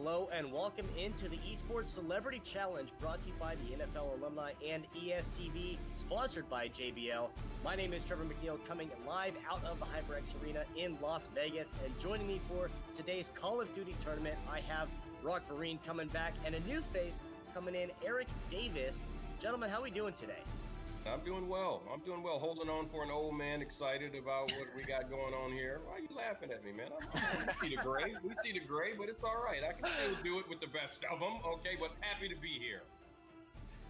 Hello and welcome into the Esports Celebrity Challenge brought to you by the NFL Alumni and ESTV, sponsored by JBL. My name is Trevor McNeil, coming live out of the HyperX Arena in Las Vegas. And joining me for today's Call of Duty tournament, I have Rock Vereen coming back and a new face coming in, Eric Davis. Gentlemen, how are we doing today? I'm doing well. Holding on for an old man, excited about what we got going on here. Why are you laughing at me, man? We see the gray. We see the gray, but it's all right. I can still do it with the best of them, okay? But happy to be here.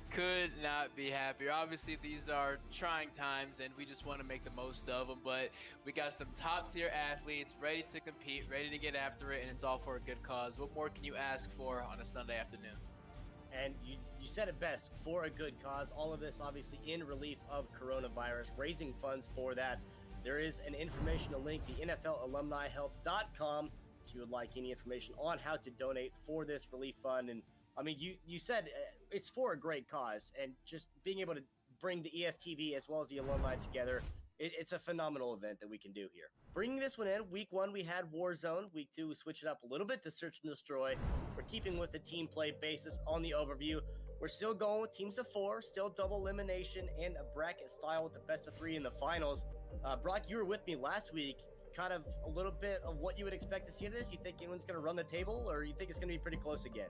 Could not be happier. Obviously, these are trying times, and we just want to make the most of them. But we got some top-tier athletes ready to compete, ready to get after it, and it's all for a good cause. What more can you ask for on a Sunday afternoon? And you said it best, for a good cause. All of this obviously in relief of coronavirus, raising funds for that. There is an informational link, the NFLalumnihelp.com, if you would like any information on how to donate for this relief fund. And I mean, you said it's for a great cause, and just being able to bring the ESTV as well as the alumni together, it's a phenomenal event that we can do here. Bringing this one in, week one we had Warzone. Week two we switched it up a little bit to Search and Destroy. We're keeping with the team play basis on the overview. We're still going with teams of four, still double elimination and a bracket style with the best of three in the finals. Brock, you were with me last week. Kind of a little bit of what you would expect to see in this. You think anyone's going to run the table, or you think it's going to be pretty close again?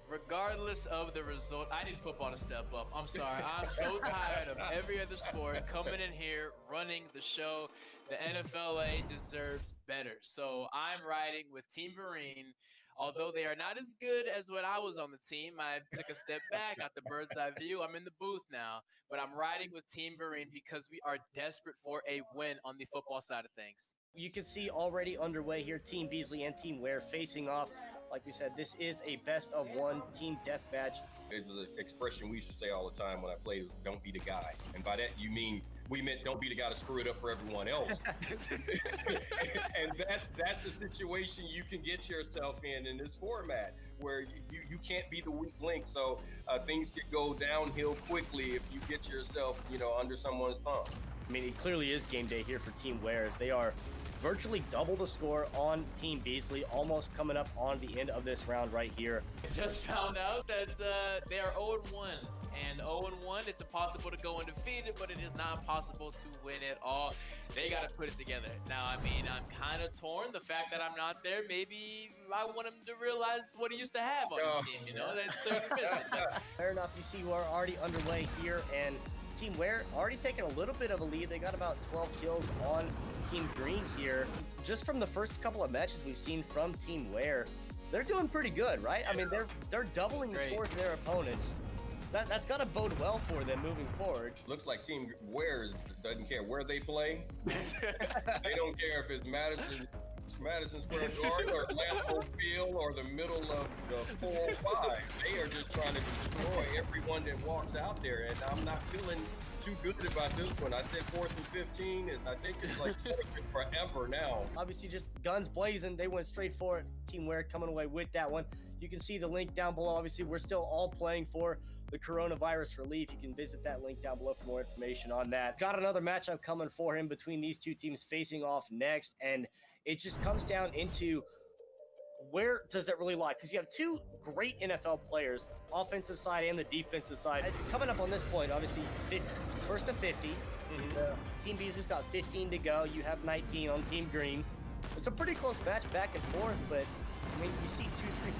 Regardless of the result, I need football to step up. I'm sorry. I'm so tired of every other sport coming in here, running the show. The NFLA deserves better. So I'm riding with Team Vereen. Although they are not as good as when I was on the team, I took a step back, got the bird's eye view. I'm in the booth now. But I'm riding with Team Vereen because we are desperate for a win on the football side of things. You can see already underway here, Team Beasley and Team Ware facing off. Like we said, this is a best of one team deathmatch. It's an expression we used to say all the time when I played, don't be the guy. And by that, we meant don't be the guy to screw it up for everyone else. And that's the situation you can get yourself in this format, where you can't be the weak link. So things could go downhill quickly if you get yourself, under someone's thumb. I mean, it clearly is game day here for Team Wares. They are virtually double the score on Team Beasley, almost coming up on the end of this round right here. Just found out that they are 0-1, and 0-1, it's impossible to go undefeated, but it is not possible to win at all. They got to put it together. Now, I mean, I'm kind of torn. The fact that I'm not there, maybe I want him to realize what he used to have on his team, That's clearly missing. Fair enough. You see, we're already underway here, and Team Ware already taking a little bit of a lead. They got about 12 kills on Team Green here. Just from the first couple of matches we've seen from Team Ware, they're doing pretty good, right? I mean, they're doubling the scores of their opponents. That's got to bode well for them moving forward. Looks like Team Ware doesn't care where they play. They don't care if it's Madison Square Garden or Lambeau Field or the middle of the 405. They are just trying to destroy everyone that walks out there, and I'm not feeling too good about this one. I said 4th and 15, and I think it's like forever now. Obviously, just guns blazing. They went straight for it. Team Ware coming away with that one. You can see the link down below. Obviously, we're still all playing for the coronavirus relief. You can visit that link down below for more information on that. Got another matchup coming for him between these two teams facing off next, and it just comes down into where does it really lie? Because you have two great NFL players, offensive side and the defensive side. And coming up on this point, obviously, first to 50. Team Beasley's got 15 to go. You have 19 on Team Green. It's a pretty close match back and forth, but I mean, you see 2,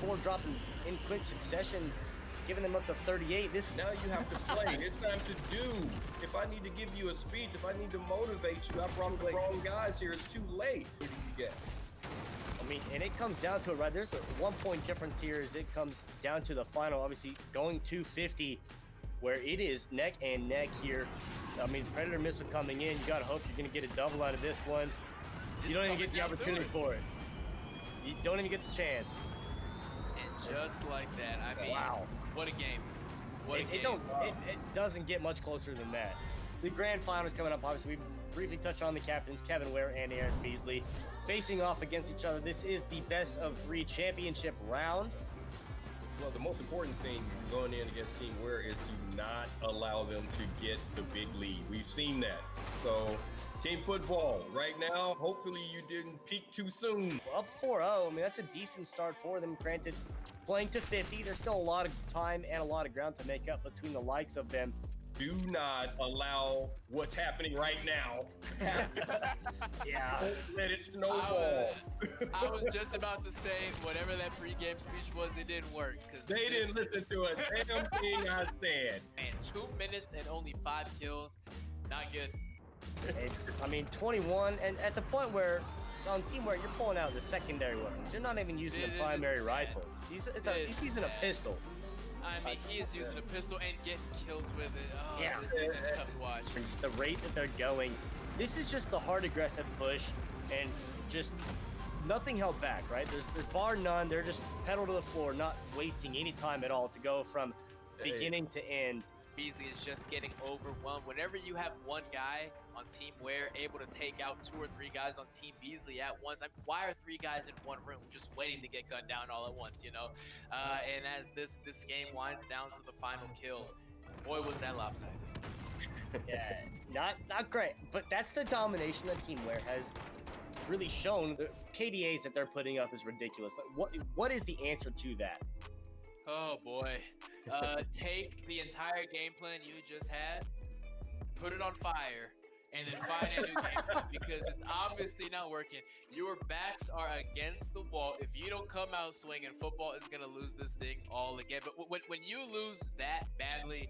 3, 4 dropping in quick succession, giving them up to 38. Now you have to play. It's time to do. If I need to give you a speech, if I need to motivate you, I brought the wrong guys here. It's too late. What do you get? I mean, and it comes down to it, right? There's a 1-point difference here as it comes down to the final. Obviously, going 250, where it is neck and neck here. I mean, Predator missile coming in. You got to hope you're going to get a double out of this one. You don't even get the opportunity for it. You don't even get the chance. And just like that, I mean, wow. What a game. What a game. It doesn't get much closer than that. The grand finals coming up. Obviously, we briefly touched on the captains, Kevin Ware and Eric Beasley, facing off against each other. This is the best of 3 championship round. Well, the most important thing going in against Team Ware is to not allow them to get the big lead. We've seen that. So, team football, right now, hopefully you didn't peak too soon. Up 4-0, I mean, that's a decent start for them. Granted, playing to 50, there's still a lot of time and a lot of ground to make up between the likes of them. Do not allow what's happening right now. Yeah. Don't let it snowball. I was just about to say, whatever that pregame speech was, it didn't work. They didn't listen to a damn thing I said. Man, 2 minutes and only 5 kills. Not good. It's, I mean, 21, and at the point where on Team Ware, you're pulling out the secondary weapons. You're not even using the primary rifles. He's using a pistol. I mean, he is using a pistol and getting kills with it. Oh, yeah. This is tough to watch. The rate that they're going, this is just the hard, aggressive push, and just nothing held back, right? There's bar none. They're just pedal to the floor, not wasting any time at all to go from beginning to end. Beasley is just getting overwhelmed. Whenever you have one guy on Team Ware able to take out 2 or 3 guys on Team Beasley at once, I mean, why are 3 guys in one room just waiting to get gunned down all at once, you know? And as this game winds down to the final kill, boy, was that lopsided. Yeah, not great, but that's the domination that Team Ware has really shown. The KDAs that they're putting up is ridiculous. Like, what is the answer to that? Oh boy. Take the entire game plan you just had, put it on fire, and then find a new game plan because it's obviously not working. Your backs are against the wall. If you don't come out swinging, football is going to lose this thing all again. But when you lose that badly,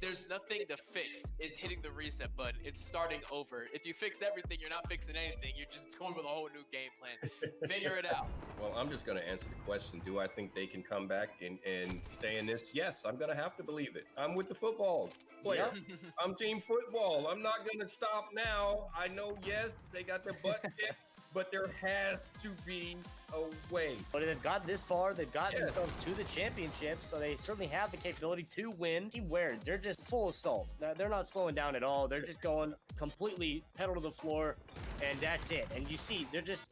there's nothing to fix. It's hitting the reset button. It's starting over. If you fix everything, you're not fixing anything. You're just going with a whole new game plan. Figure it out. Well, I'm just going to answer the question. Do I think they can come back and stay in this? Yes, I'm going to have to believe it. I'm with the football player. Yeah. I'm team football. I'm not going to stop now. I know, yes, they got their butt kicked, but there has to be a way. But they've got this far. They've gotten themselves to the championship, so they certainly have the capability to win. Team Ware, they're just full assault. They're not slowing down at all. They're just going completely pedal to the floor, and that's it. And you see, they're just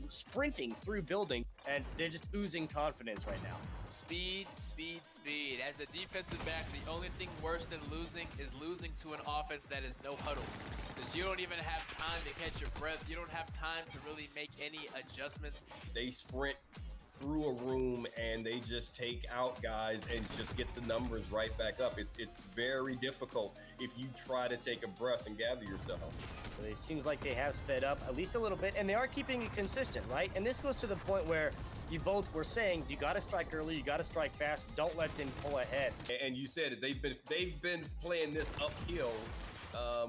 sprinting through building, and they're just oozing confidence right now. Speed, speed, speed. As a defensive back, the only thing worse than losing is losing to an offense that is no huddle. Because you don't even have time to catch your breath. You don't have time to really make any adjustments. They sprint through a room and they just take out guys and just get the numbers right back up. It's very difficult if you try to take a breath and gather yourself. So it seems like they have sped up at least a little bit, and they are keeping it consistent, right? And this goes to the point where you both were saying you got to strike early, you got to strike fast, don't let them pull ahead. And you said it, they've been playing this uphill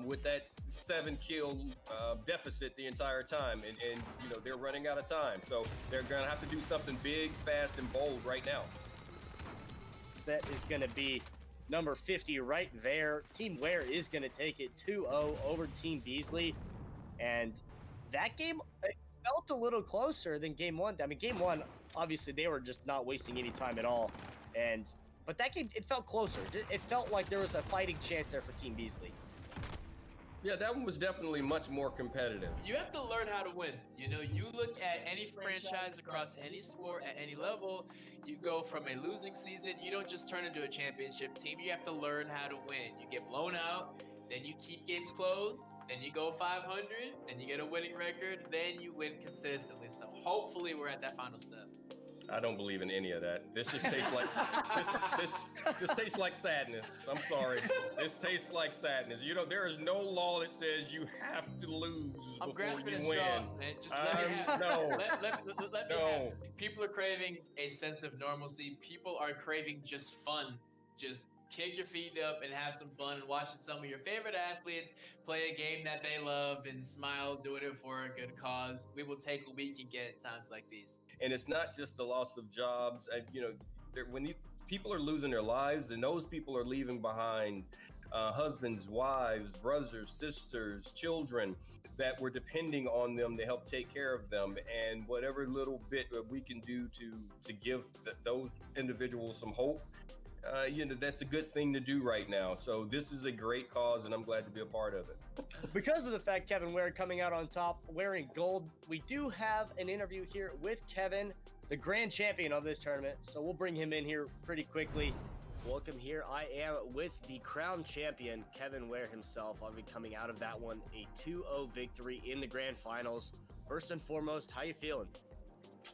with that 7-kill deficit the entire time, and you know they're running out of time, so they're gonna have to do something big, fast, and bold right now. That is gonna be number 50 right there. Team Ware is gonna take it 2-0 over Team Beasley, and that game felt a little closer than game 1. I mean, game 1, obviously they were just not wasting any time at all, but that game, it felt closer. It felt like there was a fighting chance there for Team Beasley. Yeah, that one was definitely much more competitive. You have to learn how to win. You know, you look at any franchise across any sport at any level, you go from a losing season, you don't just turn into a championship team. You have to learn how to win. You get blown out, then you keep games closed, then you go 500, then you get a winning record, then you win consistently. So hopefully we're at that final step. I don't believe in any of that. This just tastes like this tastes like sadness. I'm sorry. This tastes like sadness. You know, there is no law that says you have to lose before you win. Man. Just let me have no. Let me have it. People are craving a sense of normalcy. People are craving just fun. Just kick your feet up and have some fun and watching some of your favorite athletes play a game that they love and smile doing it for a good cause. We will take what we can get at times like these. And it's not just the loss of jobs. You know, when people are losing their lives, and those people are leaving behind husbands, wives, brothers, sisters, children that were depending on them to help take care of them. And whatever little bit that we can do to give those individuals some hope, you know, that's a good thing to do right now. So this is a great cause, and I'm glad to be a part of it. Because of the fact Kevin Ware coming out on top wearing gold, we do have an interview here with Kevin. the grand champion of this tournament. So we'll bring him in here pretty quickly. Welcome here. I am with the crown champion, Kevin Ware himself. I'll be coming out of that one, a 2-0 victory in the grand finals. First and foremost, how you feeling?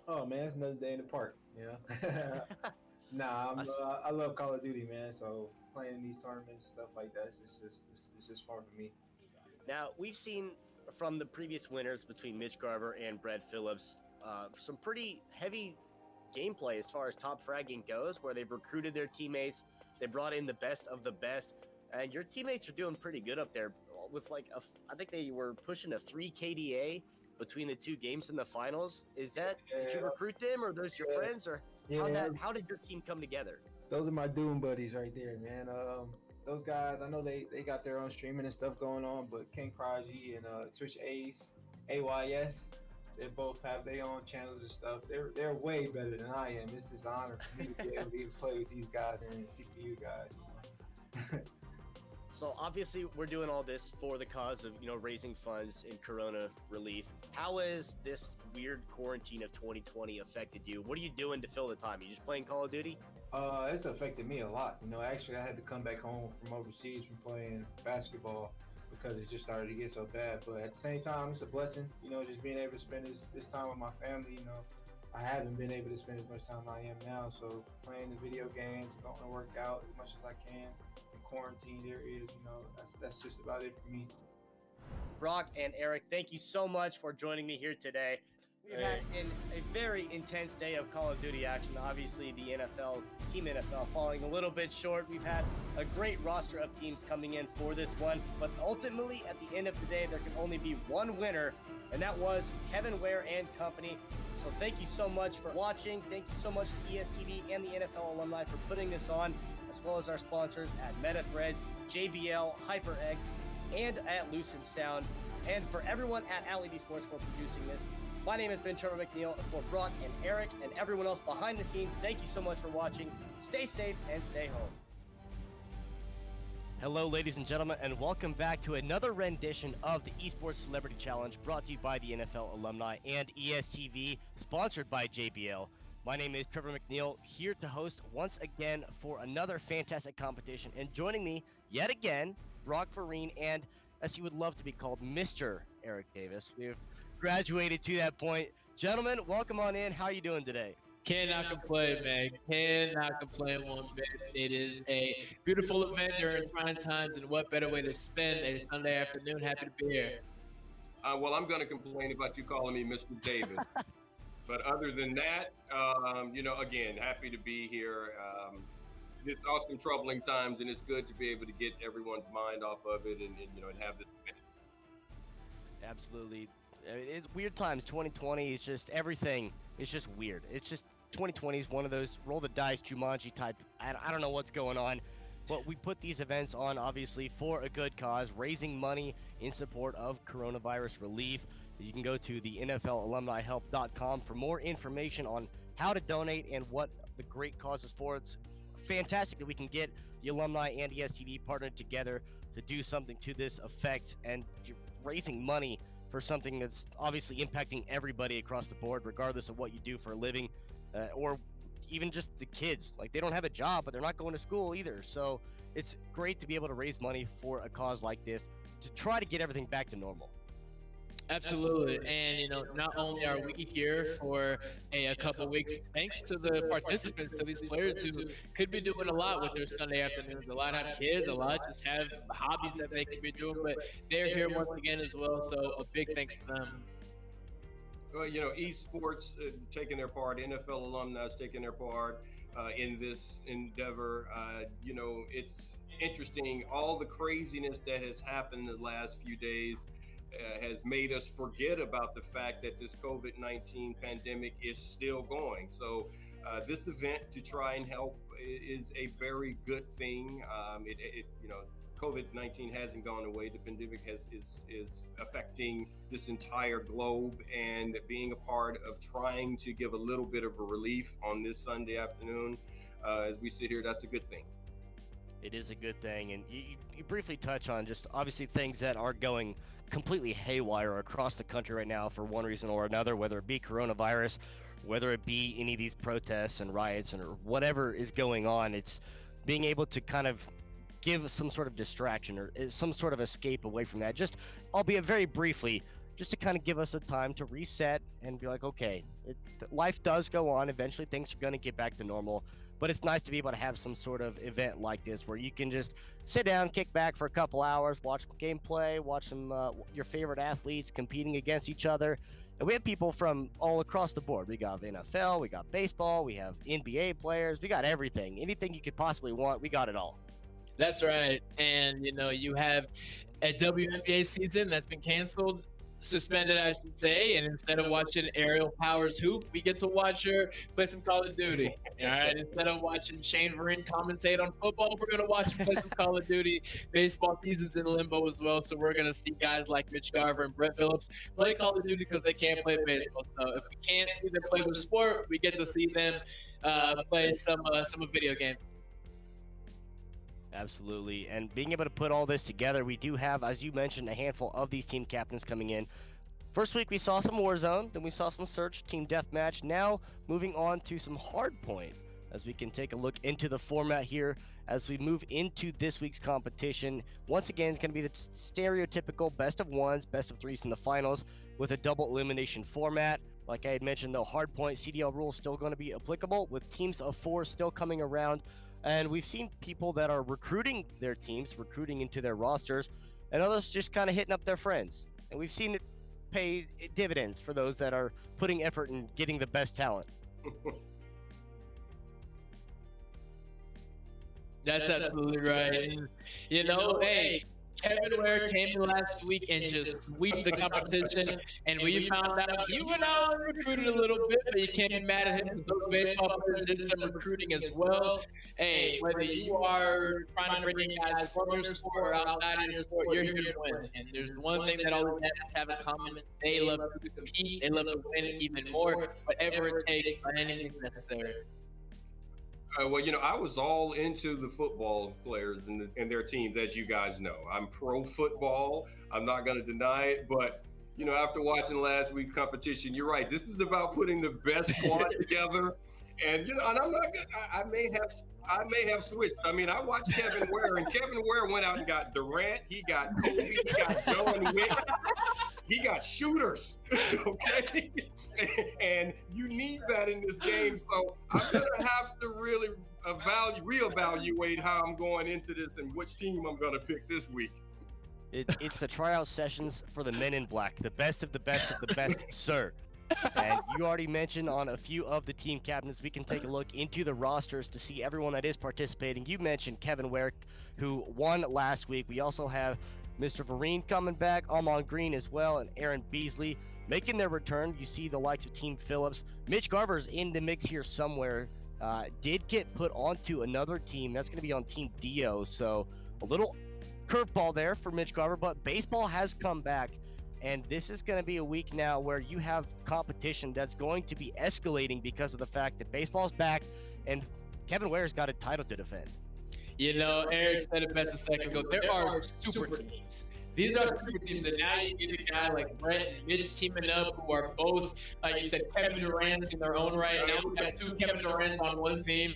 Oh man, it's another day in the park, you know. Nah, I love Call of Duty, man. So playing these tournaments, stuff like that, it's just fun for me. Now we've seen from the previous winners between Mitch Garver and Brett Phillips, some pretty heavy gameplay as far as top fragging goes, where they've recruited their teammates, they brought in the best of the best, and your teammates are doing pretty good up there with like I think they were pushing a 3 KDA between the two games in the finals. Is that did you recruit them, or those your friends, or how did your team come together? Those are my Doom buddies right there, man. Those guys, I know they got their own streaming and stuff going on, but King Prodigy and Twitch Ace, AYS, they both have their own channels and stuff. They're way better than I am. This is an honor for me to be able to play with these guys and CPU guys. So obviously we're doing all this for the cause of, raising funds in Corona relief. How has this weird quarantine of 2020 affected you? What are you doing to fill the time? Are you just playing Call of Duty? It's affected me a lot. Actually I had to come back home from overseas from playing basketball because it just started to get so bad. But at the same time, it's a blessing, just being able to spend this time with my family. I haven't been able to spend as much time as I am now. So playing the video games, going to work out as much as I can in quarantine areas, that's just about it for me. Brock and Eric, thank you so much for joining me here today. We've had a very intense day of Call of Duty action. Obviously, the Team NFL, falling a little bit short. We've had a great roster of teams coming in for this one. But ultimately, at the end of the day, there can only be one winner, and that was Kevin Ware and company. So thank you so much for watching. Thank you so much to ESTV and the NFL Alumni for putting this on, as well as our sponsors at MetaThreads, JBL, HyperX, and at Lucent Sound. And for everyone at Alumni Esports for producing this. My name has been Trevor McNeil, and for Brock and Eric and everyone else behind the scenes, thank you so much for watching. Stay safe and stay home. Hello, ladies and gentlemen, and welcome back to another rendition of the Esports Celebrity Challenge, brought to you by the NFL Alumni and ESTV, sponsored by JBL. My name is Trevor McNeil, here to host once again for another fantastic competition, and joining me yet again, Brock Vereen, and as he would love to be called, Mr. Eric Davis. We've graduated to that point. Gentlemen, welcome on in. How are you doing today? Cannot complain, man. Cannot complain one bit. It is a beautiful event during trying times, and what better way to spend a Sunday afternoon? Happy to be here. Well, I'm going to complain about you calling me Mr. Davis. But other than that, again, happy to be here. It's awesome, troubling times, and it's good to be able to get everyone's mind off of it and have this event. Absolutely. It's weird times. 2020 is just everything. It's just weird. It's just 2020 is one of those roll the dice Jumanji type. I don't know what's going on, but we put these events on obviously for a good cause, raising money in support of coronavirus relief. You can go to the NFLalumnihelp.com for more information on how to donate and what the great cause is for. It's fantastic that we can get the Alumni and ESTV partnered together to do something to this effect, and you're raising money for something that's obviously impacting everybody across the board, regardless of what you do for a living, or even just the kids. Like, they don't have a job, but they're not going to school either. So it's great to be able to raise money for a cause like this to try to get everything back to normal. Absolutely. And, not only are we here for a couple weeks, thanks to the participants, to these players who could be doing a lot with their Sunday afternoons. A lot have kids, a lot just have hobbies that they could be doing, but they're here once again as well. So a big thanks to them. Well, esports taking their part, NFL alumni taking their part in this endeavor. It's interesting. All the craziness that has happened in the last few days has made us forget about the fact that this COVID-19 pandemic is still going. So this event to try and help is a very good thing. COVID-19 hasn't gone away. The pandemic is affecting this entire globe, and being a part of trying to give a little bit of a relief on this Sunday afternoon, as we sit here, that's a good thing. It is a good thing, and you briefly touch on just obviously things that are going completely haywire across the country right now for one reason or another, whether it be coronavirus, whether it be any of these protests and riots and or whatever is going on. It's being able to kind of give some sort of distraction or some sort of escape away from that, just albeit very briefly, just to kind of give us a time to reset and be like, okay, life does go on. Eventually things are going to get back to normal, but it's nice to be able to have some sort of event like this where you can just sit down, kick back for a couple hours, watch gameplay, watch some your favorite athletes competing against each other. And we have people from all across the board. We got NFL, we got baseball, we have NBA players, we got everything. Anything you could possibly want, we got it all. That's right. And, you know, you have a WNBA season that's been canceled, suspended, I should say. And instead of watching Aerial Powers hoop, we get to watch her play some Call of Duty. All right. Instead of watching Shane Vereen commentate on football, we're going to watch him play some Call of Duty. Baseball season's in limbo as well. So we're going to see guys like Mitch Garver and Brett Phillips play Call of Duty because they can't play baseball. So if we can't see them play their sport, we get to see them play some video games. Absolutely. And being able to put all this together, we do have, as you mentioned, a handful of these team captains coming in. First week, we saw some Warzone, then we saw some Search, Team Deathmatch. Now, moving on to some Hardpoint, as we can take a look into the format here as we move into this week's competition. Once again, it's going to be the stereotypical best of ones, best of threes in the finals with a double elimination format. Like I had mentioned, though, Hardpoint CDL rules still going to be applicable with teams of 4 still coming around. And we've seen people that are recruiting their teams, recruiting into their rosters, and others just kind of hitting up their friends. And we've seen it pay dividends for those that are putting effort in getting the best talent. That's absolutely right. And, you know, hey, Kevin Ware came in last week and just sweep the competition, and we found out he went out and recruited a little bit, but you can't be mad at him because those baseball players did some recruiting as well. Hey, whether you are trying to bring in guys from your sport or outside of your sport, you're here to win. And there's one thing that all the candidates have in common: they love to compete, they love to win even more, whatever it takes, by anything necessary. Well, you know, I was all into the football players and their teams, as you guys know. I'm pro football. I'm not going to deny it. But, you know, after watching last week's competition, you're right. This is about putting the best squad together. And, you know, and I'm not good. I may have switched. I mean, I watched Kevin Ware, and Kevin Ware went out and got Durant. He got Kobe. He got John Wick. He got shooters, okay? And you need that in this game. So I'm going to have to really reevaluate how I'm going into this and which team I'm going to pick this week. It's the tryout sessions for the men in black, the best of the best of the best, sir. And you already mentioned on a few of the team captains. We can take a look into the rosters to see everyone that is participating. You mentioned Kevin Ware, who won last week. We also have Mr. Vereen coming back, Amon Green as well, and Aaron Beasley making their return. You see the likes of Team Phillips. Mitch Garver's in the mix here somewhere. Did get put onto another team. That's going to be on Team Dio. So a little curveball there for Mitch Garver, but baseball has come back. And this is going to be a week now where you have competition that's going to be escalating because of the fact that baseball's back and Kevin Ware's got a title to defend. You know, Eric said it best a second ago. There are super teams. These are super teams, and now you get a guy like Brett and Mitch teaming up, who are both, like you said, Kevin Durant's in their own right. Now we've got 2 Kevin Durant's on one team.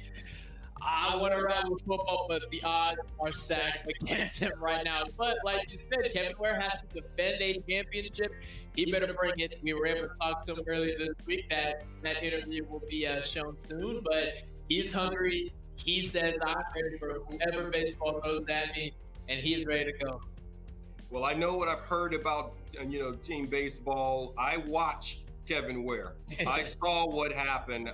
I want to ride with football, but the odds are stacked against him right now. But like you said, Kevin Ware has to defend a championship. He better bring it. We were able to talk to him earlier this week. That interview will be shown soon, but he's hungry. He says, I'm ready for whoever baseball throws at me, and he's ready to go. Well, I know what I've heard about, you know, team baseball. I watched Kevin Ware. I saw what happened.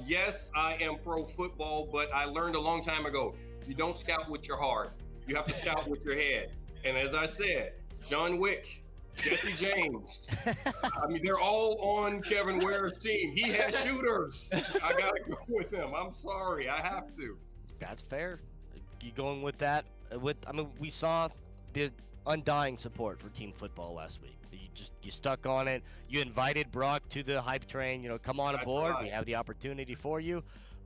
Yes, I am pro football, but I learned a long time ago, you don't scout with your heart. You have to scout with your head. And as I said, John Wick, Jesse James, I mean, they're all on Kevin Ware's team. He has shooters. I got to go with him. I'm sorry. I have to. That's fair. You going with that? I mean, we saw the undying support for team football last week. You stuck on it. You invited Brock to the hype train. You know, come on aboard. We have the opportunity for you.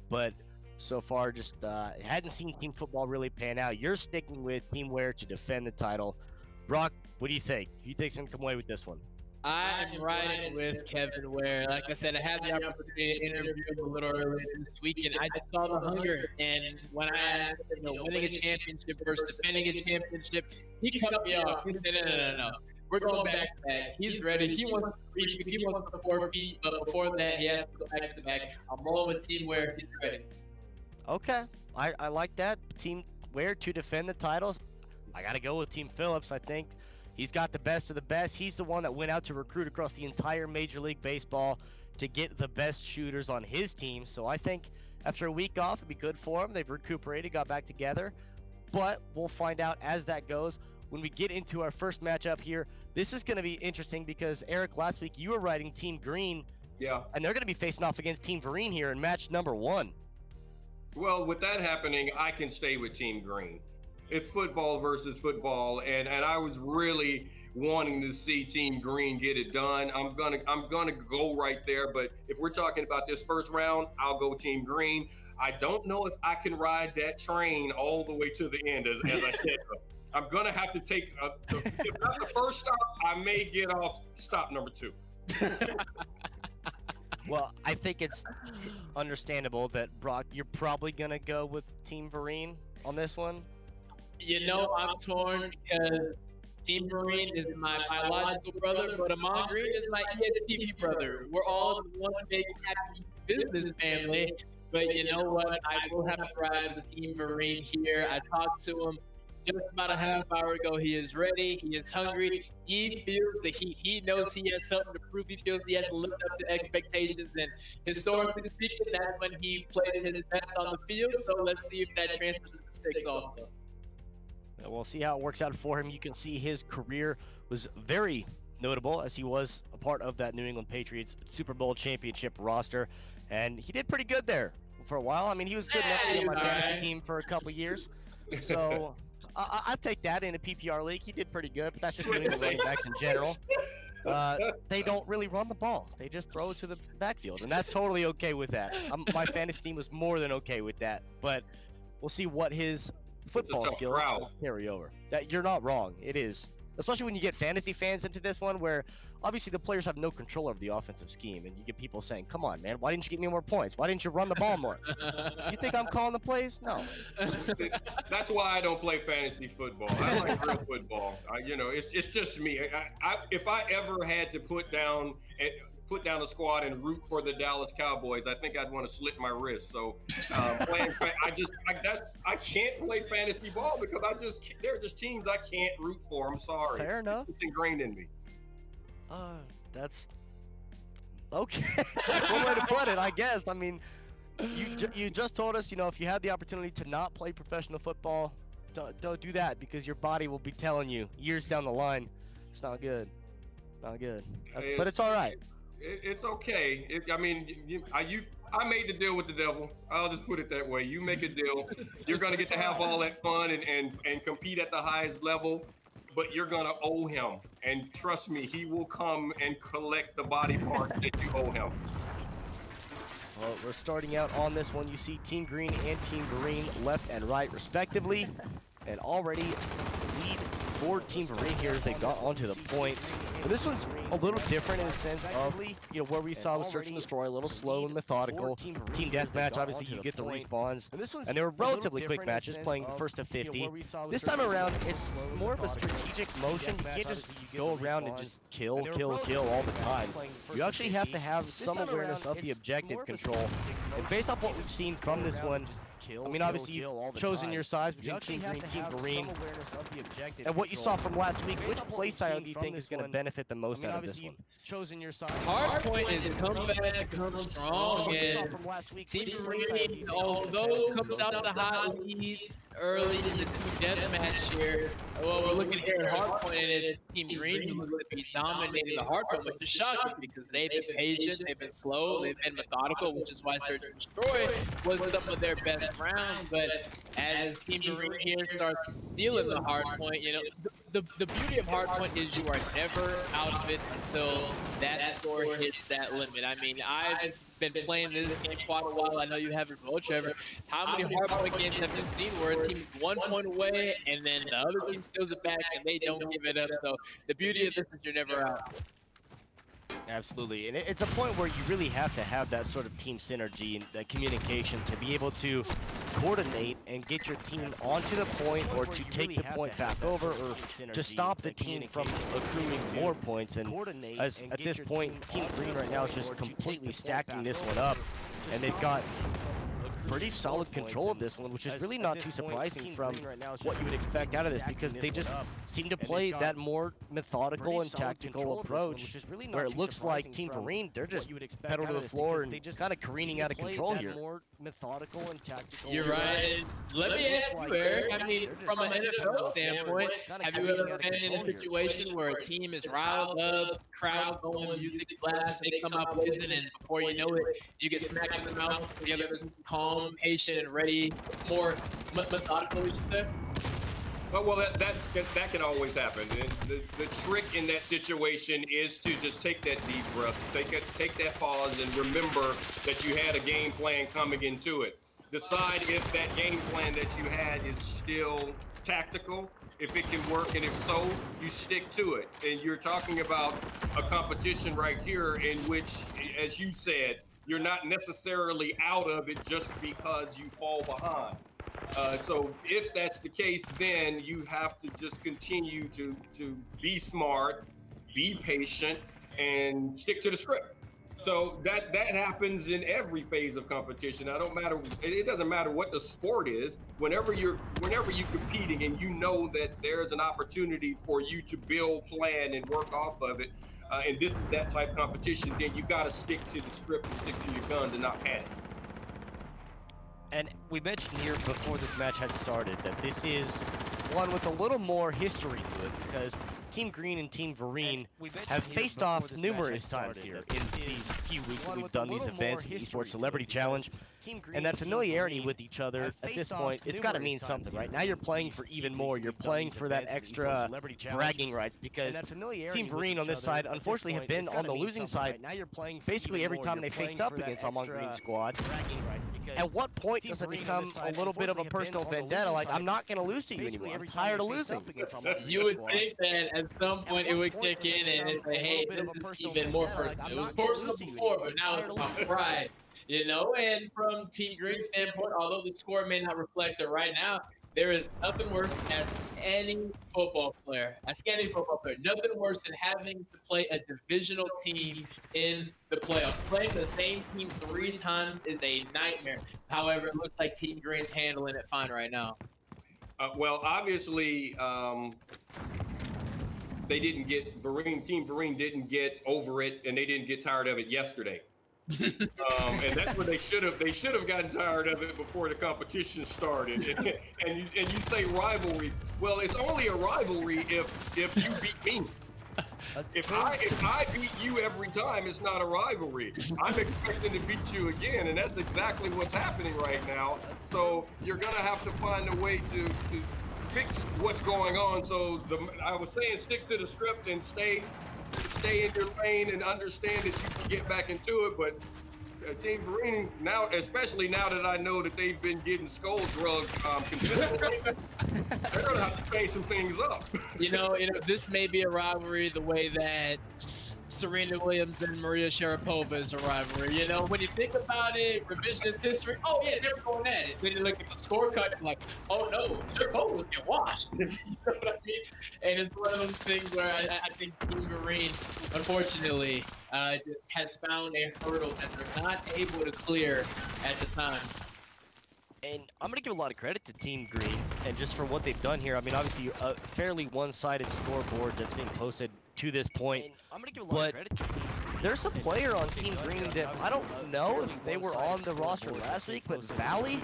But so far, just hadn't seen team football really pan out. You're sticking with Team Ware to defend the title. Brock, what do you think? Who do you think's gonna come away with this one? I am riding with Kevin Ware. Like I said, I had the opportunity to interview him a little earlier this week, and I just saw the hunger. And when I asked him, winning a championship versus defending a championship, he cut me off. He said, no. We're going back to back. He's ready. He wants the 4 feet, but before that, he has to go back to back. I'm rolling with Team Ware. He's ready. Okay, I like that. Team Ware to defend the titles. I got to go with Team Phillips. I think he's got the best of the best. He's the one that went out to recruit across the entire Major League Baseball to get the best shooters on his team. So I think after a week off, it'd be good for him. They've recuperated, got back together. But we'll find out as that goes. When we get into our first matchup here, this is going to be interesting because, Eric, last week you were riding Team Green. Yeah. And they're going to be facing off against Team Vereen here in match number 1. Well, with that happening, I can stay with Team Green. It's football versus football, and I was really wanting to see Team Green get it done. I'm gonna go right there, but if we're talking about this first round, I'll go Team Green. I don't know if I can ride that train all the way to the end, as I said. I'm gonna have to take if not the first stop, I may get off stop number 2. Well, I think it's understandable that, Brock, you're probably going to go with Team Vereen on this one. I'm torn because Team Vereen is my biological brother, but Amon Green is my ESTV brother. We're all one big happy business family. But you know what? I will have to ride with Team Vereen here. I talked to him just about a half hour ago. He is ready. He is hungry. He feels the heat. He knows he has something to prove. He feels he has to live up to expectations. And historically speaking, that's when he plays his best on the field. So let's see if that transfers to the sticks also. We'll see how it works out for him. You can see his career was very notable as he was a part of that New England Patriots Super Bowl championship roster. And he did pretty good there for a while. I mean, he was good enough to be on my fantasy team for a couple years. So I'd take that in a PPR league. He did pretty good, but that's just New England running backs in general. They don't really run the ball. They just throw it to the backfield, and that's totally okay with that. My fantasy team was more than okay with that, but we'll see what his football skills will carry over. That you're not wrong. It is. Especially when you get fantasy fans into this one where obviously the players have no control over the offensive scheme, and you get people saying, come on, man, why didn't you get me more points? Why didn't you run the ball more? You think I'm calling the plays? No. That's why I don't play fantasy football. I like real football. It's just me. If I ever had to put down a squad and root for the Dallas Cowboys, I think I'd want to slit my wrist. So I can't play fantasy ball because there are just teams I can't root for. I'm sorry. Fair enough. It's ingrained in me. That's okay. One way to put it, I guess. I mean, you just told us, if you had the opportunity to not play professional football, don't do that because your body will be telling you years down the line, it's not good. Not good. But it's all right. It's okay. I made the deal with the devil. I'll just put it that way. You make a deal. You're going to get to have all that fun and compete at the highest level, but you're going to owe him. And trust me, he will come and collect the body parts that you owe him. Well, we're starting out on this one. You see Team Green and Team Vereen left and right, respectively. And already the lead for Team Vereen here as they got onto the point. But this one's a little different in the sense of, where we saw the search and destroy, a little slow and methodical. Team deathmatch, obviously you get the respawns. And they were relatively quick matches, playing first to 50. This time around, it's more of a strategic motion. You can't just go around and just kill all the time. You actually have to have some awareness of the objective control. And based off what we've seen from this one, obviously you've chosen your sides between Team Green, Team Vereen, and what you saw from last week. Which playstyle do you think is going to benefit the most out of this one? Hardpoint is come fast, come strong, and Team Green, although comes out to hot leads early in the team deathmatch here, we're looking here at Hardpoint, and it's Team Green who looks to be dominating the Hardpoint, which is shocking because they've been patient, they've been slow, they've been methodical, which is why Search and Destroy was some of their best rounds. But as Team Vereen here starts stealing the Hardpoint, the beauty of Hardpoint is you are never out of it until that score hits that limit. I mean, I've been playing this game quite a while. I know you have as well, Trevor. How many Hardpoint games have you seen where a team is 1 point away and then the other team steals it back and they don't give it up? So the beauty of this is you're never out. Absolutely, and it's a point where you really have to have that sort of team synergy and that communication to be able to coordinate and get your team onto the point, or to take the point back over, or to stop the team from accruing more points. And as at this point, Team Green right now is just completely stacking this one up, and they've got pretty solid control of this one, which is really not too surprising from what you would expect out of this, because they just seem to play that more methodical and tactical approach, where it looks like Team Green, they're just pedal to the floor and just kind of careening out of control here. You're right. Let me ask you, Eric, I mean, from an NFL standpoint, have you ever been in a situation where a team is riled up, crowds going, music blast, they come out blazing, and before you know it, you get smacked in the mouth, the other person's calm, patient, and ready, more methodical, would you say? Well, that can always happen. The trick in that situation is to just take that deep breath, take that pause, and remember that you had a game plan coming into it. Decide if that game plan that you had is still tactical, if it can work, and if so, you stick to it. And you're talking about a competition right here in which, as you said, you're not necessarily out of it just because you fall behind. So if that's the case, then you have to just continue to be smart, be patient, and stick to the script. So that happens in every phase of competition. It doesn't matter what the sport is. Whenever you're competing and you know that there's an opportunity for you to build, plan, and work off of it, and this is that type of competition, then you got to stick to the script and stick to your guns and not panic. And we mentioned here before this match had started that this is one with a little more history to it, because Team Green and Team Vereen have faced off numerous times here in these few weeks that we've done these events, the Esports Celebrity Challenge, and that familiarity with each other at this point, it's got to mean something, right? Now you're playing for even more. You're playing for that extra bragging rights, because Team Vereen on this side, unfortunately, have been on the losing side basically every time they faced up against Alumni Green squad. At what point does it become a little bit of a personal vendetta? Like, I'm not going to lose to you anymore. I'm tired of losing. You would think that at some point it would kick in and say, hey, this is even more personal. It was personal before, but now it's about pride, you know? And from Team Green's standpoint, although the score may not reflect it right now, there is nothing worse as any football player, nothing worse than having to play a divisional team in the playoffs. Playing the same team 3 times is a nightmare. However, it looks like Team Green's handling it fine right now. Well, obviously, Team Vereen didn't get over it, and they didn't get tired of it yesterday. And that's what they should have gotten tired of it before the competition started. And you say rivalry. Well, it's only a rivalry if you beat me. If I beat you every time, it's not a rivalry. I'm expecting to beat you again, and that's exactly what's happening right now. So you're gonna have to find a way to fix what's going on. So I was saying, stick to the script and stay in your lane and understand that you can get back into it. But Team Vereen, now, especially now that I know that they've been getting skull drugged consistently, they're gonna have to change some things up. You know, this may be a rivalry the way that Serena Williams and Maria Sharapova is a rivalry. You know, when you think about it, revisionist history, oh yeah, they're going at it. Then you look at the scorecard, you're like, oh no, Sharapova was getting washed. You know what I mean? And it's one of those things where I think Team Vereen, unfortunately, just has found a hurdle that they're not able to clear at the time. And I'm going to give a lot of credit to Team Green, and just for what they've done here. I mean, obviously, a fairly one-sided scoreboard that's being posted to this point. But there's a player on Team Green that I don't know if they were on the roster last week, but Valley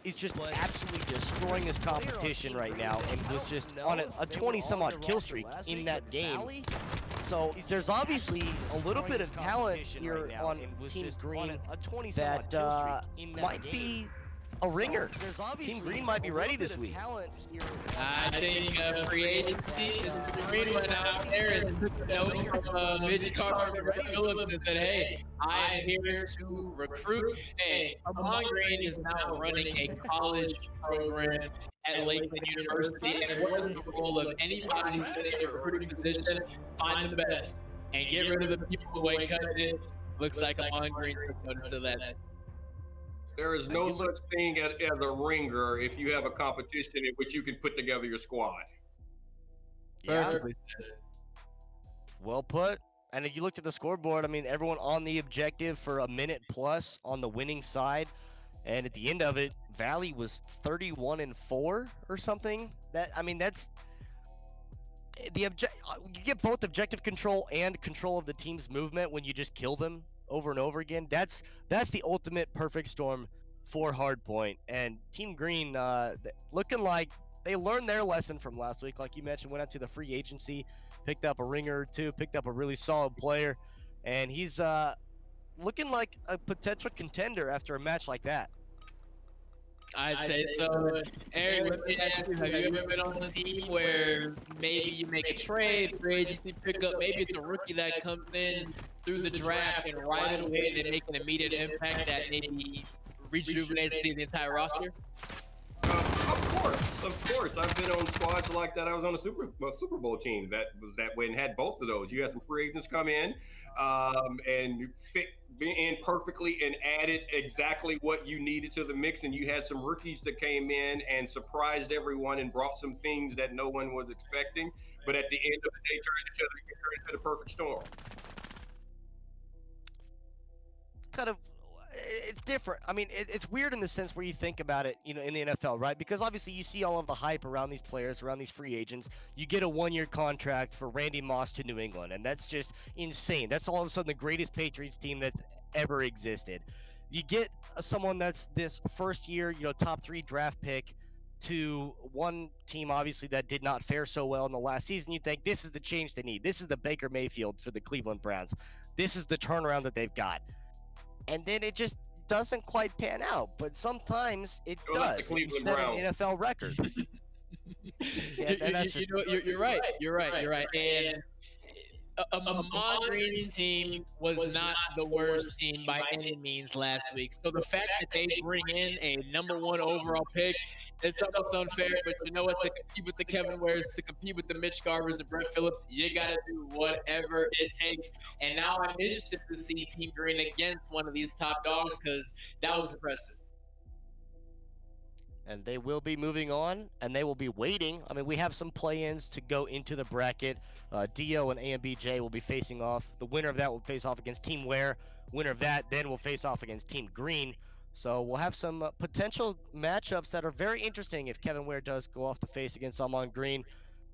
is just absolutely destroying this competition right now, and was just on a 20-some-odd kill streak in that game. So there's obviously a little bit of talent here on Team Green that might be a ringer. Team Green might be ready this week. I think free agency is Green went out there and took the note from Mitch Carter Phillips and said, hey, I am here to recruit. Hey, Amon Green is now running a college program at Lakeland University, and what is the role of anybody who's in a recruiting position? Find the best. and get rid of the people who ain't cutting it. Looks like Amon Green took notice of that. There is no such thing as a ringer if you have a competition in which you can put together your squad. Yeah. Perfectly. Well put. And if you looked at the scoreboard, I mean, everyone on the objective for a minute plus on the winning side. And at the end of it, Valley was 31-4 or something. That's the you get both objective control and control of the team's movement when you just kill them over and over again. That's the ultimate perfect storm for Hardpoint. And Team Green looking like they learned their lesson from last week. Like you mentioned, went out to the free agency, picked up a ringer or two, picked up a really solid player, and he's looking like a potential contender after a match like that. I'd say so. Eric, let me ask you, have you ever been on a team where maybe you make a trade, free agency pickup, maybe it's a rookie that comes in through the draft and right away they make an immediate impact that maybe rejuvenates the entire roster? Of course. I've been on squads like that. I was on a Super Bowl team that was that way and had both of those. You had some free agents come in and fit in perfectly and added exactly what you needed to the mix, and you had some rookies that came in and surprised everyone and brought some things that no one was expecting. But at the end of the day, turned into the perfect storm. It's different. I mean, it's weird in the sense where you think about it, in the NFL, right? Because obviously you see all of the hype around these players, around these free agents. You get a 1-year contract for Randy Moss to New England, and that's just insane. That's all of a sudden the greatest Patriots team that's ever existed. You get someone that's this first year, top 3 draft pick to one team, obviously, that did not fare so well in the last season. You think this is the change they need. This is the Baker Mayfield for the Cleveland Browns. This is the turnaround that they've got. And then it just doesn't quite pan out, but sometimes it does. You set an NFL record. You're right. And Amon Green's team was not the worst team by any means last week. So the fact that they bring in a #1 overall pick, it's almost unfair, but you know what? To compete with the Kevin Wares, to compete with the Mitch Garvers and Brett Phillips, you got to do whatever it takes. And now I'm interested to see Team Green against one of these top dogs because that was impressive. And they will be moving on, and they will be waiting. I mean, we have some play-ins to go into the bracket. Dio and AMBJ will be facing off. The winner of that will face off against Team Ware. Winner of that then will face off against Team Green. So we'll have some potential matchups that are very interesting if Kevin Ware does go off to face against Amon Green.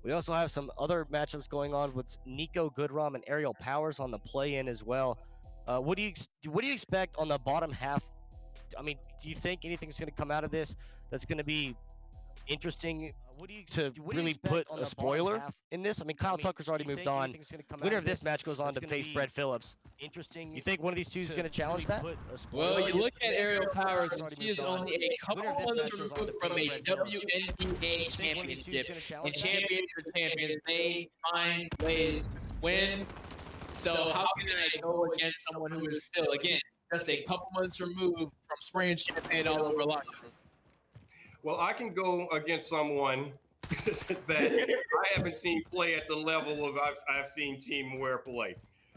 We also have some other matchups going on with Nico Goodrum and Aerial Powers on the play-in as well. What do you expect on the bottom half? I mean, do you think anything's going to come out of this that's going to be interesting to really put a spoiler in this? I mean, Kyle Tucker's already moved on. Winner of this match goes on to face Brett Phillips. Interesting. You think one of these two is going to challenge that? Well, you look at Aerial Powers, and he is only a couple months removed from a WNBA championship. And champions are champions. They find ways to win. So how can I go against someone who is still, again, just a couple months removed from spraying champagne all over locker room? Well, I can go against someone that I haven't seen play at the level of I've seen Team Ware play.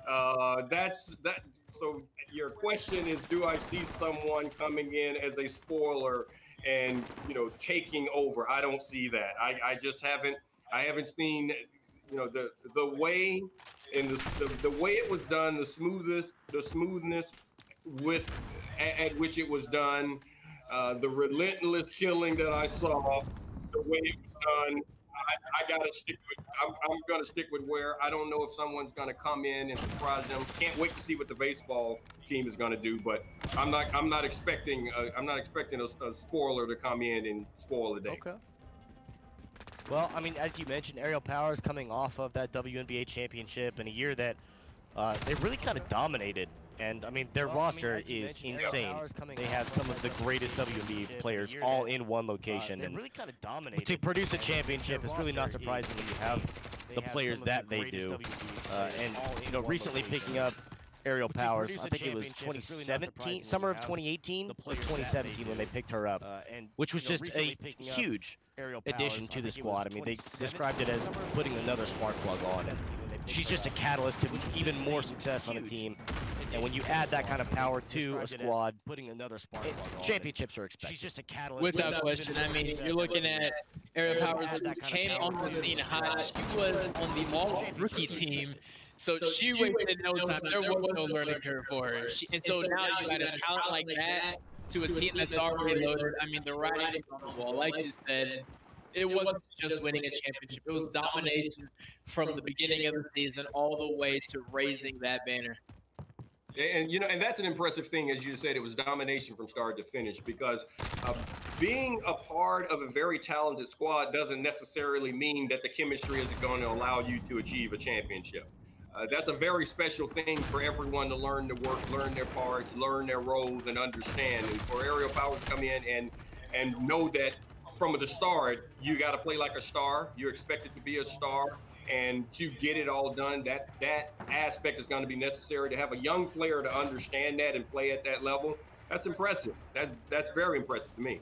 So your question is, do I see someone coming in as a spoiler and taking over? I don't see that. I just haven't. I haven't seen the way and the way it was done, the smoothness at which it was done. The relentless killing that I saw, the way it was done, I gotta stick with. I'm gonna stick with Ware. I don't know if someone's gonna come in and surprise them. Can't wait to see what the baseball team is gonna do. But I'm not expecting a spoiler to come in and spoil the day. Okay. Well, I mean, as you mentioned, Aerial Powers coming off of that WNBA championship in a year that they really kind of dominated. And, I mean, their roster is insane. They have some of the greatest WNBA players all in one location. And really kind of dominated. To produce a championship is really not surprising when you have the players that they do. And, recently picking up Aerial Powers, I think it was 2017, summer of 2018 or 2017 when they picked her up, which was just a huge addition to the squad. I mean, they described it as putting another spark plug on. And she's just a catalyst to even more success on a team. And when you add that kind of power to a squad, putting another spark championships are expected. She's just a catalyst. Without question. I mean, you're looking at Ariel Powers, who came on the scene hot. She was on the all-rookie team, so she wasted no time. There was no learning curve for her. And so now you got a talent like that to a team that's already loaded. I mean, the writing on the wall, like you said, it wasn't just winning a championship. It was domination from the beginning of the season all the way to raising that banner. And and that's an impressive thing, as you said. It was domination from start to finish, because being a part of a very talented squad doesn't necessarily mean that the chemistry is going to allow you to achieve a championship. That's a very special thing for everyone to learn to work, learn their parts, learn their roles, and understand. And for Ariel Powers to come in and know that from the start, you got to play like a star. You're expected to be a star. And to get it all done, that aspect is going to be necessary. To have a young player to understand that and play at that level, that's impressive. That's very impressive to me.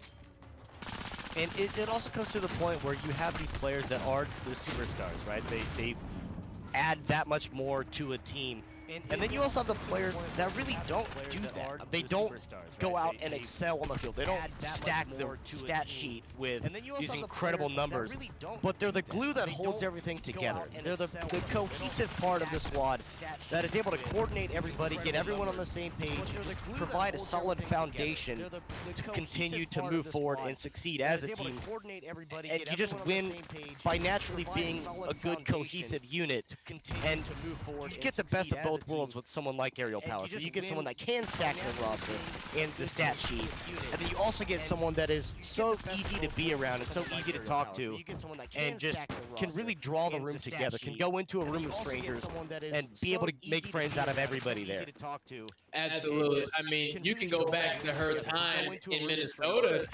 And it also comes to the point where you have these players that aren't the superstars, right? They add that much more to a team. And then you also have the players that really don't do that. They don't go out and excel on the field. They don't stack their stat sheet with these incredible numbers, but they're the glue that holds everything together. They're the cohesive part of the squad that is able to coordinate everybody, get everyone on the same page, and just provide a solid foundation to continue to move forward and succeed as a team. And you just win by naturally being a good cohesive unit, and you get the best of both worlds with someone like Ariel Powers. You get someone that can stack their roster and the stat sheet, and then you also get someone that is so easy to be around and so easy to talk to, and just can really draw the room together, can go into a room of strangers and be able to make friends out of everybody there. Absolutely. I mean, you can go back to her time in Minnesota,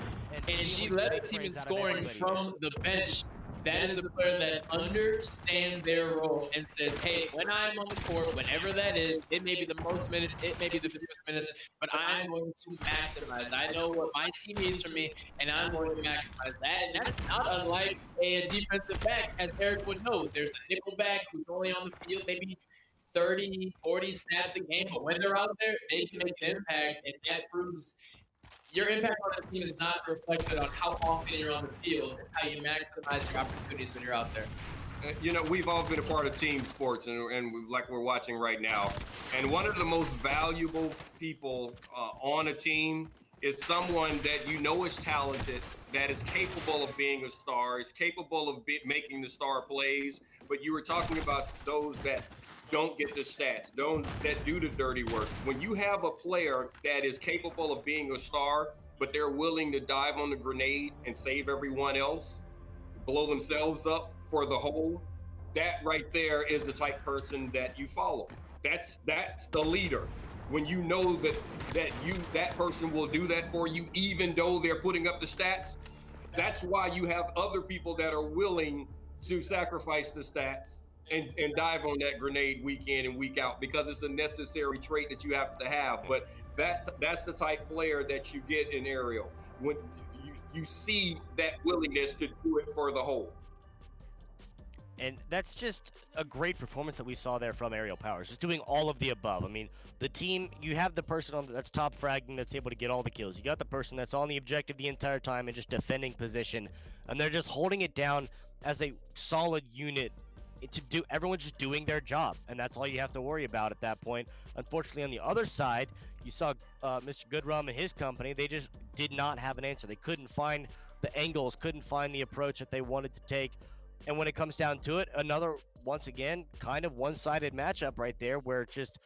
and she led the team in scoring from the bench. That is a player that understands their role and says, hey, when I'm on the court, whenever that is, it may be the most minutes, it may be the fewest minutes, but I'm going to maximize. I know what my team needs from me, and I'm going to maximize that. And that's not unlike a defensive back, as Eric would know. There's a nickel back who's only on the field maybe 30, 40 snaps a game, but when they're out there, they can make an impact, and that proves your impact on the team is not reflected on how often you're on the field and how you maximize your opportunities when you're out there. We've all been a part of team sports, and like we're watching right now. And one of the most valuable people on a team is someone that you know is talented, that is capable of being a star, is capable of making the star plays. But you were talking about those that don't get the stats, that do the dirty work. When you have a player that is capable of being a star, but they're willing to dive on the grenade and save everyone else, blow themselves up for the whole, that right there is the type person that you follow. That's the leader. When you know that person will do that for you, even though they're putting up the stats, that's why you have other people that are willing to sacrifice the stats and dive on that grenade week in and week out, because it's a necessary trait that you have to have. But that's the type player that you get in Ariel, when you see that willingness to do it for the whole. And that's just a great performance that we saw there from Ariel Powers, just doing all of the above. I mean, the team, you have the person that's top fragging that's able to get all the kills. You got the person that's on the objective the entire time and just defending position, and they're just holding it down as a solid unit. Everyone's just doing their job, and that's all you have to worry about at that point. Unfortunately, on the other side, you saw Mr. Goodrum and his company. They just did not have an answer. They couldn't find the angles, couldn't find the approach that they wanted to take. And when it comes down to it, another, once again, kind of one-sided matchup right there, where just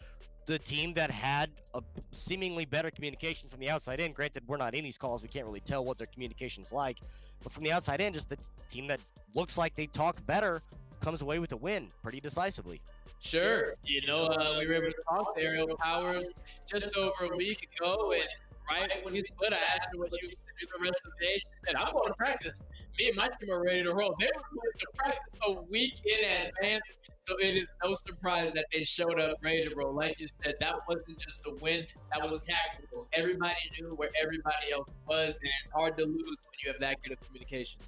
the team that had a seemingly better communication from the outside in, granted, we're not in these calls, we can't really tell what their communication's like, but from the outside in, just the team that looks like they talk better comes away with a win pretty decisively. Sure. We were able to talk to Ariel Powers just over a week ago, and right when he split, I asked her what she was going to do the rest of the day. She said, I'm going to practice. Me and my team are ready to roll. They were going to practice a week in advance, so it is no surprise that they showed up ready to roll. Like you said, that wasn't just a win, that was tactical. Everybody knew where everybody else was, and it's hard to lose when you have that good of communication.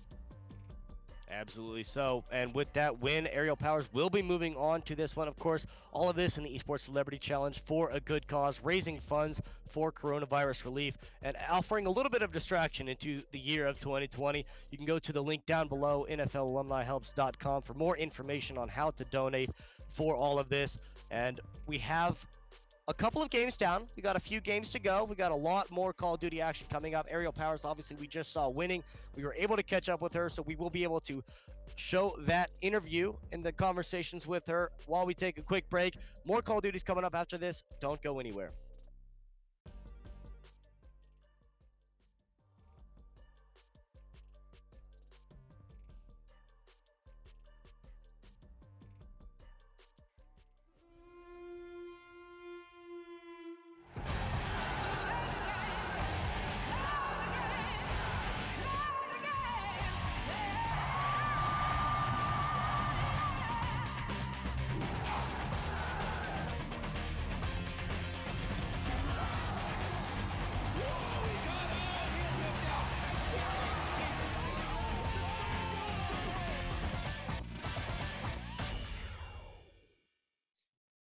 Absolutely so. And with that win, Aerial Powers will be moving on to this one. Of course, all of this in the Esports Celebrity Challenge for a good cause, raising funds for coronavirus relief and offering a little bit of distraction into the year of 2020. You can go to the link down below, NFLalumnihelps.com, for more information on how to donate for all of this. And we have a couple of games down. We got a few games to go. We got a lot more Call of Duty action coming up. Aerial Powers, obviously, we just saw winning. We were able to catch up with her, so we will be able to show that interview and the conversations with her while we take a quick break. More Call of Duty's coming up after this. Don't go anywhere.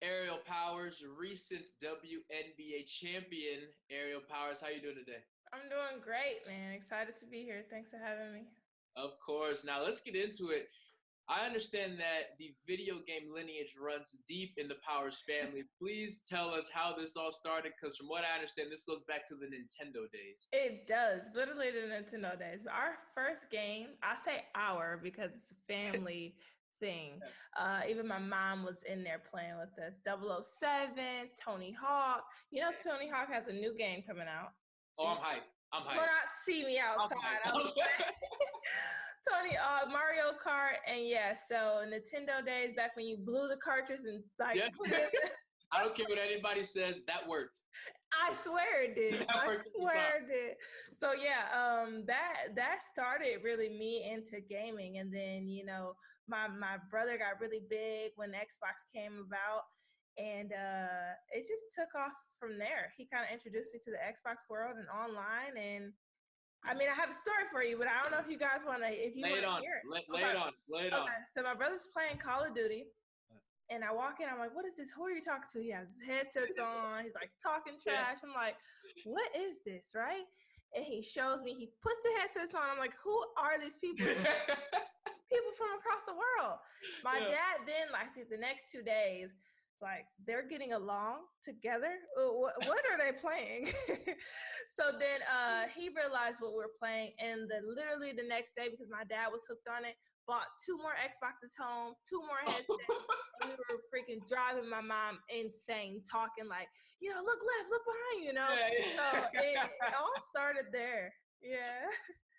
Aerial Powers, recent WNBA champion. Aerial Powers, how you doing today? I'm doing great, man. Excited to be here. Thanks for having me. Of course. Now let's get into it. I understand that the video game lineage runs deep in the Powers family. Please tell us how this all started, because from what I understand, this goes back to the Nintendo days. It does, literally the Nintendo days. Our first game, I say our because it's a family thing. Even my mom was in there playing with us. 007, Tony Hawk. You know, Tony Hawk has a new game coming out. Oh, I'm hyped. I'm hyped. Will not see me outside. Tony, Mario Kart, and yeah, so Nintendo days back when you blew the cartridge and like. Yeah. I don't care what anybody says, that worked. I swear it did. I swear it did. So yeah, that started really me into gaming, and then you know my brother got really big when Xbox came about, and it just took off from there. He kind of introduced me to the Xbox world and online, and I mean, I have a story for you, but I don't know if you guys want to, if you want to hear it. Lay it on. So my brother's playing Call of Duty, and I walk in, I'm like, what is this? Who are you talking to? He has his headsets on. He's like talking trash. I'm like, what is this, right? And he shows me, he puts the headsets on. I'm like, who are these people? People from across the world. My dad then, like the next 2 days, like they're getting along together. What are they playing? So then he realized what we were playing, and literally the next day, because my dad was hooked on it, bought 2 more Xboxes home, 2 more headsets. And we were freaking driving my mom insane, talking like, you know, look left, look behind you, know. So it all started there. Yeah.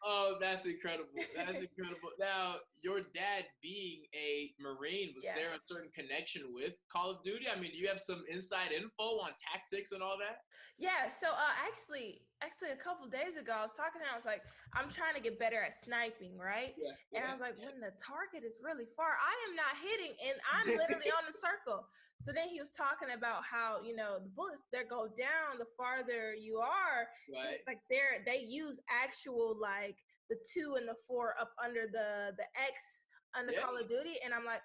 Oh, that's incredible. That's incredible. Now, your dad being a Marine, was there a certain connection with Call of Duty? I mean, do you have some inside info on tactics and all that? Yeah, so actually a couple days ago, I was talking to him. I was like, I'm trying to get better at sniping, right? And I was like, when the target is really far, I am not hitting, and I'm literally on the circle. So then he was talking about how, you know, the bullets, they go down the farther you are. Right. Like they use actual like the 2 and the 4 up under the X under Call of Duty, and I'm like,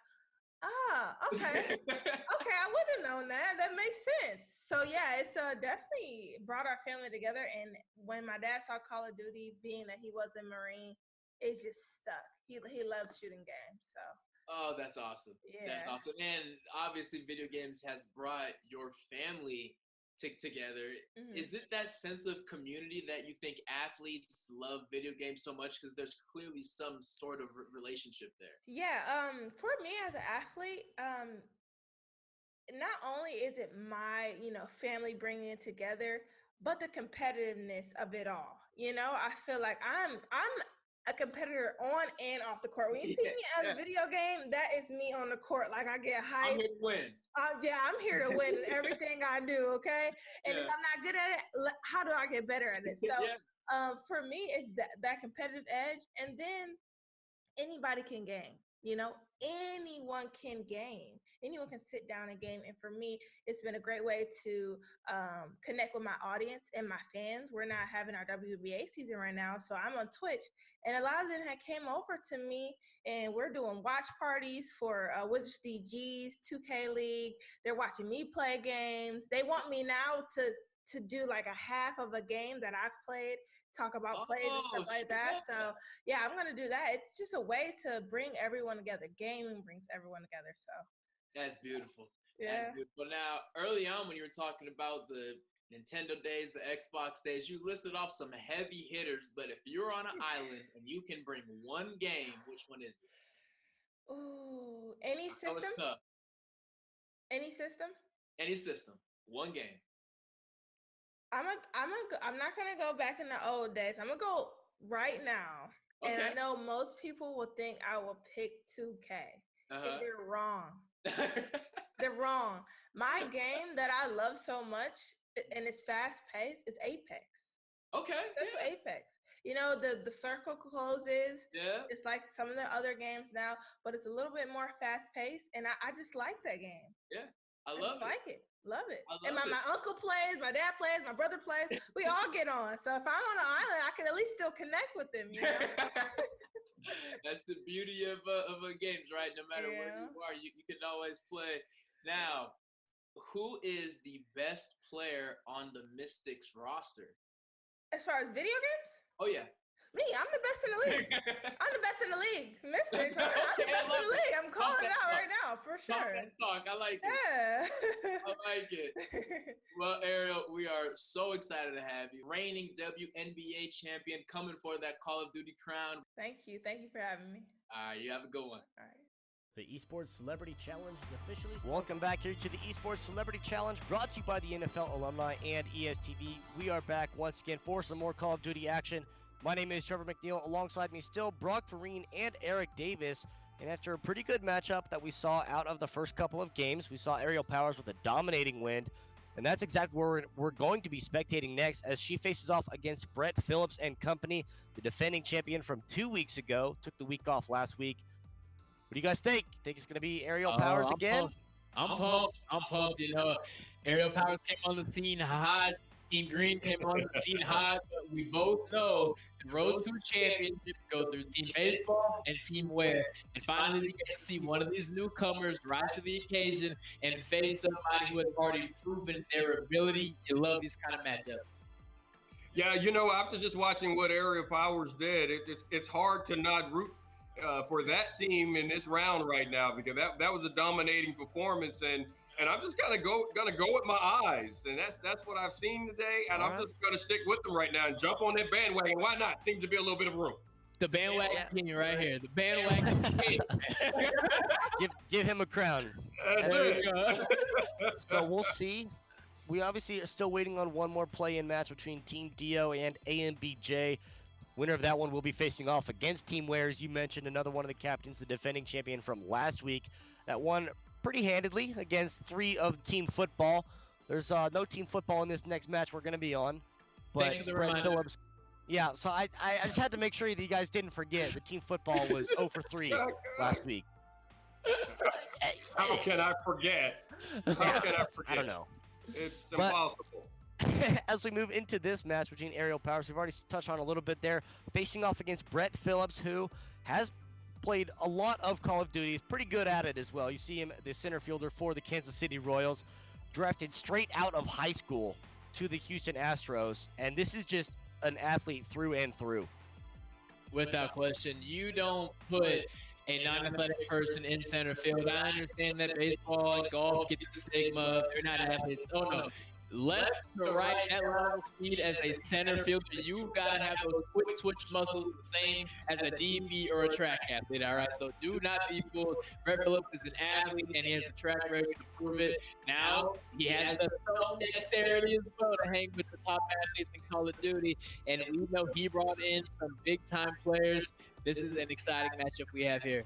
okay. Okay, I wouldn't have known that. That makes sense. So yeah, it's definitely brought our family together. And when my dad saw Call of Duty, being that he was a Marine, it just stuck. He loves shooting games. So. Oh, that's awesome. Yeah. That's awesome. And obviously, video games has brought your family together. Mm-hmm. Is it that sense of community that you think athletes love video games so much? Because there's clearly some sort of relationship there. Yeah. For me as an athlete, not only is it my, you know, family bringing it together, but the competitiveness of it all. You know, I feel like I'm a competitor on and off the court. When you see me at a video game, that is me on the court. Like I get hyped. I'm here to win. I'm here to win everything I do. Okay, and if I'm not good at it, how do I get better at it? So for me, it's that competitive edge, and then anybody can game. You know, anyone can game. Anyone can sit down and game. And for me, it's been a great way to connect with my audience and my fans. We're not having our WBA season right now, so I'm on Twitch. And a lot of them had came over to me, and we're doing watch parties for Wizards DGs, 2K League. They're watching me play games. They want me now to do like a half of a game that I've played, talk about plays and stuff like that. So yeah, I'm gonna do that. It's just a way to bring everyone together. Gaming brings everyone together. So that's beautiful. Yeah. That's beautiful. Now, early on when you were talking about the Nintendo days, the Xbox days, you listed off some heavy hitters, but if you're on an island and you can bring one game, which one is it? Ooh, any system? Any system? Any system. One game. I'm not gonna go back in the old days. I'm gonna go right now. Okay. And I know most people will think I will pick 2K. And they're wrong. They're wrong. My game that I love so much, and it's fast paced, is Apex. Okay. That's what Apex. You know, the circle closes. Yeah. It's like some of the other games now, but it's a little bit more fast paced, and I just like that game. Yeah. I love it. Love it. And my uncle plays, my dad plays, my brother plays. We all get on. So if I'm on an island, I can at least still connect with them. You know? That's the beauty of games, right? No matter where you are, you can always play. Now, who is the best player on the Mystics roster? As far as video games? Oh, yeah. Me, I'm the best in the league. I'm the best in the league. Mystics, I'm the best in the league. I'm calling it out right now, for sure. Talk. I like it. Yeah. I like it. Well, Ariel, we are so excited to have you. Reigning WNBA champion, coming for that Call of Duty crown. Thank you. Thank you for having me. All right, you have a good one. All right. The Esports Celebrity Challenge is officially... Welcome back here to the Esports Celebrity Challenge, brought to you by the NFL Alumni and ESTV. We are back once again for some more Call of Duty action. My name is Trevor McNeil. Alongside me still, Brock Farine and Eric Davis. And after a pretty good matchup that we saw out of the first couple of games, we saw Aerial Powers with a dominating win. And that's exactly where we're going to be spectating next, as she faces off against Brett Phillips and company, the defending champion from 2 weeks ago. Took the week off last week. What do you guys think? Think it's going to be Aerial Powers again? I'm pumped. You know, Aerial Powers came on the scene hot. Team Green came on the scene hot, but we both know the road to championship go through Team Baseball and Team Wear. And finally, we get to see one of these newcomers rise to the occasion and face somebody who has already proven their ability. You love these kind of matchups. Yeah, you know, after just watching what Aerial Powers did, it's hard to not root for that team in this round right now, because that was a dominating performance, and I'm just gonna go with my eyes, and that's what I've seen today, and I'm just gonna stick with them right now and jump on that bandwagon. Why not? Seems to be a little bit of room. The bandwagon king right here. The bandwagon king. give him a crown. That's it. So we'll see. We obviously are still waiting on one more play-in match between Team Dio and AMBJ. Winner of that one will be facing off against Team Wear, as you mentioned, another one of the captains, the defending champion from last week, that won pretty handedly against 3 of Team Football. There's no Team Football in this next match we're going to be on. But Brett Phillips, yeah, so I just had to make sure that you guys didn't forget that Team Football was 0 for 3 last week. How can I forget? How can I forget? I don't know. It's impossible. As we move into this match between Aerial Powers, we've already touched on a little bit there, facing off against Brett Phillips, who has played a lot of Call of Duty. He's pretty good at it as well. You see him, the center fielder for the Kansas City Royals, drafted straight out of high school to the Houston Astros, and this is just an athlete through and through. Without question, you don't put a non-athletic person in center field. I understand that baseball and golf get the stigma. They're not athletes. Oh, no. Left to right, that level speed as a center fielder, you've got to have those quick twitch muscles the same as a DB or a track athlete, all right? So do not be fooled. Brett Phillips is an athlete, and he has the track record to prove it. Now, he has the dexterity as well to hang with the top athletes in Call of Duty, and we know he brought in some big-time players. This is an exciting matchup we have here.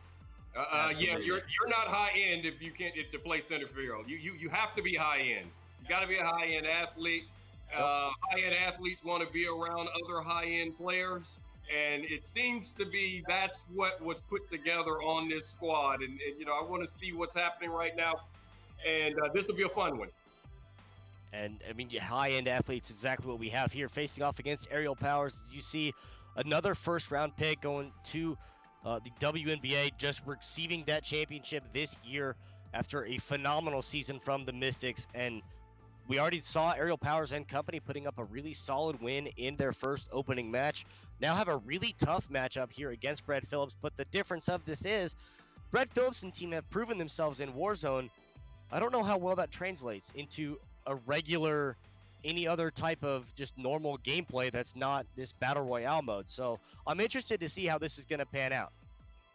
Yeah, you're not high-end if you can't to play center field. You have to be high-end. You got to be a high-end athlete. High-end athletes want to be around other high-end players, And it seems to be that's what was put together on this squad. And you know, I want to see what's happening right now. And this will be a fun one. And I mean, high-end athletes, exactly what we have here, facing off against Aerial Powers. You see another first-round pick going to the WNBA, just receiving that championship this year after a phenomenal season from the Mystics. And we already saw Aerial Powers and company putting up a really solid win in their first opening match. Now have a really tough matchup here against Brett Phillips. But the difference of this is Brett Phillips and team have proven themselves in Warzone. I don't know how well that translates into a regular, any other type of just normal gameplay that's not this Battle Royale mode. So I'm interested to see how this is going to pan out.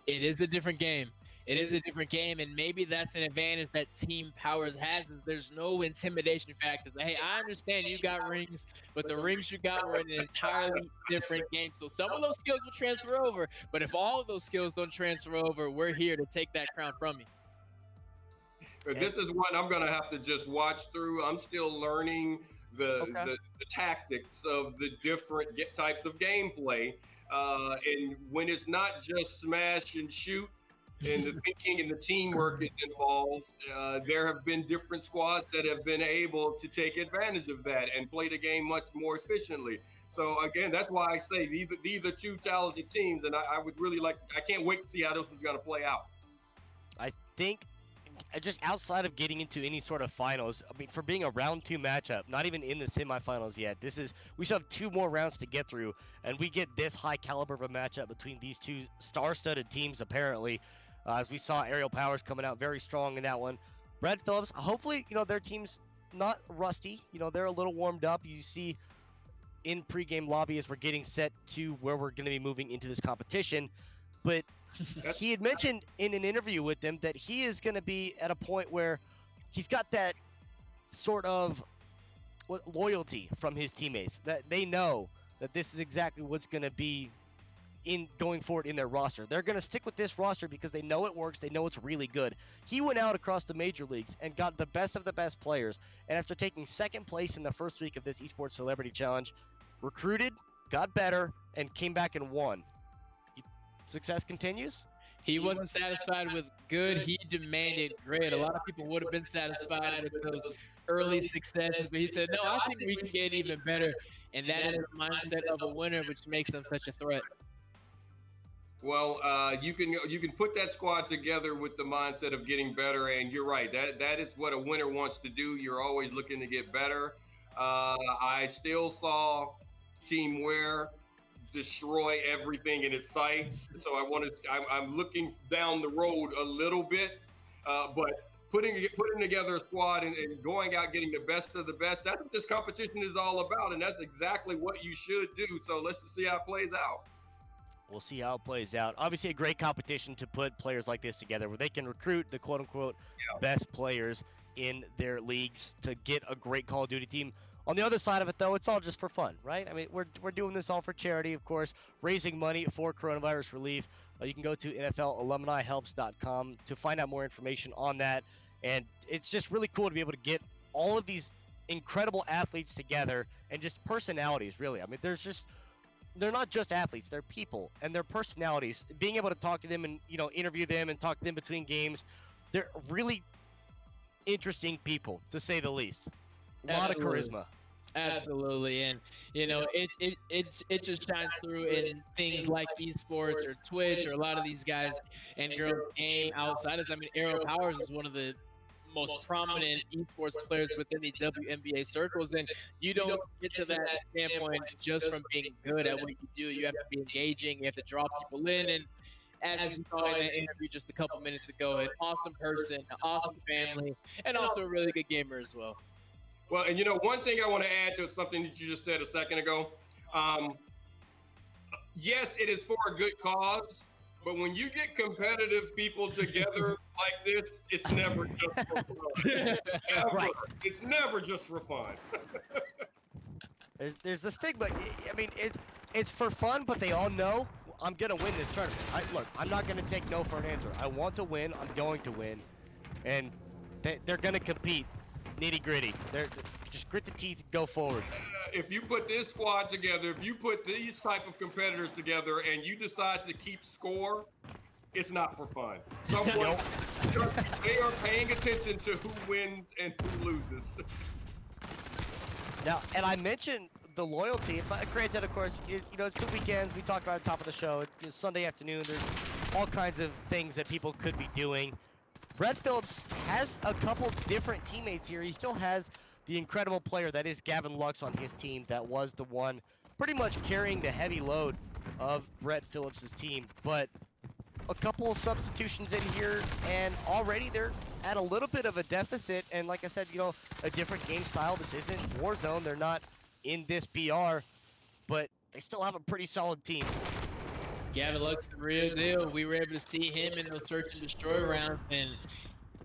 It is a different game. It is a different game, and maybe that's an advantage that Team Powers has. Is there's no intimidation factors. Hey, I understand you got rings, but the rings you got were in an entirely different game. So some of those skills will transfer over, but if all of those skills don't transfer over, we're here to take that crown from you. This is one I'm going to have to just watch through. I'm still learning the tactics of the different types of gameplay. And when it's not just smash and shoot, and the thinking and the teamwork is involved, there have been different squads that have been able to take advantage of that and play the game much more efficiently. So again, that's why I say these are two talented teams, and I would really I can't wait to see how this one's going to play out. I think just outside of getting into any sort of finals, I mean, for being a round 2 matchup, not even in the semifinals yet, we still have 2 more rounds to get through, and we get this high caliber of a matchup between these two star-studded teams apparently. As we saw Aerial Powers coming out very strong in that one. Brett Phillips, hopefully, their team's not rusty. They're a little warmed up. You see in pregame lobby as we're getting set to where we're going to be moving into this competition. But he had mentioned in an interview with them that he is going to be at a point where he's got that sort of loyalty from his teammates, that they know that this is exactly what's going to be in going forward in their roster. They're going to stick with this roster because they know it works. They know it's really good. He went out across the major leagues and got the best of the best players. And after taking second place in the first week of this Esports Celebrity Challenge, recruited, got better, and came back and won. Success continues? He wasn't satisfied with good. He demanded great. A lot of people would have been satisfied with those early successes, but he said, no, I think we can get even better. And that is the mindset of a winner, which makes them such a threat. Well, you can put that squad together with the mindset of getting better, and you're right. That is what a winner wants to do. You're always looking to get better. I still saw Team Ware destroy everything in its sights, so I'm looking down the road a little bit, but putting together a squad and going out getting the best of the best. That's what this competition is all about, and that's exactly what you should do. So let's just see how it plays out. We'll see how it plays out. Obviously, a great competition to put players like this together where they can recruit the quote-unquote best players in their leagues to get a great Call of Duty team. On the other side of it, though, it's all just for fun, right? I mean, we're doing this all for charity, of course, raising money for coronavirus relief. You can go to NFLalumnihelps.com to find out more information on that. And it's just really cool to be able to get all of these incredible athletes together and just personalities, really. I mean, they're not just athletes, they're people, and their personalities, being able to talk to them and, interview them and talk to them between games, they're really interesting people, to say the least. A lot of charisma. Absolutely, and it just shines through in things like esports or Twitch or a lot of these guys and girls game outside. I mean, Aerial Powers is one of the most prominent esports players within the WNBA circles, and you don't get to that standpoint just from being good at what you do. You have to be engaging, you have to draw people in, and as you saw in that interview just a couple minutes ago, an awesome person, an awesome family, and also a really good gamer as well. Well, and one thing I want to add to something that you just said a second ago. Yes, it is for a good cause, but when you get competitive people together like this, it's never just for fun. Right. It's never just for fun. There's the stigma. I mean, it's for fun, but they all know I'm going to win this tournament. Look, I'm not going to take no for an answer. I want to win. I'm going to win. And they're going to compete nitty-gritty. just grit the teeth and go forward. If you put this squad together, if you put these type of competitors together and you decide to keep score, it's not for fun. Someone, trust me, they are paying attention to who wins and who loses. Now, and I mentioned the loyalty, but granted, of course, it's the weekends. We talked about it at the top of the show. It's Sunday afternoon. There's all kinds of things that people could be doing. Brett Phillips has a couple different teammates here. He still has the incredible player that is Gavin Lux on his team that was the one pretty much carrying the heavy load of Brett Phillips' team. But a couple of substitutions in here, and already they're at a little bit of a deficit. And like I said, a different game style. This isn't Warzone. They're not in this BR, but they still have a pretty solid team. Gavin Lux, the real deal. We were able to see him in those search and destroy rounds, and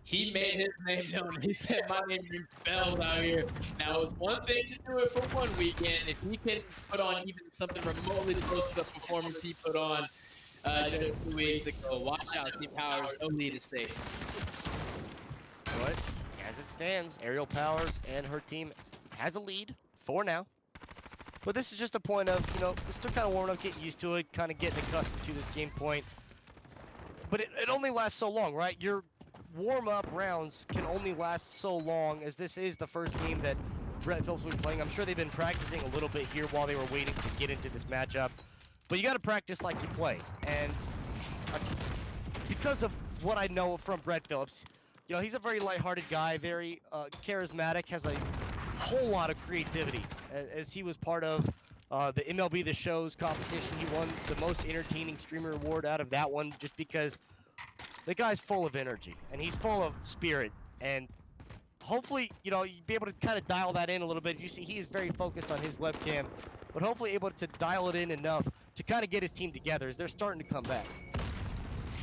he made his name known. He said, "My name rings bells out here." Now, it's one thing to do it for one weekend. If he can put on even something remotely close to the performance he put on just 2 weeks ago, watch out, Team Powers. No lead is safe. But as it stands, Aerial Powers and her team has a lead for now. But this is just a point of, we're still kind of warming up, getting used to it, kind of getting accustomed to this game point. But it only lasts so long, right? Your warm-up rounds can only last so long, as this is the first game that Brett Phillips will be playing. I'm sure they've been practicing a little bit here while they were waiting to get into this matchup. But you got to practice like you play. And because of what I know from Brett Phillips, he's a very lighthearted guy, very charismatic, has a whole lot of creativity. As he was part of the MLB The Show's competition, he won the most entertaining streamer award out of that one just because the guy's full of energy and he's full of spirit. And hopefully, you'd be able to kind of dial that in a little bit. You see, he is very focused on his webcam, but hopefully able to dial it in enough to kind of get his team together as they're starting to come back.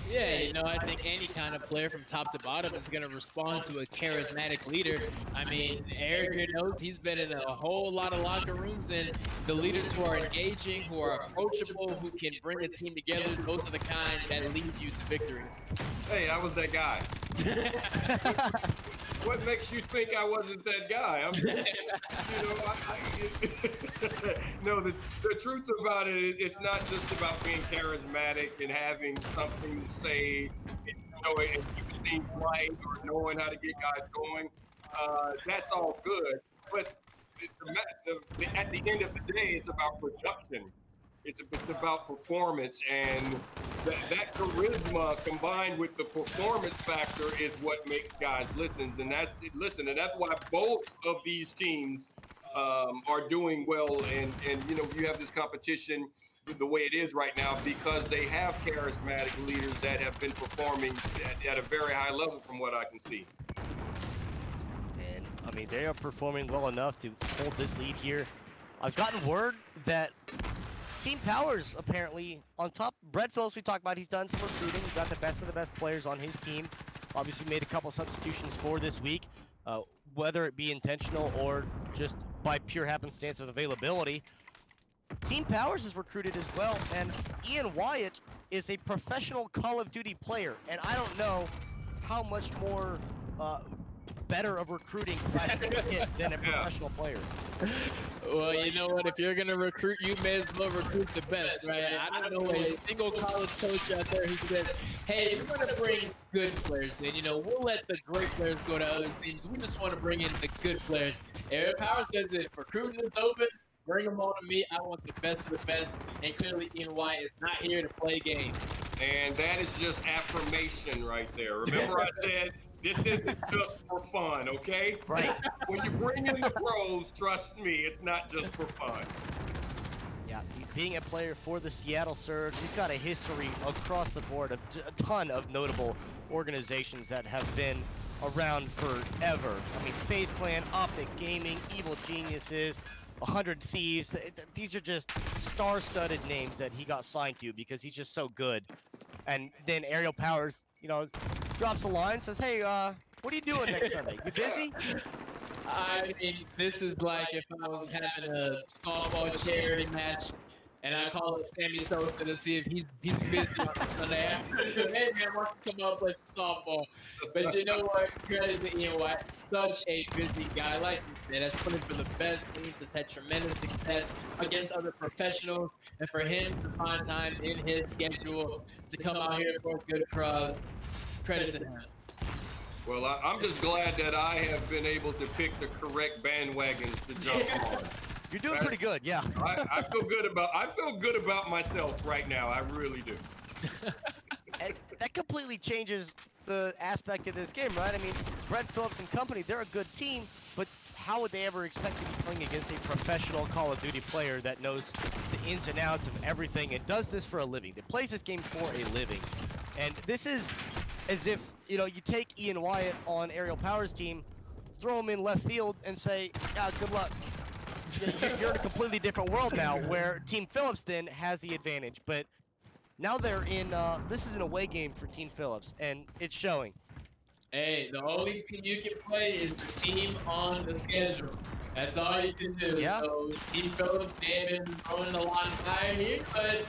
Yeah, I think any kind of player from top to bottom is going to respond to a charismatic leader. I mean, Eric here knows he's been in a whole lot of locker rooms, and the leaders who are engaging, who are approachable, who can bring a team together, those are the kind that lead you to victory. Hey, I was that guy. What makes you think I wasn't that guy? No, the truth about it is it's not just about being charismatic and having something to say, and keeping things right or knowing how to get guys going. That's all good, but at the end of the day, it's about production. It's about performance, and that charisma combined with the performance factor is what makes guys listen. And that's why both of these teams are doing well. And you have this competition the way it is right now because they have charismatic leaders that have been performing at a very high level from what I can see. And I mean, they are performing well enough to hold this lead here. I've gotten word that Team Powers, apparently, on top, Brett Phillips, we talked about, he's done some recruiting. He's got the best of the best players on his team. Obviously made a couple substitutions for this week, whether it be intentional or just by pure happenstance of availability. Team Powers is recruited as well, and Ian Wyatt is a professional Call of Duty player, and I don't know how much more better of recruiting I can get than a professional player. Well, you know what? If you're going to recruit, you may as well recruit the best, right? I don't know a single college coach out there who says, hey, we're going to bring good players in. We'll let the great players go to other teams. We just want to bring in the good players. Eric Power says that if recruiting is open, bring them on to me. I want the best of the best. And clearly, Ian White is not here to play games. And that is just affirmation right there. Remember I said, this isn't just for fun, okay? Right. When you bring in the pros, trust me, it's not just for fun. Yeah, being a player for the Seattle Surge, he's got a history across the board of a ton of notable organizations that have been around forever. I mean, FaZe Clan, Optic Gaming, Evil Geniuses, 100 Thieves. These are just star-studded names that he got signed to because he's just so good. And then Aerial Powers, drops a line, says, hey, what are you doing next Sunday? You busy? I mean, this is like if I was having a softball charity match And I call up Sammy Sosa to see if he's busy on Sunday afternoon. Hey man, why don't you come out and play some softball? But you know what? Credit to Ian White, such a busy guy. Like you said, has played for the best teams, has had tremendous success against other professionals, and for him to find time in his schedule to come out here for a good cause, credit to him. Well, I'm just glad that I have been able to pick the correct bandwagons to jump on. You're doing pretty good, yeah. I feel good about myself right now. I really do. And that completely changes the aspect of this game, right? I mean, Brett Phillips and company, they're a good team, but how would they ever expect to be playing against a professional Call of Duty player that knows the ins and outs of everything and does this for a living, that plays this game for a living? And this is as if, you know, you take Ian Wyatt on Aerial Power's team, throw him in left field and say, good luck. You're in a completely different world now, where Team Phillips then has the advantage. But now they're in, this is an away game for Team Phillips, and it's showing. Hey, the only team you can play is the team on the schedule. That's all you can do. Yeah. So Team Phillips, they've been throwing a lot of fire here, but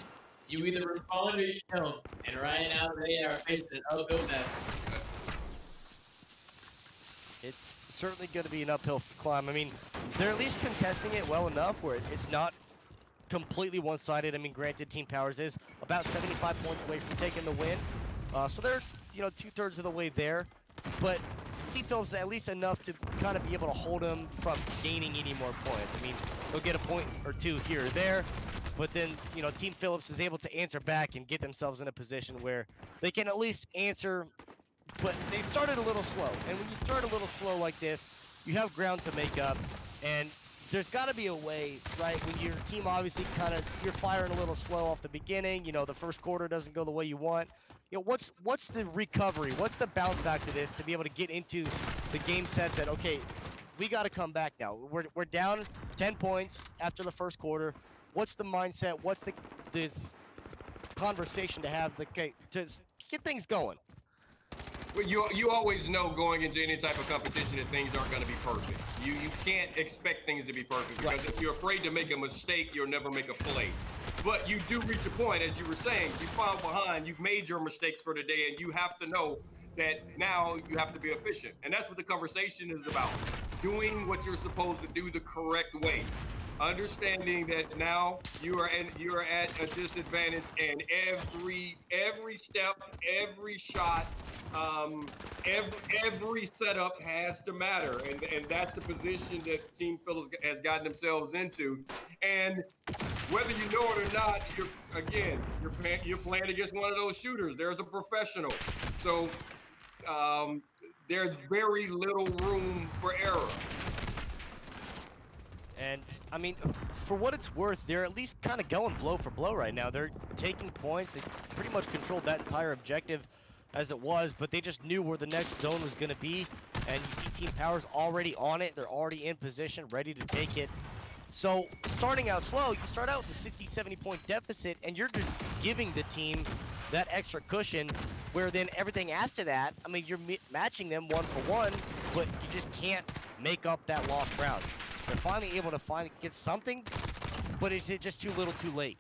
you either respond or you don't. And right now they are facing an uphill battle. It's certainly going to be an uphill climb. I mean, they're at least contesting it well enough where it's not completely one-sided. I mean, granted, Team Powers is about 75 points away from taking the win. So they're, you know, 2/3 of the way there. But Team Phillips at least enough to kind of be able to hold them from gaining any more points. I mean, they'll get a point or two here or there. But then, you know, Team Phillips is able to answer back and get themselves in a position where they can at least answer. But they started a little slow, and when you start a little slow like this, you have ground to make up, and there's got to be a way, right, when your team obviously you're firing a little slow off the beginning, you know, the first quarter doesn't go the way you want. You know, what's the recovery, what's the bounce back to this to be able to get into the game set that, okay, we got to come back now. We're down 10 points after the first quarter. What's the mindset, what's the conversation to have to get things going? Well, you always know going into any type of competition that things aren't going to be perfect. You can't expect things to be perfect because if you're afraid to make a mistake, you'll never make a play. But you do reach a point, as you were saying, you fall behind, you've made your mistakes for the day, and you have to know that now you have to be efficient. And that's what the conversation is about. Doing what you're supposed to do the correct way. Understanding that now you are at a disadvantage, and every step, every shot, every setup has to matter, and that's the position that Team Phillips has gotten themselves into. And whether you know it or not, you're playing against one of those shooters. There's a professional, so there's very little room for error. And, I mean, for what it's worth, they're at least kind of going blow for blow right now. They're taking points. They pretty much controlled that entire objective as it was, but they just knew where the next zone was going to be. And you see Team Powers already on it. They're already in position, ready to take it. So, starting out slow, you start out with a 60, 70-point deficit, and you're just giving the team that extra cushion, where then everything after that, I mean, you're matching them 1-for-1, but you just can't make up that lost ground. They're finally able to get something, but is it just too little too late?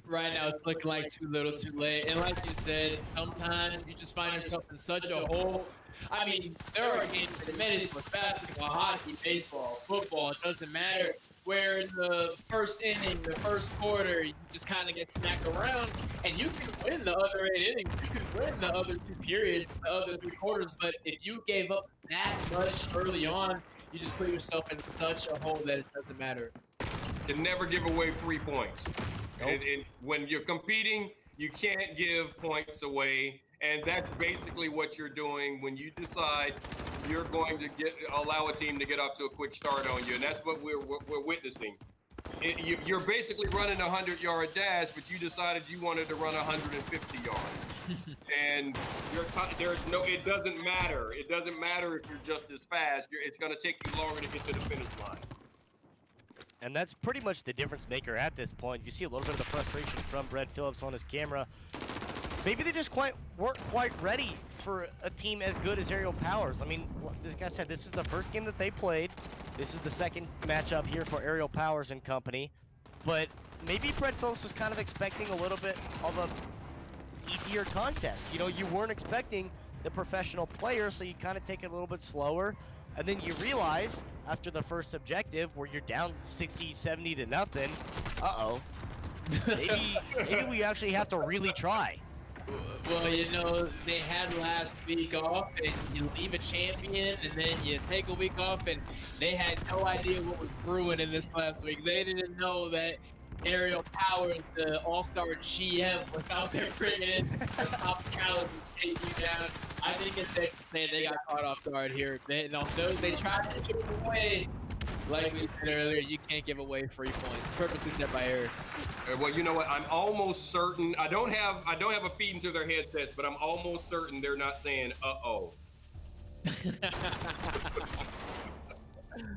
Right now, it's looking like too little too late. And like you said, sometimes you just find yourself in such a hole. I mean, there are games that minutes with basketball, hockey, baseball, football, it doesn't matter, where in the first inning, the first quarter, you just kind of get smacked around, and you can win the other 8 innings, you can win the other 2 periods, the other 3 quarters, but if you gave up that much early on, you just put yourself in such a hole that it doesn't matter. You can never give away 3 points. Nope. And when you're competing, you can't give points away, and that's basically what you're doing when you decide you're going to allow a team to get off to a quick start on you, and that's what we're witnessing. You're basically running a 100-yard dash, but you decided you wanted to run 150 yards. And it doesn't matter. It doesn't matter if you're just as fast. It's going to take you longer to get to the finish line. And that's pretty much the difference maker at this point. You see a little bit of the frustration from Brett Phillips on his camera. Maybe they just weren't quite ready for a team as good as Aerial Powers. I mean, this guy said this is the first game that they played. This is the second matchup here for Aerial Powers and company. But maybe Brett Phillips was kind of expecting a little bit of a easier contest. You know, you weren't expecting the professional player, so you kind of take it a little bit slower. And then you realize after the first objective where you're down 60, 70 to nothing, maybe we actually have to really try. Well, you know, they had last week off, and you leave a champion, and then you take a week off, and they had no idea what was brewing in this last week. They didn't know that Aerial Powers, the all-star GM, was out there bringing in the top talent to take you down. I think it's safe to say they got caught off guard here. They tried to chip away. Like we said earlier, you can't give away free points. Perfectly set by Eric. Well, you know what? I'm almost certain. I don't have a feed into their headsets, but I'm almost certain they're not saying "uh-oh."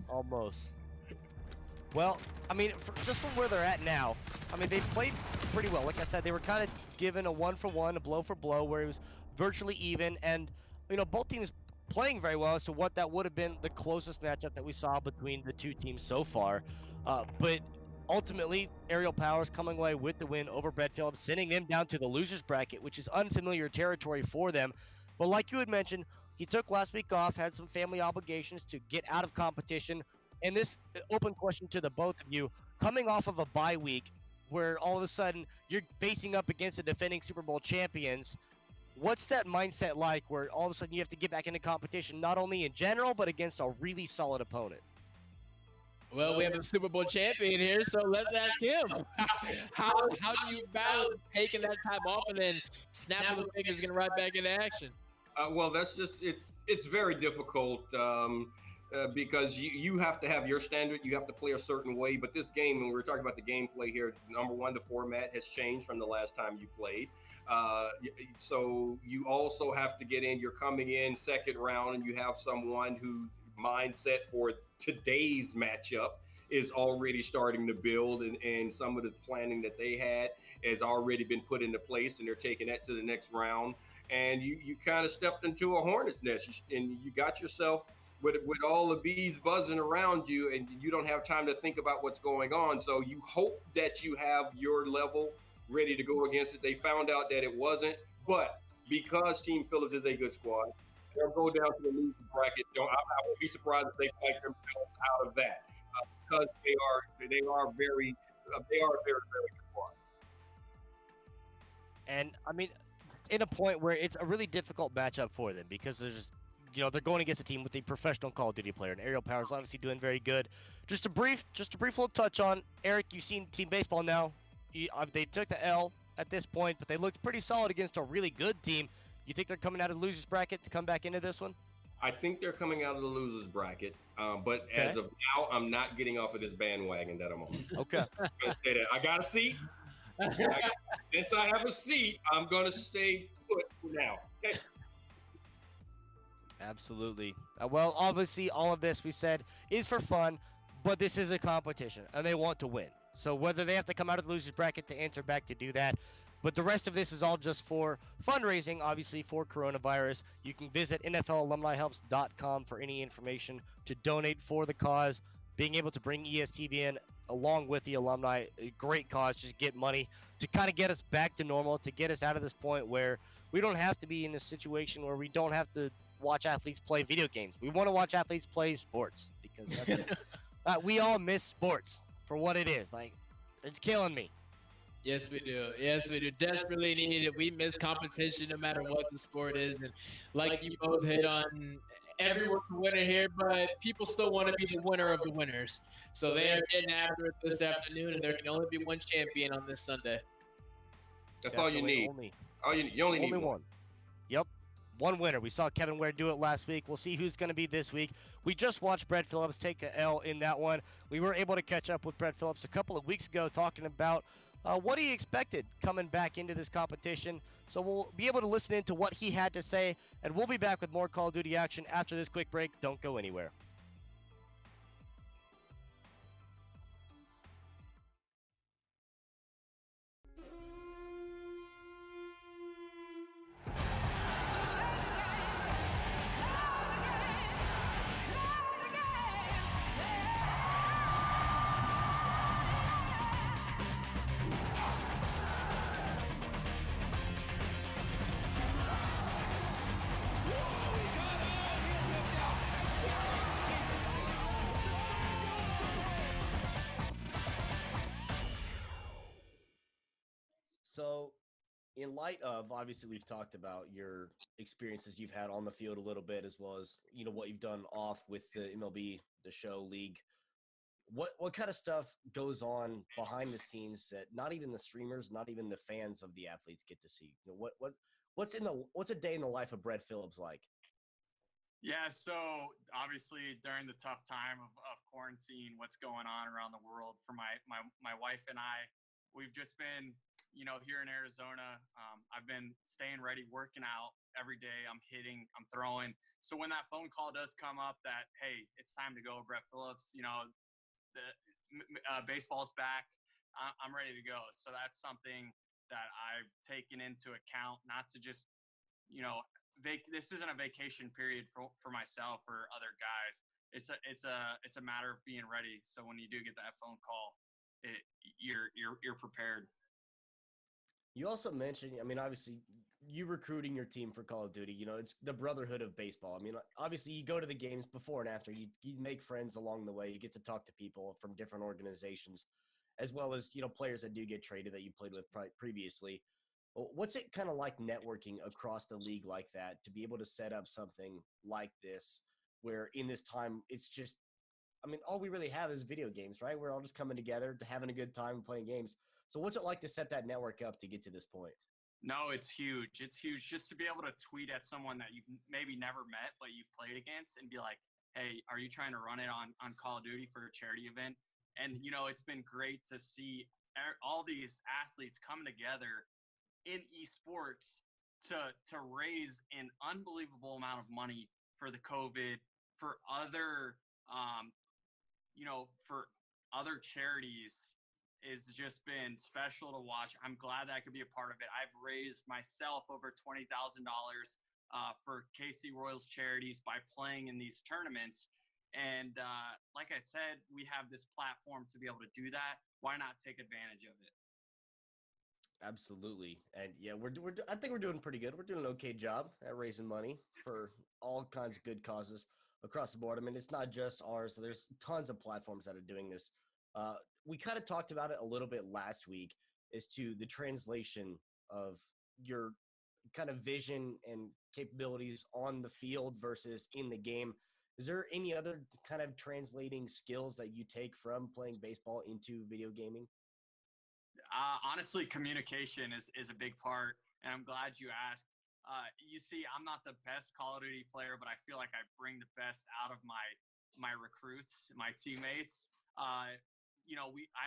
Almost. Well, I mean, just from where they're at now, I mean, they played pretty well. Like I said, they were kind of given a 1-for-1, a blow-for-blow, where it was virtually even, and you know, both teams playing very well as to what that would have been the closest matchup that we saw between the two teams so far. But ultimately, Aerial Powers coming away with the win over Brett Phillips, sending them down to the losers bracket, which is unfamiliar territory for them. But like you had mentioned, he took last week off, had some family obligations to get out of competition. And this open question to the both of you, coming off of a bye week where all of a sudden you're facing up against the defending Super Bowl champions, what's that mindset like where all of a sudden you have to get back into competition, not only in general, but against a really solid opponent? Well, we have a Super Bowl champion here, so let's ask him. How do you balance taking that time off and then snapping the fingers, getting right back into action? Well, that's just, it's very difficult because you have to have your standard. You have to play a certain way. But this game, when we're talking about the gameplay here, number one, the format has changed from the last time you played. So you also have to get in. You're coming in second round, and you have someone who mindset for today's matchup is already starting to build, and some of the planning that they had has already been put into place, and they're taking that to the next round. And you kind of stepped into a hornet's nest, and you got yourself with all the bees buzzing around you, and you don't have time to think about what's going on. So you hope that you have your level ready to go against it. They found out that it wasn't, but because Team Phillips is a good squad, they'll go down to the loser bracket. I would be surprised if they fight themselves out of that because they are a very, very good squad. And I mean, in a point where it's a really difficult matchup for them because there's, you know, they're going against a team with a professional Call of Duty player, and Aerial Powers obviously doing very good. Just a brief little touch on Eric. You've seen Team Baseball now. They took the L at this point, but they looked pretty solid against a really good team. You think they're coming out of the losers bracket to come back into this one? I think they're coming out of the losers bracket, but Okay. as of now, I'm not getting off of this bandwagon that I'm on. Okay. I'm gonna say that. I got a seat. Since I have a seat, I'm gonna stay put for now. Okay. Absolutely. Well, obviously, all of this we said is for fun, but this is a competition, and they want to win. So whether they have to come out of the losers bracket to enter back to do that, but the rest of this is all just for fundraising, obviously, for coronavirus. You can visit NFLalumnihelps.com for any information to donate for the cause. Being able to bring ESTV in along with the alumni, a great cause, just get money to kind of get us back to normal, to get us out of this point where we don't have to be in a situation where we don't have to watch athletes play video games. We want to watch athletes play sports because that's we all miss sports for what it is. Like, it's killing me. Yes, we do. Yes, we do. Desperately need it. We miss competition no matter what the sport is. And like you both hit on, everyone's a winner here, but people still want to be the winner of the winners. So they are getting after it this afternoon, and there can only be one champion on this Sunday. That's all you need. You only need one. Yep. One winner. We saw Kevin Ware do it last week. We'll see who's going to be this week. We just watched Brett Phillips take the L in that one. We were able to catch up with Brett Phillips a couple of weeks ago talking about what he expected coming back into this competition. So we'll be able to listen into what he had to say, and we'll be back with more Call of Duty action after this quick break. Don't go anywhere. So, in light of, obviously, we've talked about your experiences you've had on the field a little bit, as well as, you know, what you've done off with the MLB, the show league. What kind of stuff goes on behind the scenes that not even the streamers, not even the fans of the athletes get to see? You know, what's a day in the life of Brett Phillips like? Yeah, so obviously during the tough time of quarantine, what's going on around the world for my wife and I, we've just been, here in Arizona. I've been staying ready, working out every day. I'm hitting, I'm throwing. So when that phone call does come up that, hey, it's time to go, Brett Phillips, the baseball's back, I'm ready to go. So that's something that I've taken into account, not to just, this isn't a vacation period for myself or other guys. It's a matter of being ready. So when you do get that phone call, you're prepared. You also mentioned, I mean, obviously, you recruiting your team for Call of Duty. You know, it's the brotherhood of baseball. I mean, obviously, you go to the games before and after. You make friends along the way. You get to talk to people from different organizations, as well as, players that do get traded that you played with previously. What's it kind of like networking across the league like that, to be able to set up something like this where in this time it's just, I mean, all we really have is video games, right? We're all just coming together, to having a good time playing games. So what's it like to set that network up to get to this point? No, it's huge. It's huge just to be able to tweet at someone that you've maybe never met, but you've played against, and be like, hey, are you trying to run it on Call of Duty for a charity event? And, it's been great to see all these athletes come together in esports to raise an unbelievable amount of money for the COVID, for other, for other charities. It's just been special to watch. I'm glad that I could be a part of it. I've raised myself over $20,000 for KC Royals charities by playing in these tournaments. And like I said, we have this platform to be able to do that. Why not take advantage of it? Absolutely. And yeah, I think we're doing pretty good. We're doing an okay job at raising money for all kinds of good causes across the board. I mean, it's not just ours. There's tons of platforms that are doing this. We kind of talked about it a little bit last week as to the translation of your kind of vision and capabilities on the field versus in the game. Is there any other kind of translating skills that you take from playing baseball into video gaming? Honestly, communication is a big part, and I'm glad you asked. You see, I'm not the best Call of Duty player, but I feel like I bring the best out of my recruits, my teammates. I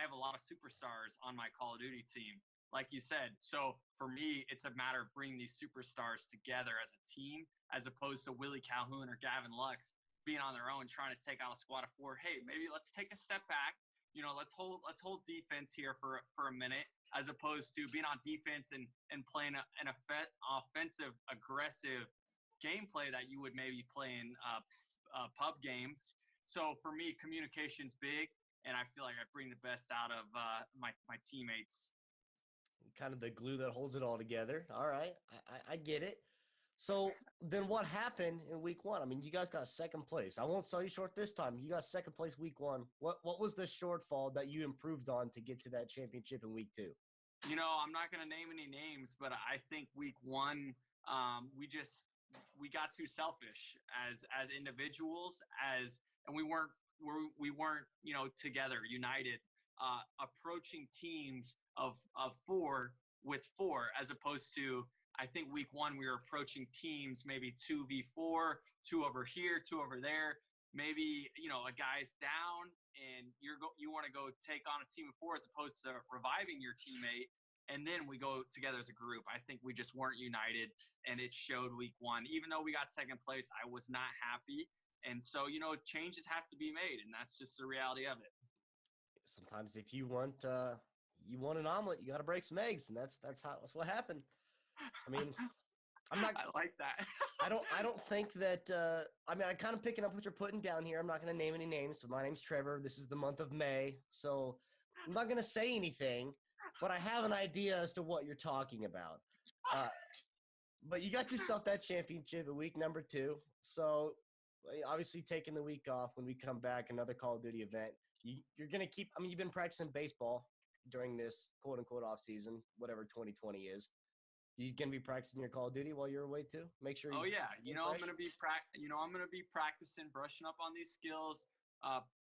have a lot of superstars on my Call of Duty team, like you said. So for me, it's a matter of bringing these superstars together as a team, as opposed to Willie Calhoun or Gavin Lux being on their own trying to take out a squad of 4. Hey, maybe let's take a step back. Let's hold defense here for a minute, as opposed to being on defense and playing an offensive, aggressive gameplay that you would maybe play in pub games. So for me, communication's big, and I feel like I bring the best out of my teammates. Kind of the glue that holds it all together. All right, I get it. So then what happened in week one? I mean, you guys got second place. I won't sell you short this time. You got second place week one. What was the shortfall that you improved on to get to that championship in week two? I'm not going to name any names, but I think week one, we got too selfish as individuals, and we weren't together, united, approaching teams of 4 with 4, as opposed to, I think week one, we were approaching teams maybe 2v4, 2 over here, 2 over there. Maybe, a guy's down and you want to go take on a team of 4 as opposed to reviving your teammate. And then we go together as a group. I think we just weren't united, and it showed week one. Even though we got second place, I was not happy. And so, changes have to be made, and that's just the reality of it. Sometimes if you want an omelet, you got to break some eggs, and that's what happened. I mean, I like that. I don't think that, I'm kind of picking up what you're putting down here. I'm not going to name any names. So my name's Trevor. This is the month of May. So I'm not going to say anything, but I have an idea as to what you're talking about. But you got yourself that championship in week number 2. So obviously taking the week off, when we come back, another Call of Duty event, you're going to keep, you've been practicing baseball. during this quote unquote off season, whatever 2020 is? You gonna be practicing your Call of Duty while you're away too? Make sure. Oh yeah, fresh. I'm gonna be practicing, brushing up on these skills,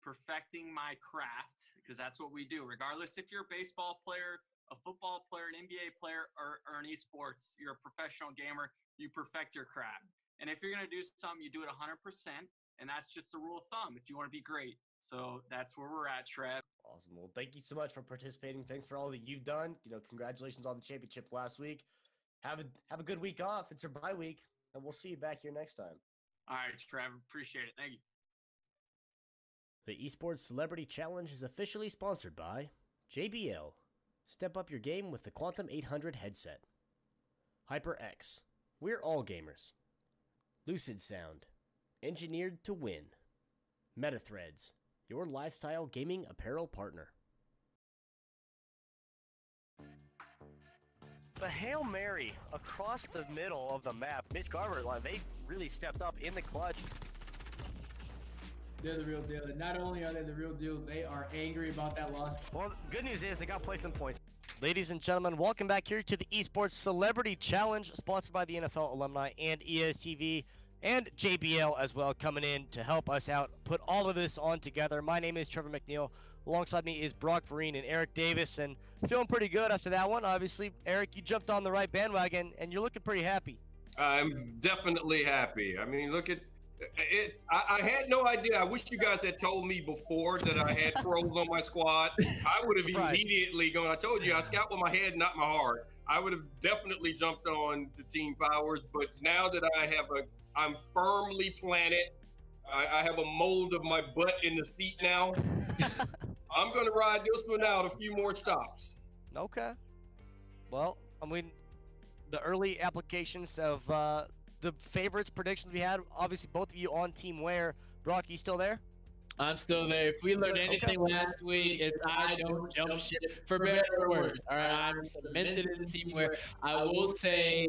perfecting my craft, because that's what we do. Regardless if you're a baseball player, a football player, an NBA player, or an esports, you're a professional gamer. You perfect your craft, and if you're gonna do something, you do it 100%, and that's just the rule of thumb. If you want to be great, so that's where we're at, Trev. Awesome. Well, thank you so much for participating. Thanks for all that you've done. Congratulations on the championship last week. Have a good week off. It's your bye week, and we'll see you back here next time. All right, Trev. Appreciate it. Thank you. The Esports Celebrity Challenge is officially sponsored by JBL. Step up your game with the Quantum 800 headset. HyperX. We're all gamers. Lucid Sound. Engineered to win. MetaThreads. Your lifestyle gaming apparel partner. The Hail Mary across the middle of the map. Mitch Garver, they really stepped up in the clutch. They're the real deal. And not only are they the real deal, they are angry about that loss. Well, good news is they got placement points. Ladies and gentlemen, welcome back here to the Esports Celebrity Challenge, sponsored by the NFL Alumni and ESTV and JBL as well, coming in to help us out, put all of this on together. My name is Trevor McNeil. Alongside me is Brock Vereen and Eric Davis, and feeling pretty good after that one. Obviously, Eric, you jumped on the right bandwagon, and you're looking pretty happy. I'm definitely happy. I mean, look at it. I had no idea. I wish you guys had told me before that I had pros on my squad. I would have immediately gone. I told you, I scout with my head, not my heart. I would have definitely jumped on to Team Powers, but now that I'm firmly planted. I have a mold of my butt in the seat now. I'm going to ride this one out a few more stops. Okay. Well, I mean, the early applications of the favorites predictions we had, obviously both of you on Team Ware. Brock, you still there? I'm still there. If we learned anything last week, it's I don't jump ship, for better or worse. All right, I'm cemented in Team Ware. I will say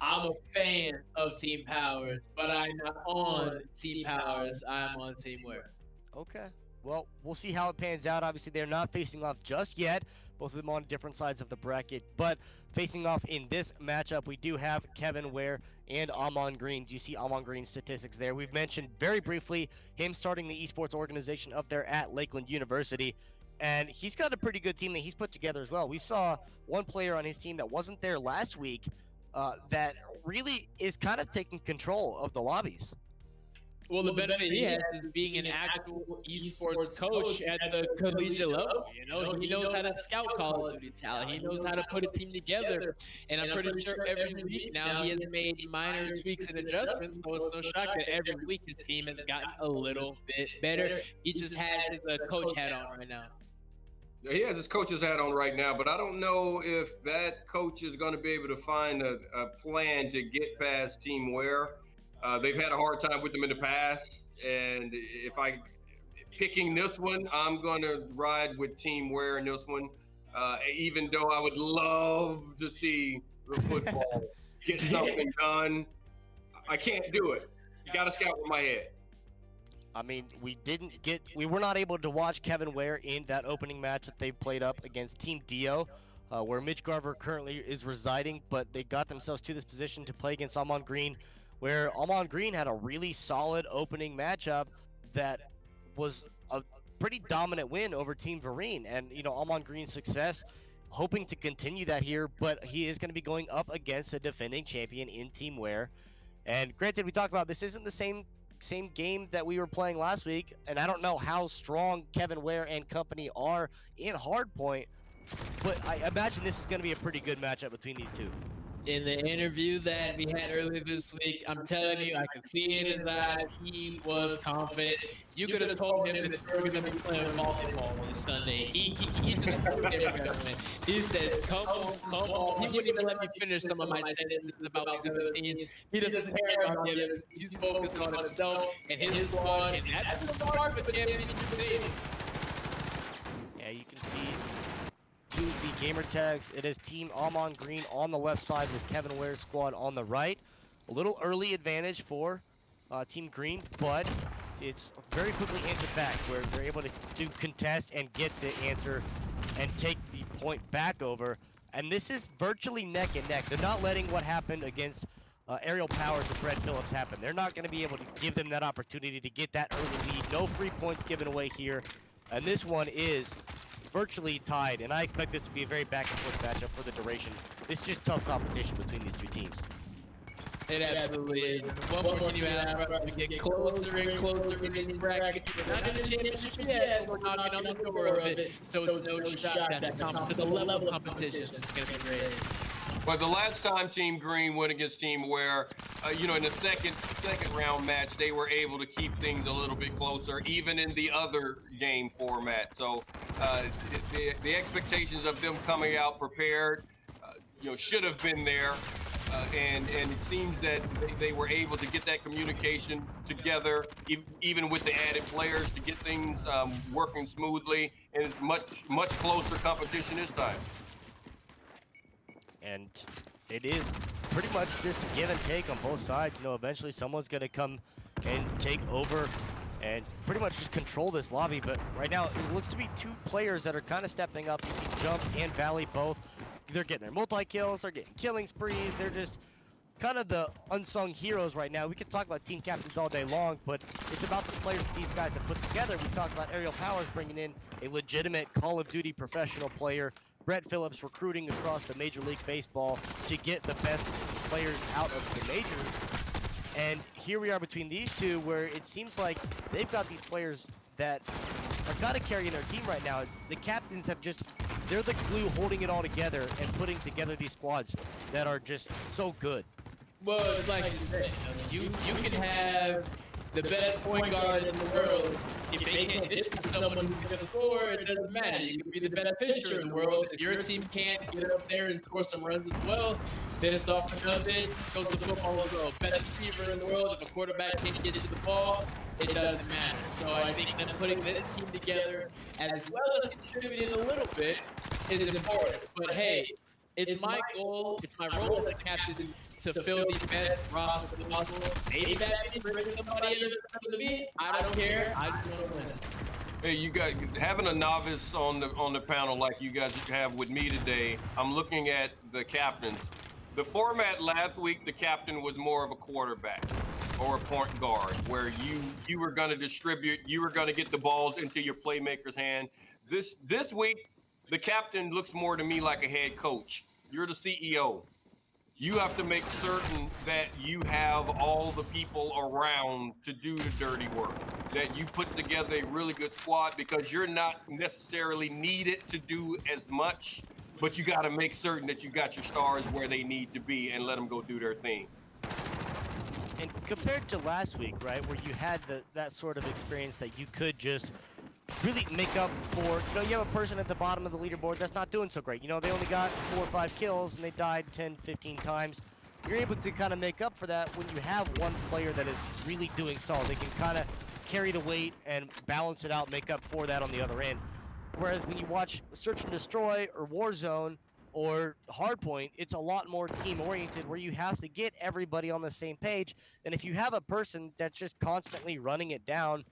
I'm a fan of Team Powers, but I'm not on Team Powers. I'm on Team Ware. Okay. Well, we'll see how it pans out. Obviously, they're not facing off just yet. Both of them on different sides of the bracket. But facing off in this matchup, we do have Kevin Ware and Amon Green. You see Amon Green's statistics there. We've mentioned very briefly him starting the esports organization up there at Lakeland University. And he's got a pretty good team that he's put together as well. We saw one player on his team that wasn't there last week that really is kind of taking control of the lobbies. Well, the benefit he has is being an actual esports coach at the collegiate level. You know, he knows how to scout Call of Duty talent. He knows how to put a team together. And I'm pretty sure every week now he has made minor tweaks and adjustments. So it's no shock that every week his team has gotten a little bit better. He just has his coach hat on right now. He has his coach's hat on right now, but I don't know if that coach is going to be able to find a plan to get past Team Ware. They've had a hard time with them in the past, and if I picking this one, I'm going to ride with Team Ware in this one, even though I would love to see the football get something done. I can't do it. You got to scout with my head. I mean, we were not able to watch Kevin Ware in that opening match that they played up against Team Dio, where Mitch Garver currently is residing, but they got themselves to this position to play against Amon Green, where Amon Green had a really solid opening matchup that was a pretty dominant win over Team Vereen. And, you know, Amon Green's success, hoping to continue that here, but he is going to be going up against a defending champion in Team Ware. And granted, we talked about this isn't the same game that we were playing last week, and I don't know how strong Kevin Ware and company are in Hardpoint, but I imagine this is going to be a pretty good matchup between these two. In the interview that we had earlier this week, I'm telling you, I could see in his eyes, he was confident. You could have told him that we're going to be playing volleyball on Sunday. He just told they were going to win. He said, come on. He wouldn't even let me finish some of my sentences about these other teams. He doesn't care about the other teams. He's focused on himself and his squad, and that's the part of the championship team. Yeah, you can see to the gamer tags, it is Team Amon Green on the left side with Kevin Ware's squad on the right. A little early advantage for Team Green, but it's very quickly answered back where they're able to contest and get the answer and take point back over. And this is virtually neck and neck. They're not letting what happened against Aerial Powers and Brett Phillips happen. They're not going to be able to give them that opportunity to get that early lead. No free points given away here. And this one is virtually tied. And I expect this to be a very back and forth matchup for the duration. It's just tough competition between these two teams. It absolutely is. What more can you ask, bro? We get closer and closer in this bracket. We're not in the championship yet. We're knocking on the door of it. So it's no shot to the level of competition. It's going to be great. But the last time Team Green went against Team Ware, you know, in the second round match, they were able to keep things a little bit closer, even in the other game format. So the expectations of them coming out prepared, you know, should have been there. And it seems that they were able to get that communication together, even with the added players, to get things working smoothly. And it's much closer competition this time. And it is pretty much just a give and take on both sides. You know, eventually someone's going to come and take over and pretty much just control this lobby. But right now, it looks to be two players that are kind of stepping up. You see Jump and Valley both. They're getting their multi-kills, they're getting killing sprees. They're just kind of the unsung heroes right now. We could talk about team captains all day long, but it's about the players that these guys have put together. We talked about Aerial Powers bringing in a legitimate Call of Duty professional player. Brett Phillips recruiting across the Major League Baseball to get the best players out of the majors. And here we are between these two, where it seems like they've got these players that are kind of carrying their team right now. The captains have just, they're the glue holding it all together and putting together these squads that are just so good. Well, it's like you said, you can have the best point guard in the world. If they can't hit someone who can score, it doesn't matter. You can be the best pitcher in the world. If your team can't get up there and score some runs as well, then it's off for nothing. Goes to football as well. Best receiver in the world. If a quarterback can't get to the ball, it doesn't matter. So I think that putting this team together, as well as contributing a little bit, is important. But hey, it's my goal, it's my role as a captain to fill the best roster possible. Maybe that means bring somebody into the beat. I don't care. I just want to win. Hey, you guys, having a novice on the panel like you guys have with me today, I'm looking at the captains. The format last week, the captain was more of a quarterback or a point guard, where you were going to distribute, you were going to get the balls into your playmaker's hand. This week, the captain looks more to me like a head coach. You're the CEO. You have to make certain that you have all the people around to do the dirty work, that you put together a really good squad, because you're not necessarily needed to do as much, but you got to make certain that you got your stars where they need to be and let them go do their thing. And compared to last week, right, where you had that sort of experience that you could just really make up for, you know, you have a person at the bottom of the leaderboard that's not doing so great. You know, they only got 4 or 5 kills and they died 10, 15 times. You're able to kind of make up for that when you have one player that is really doing solid. They can kind of carry the weight and balance it out, make up for that on the other end. Whereas when you watch Search and Destroy or Warzone or Hardpoint, it's a lot more team-oriented, where you have to get everybody on the same page. And if you have a person that's just constantly running it down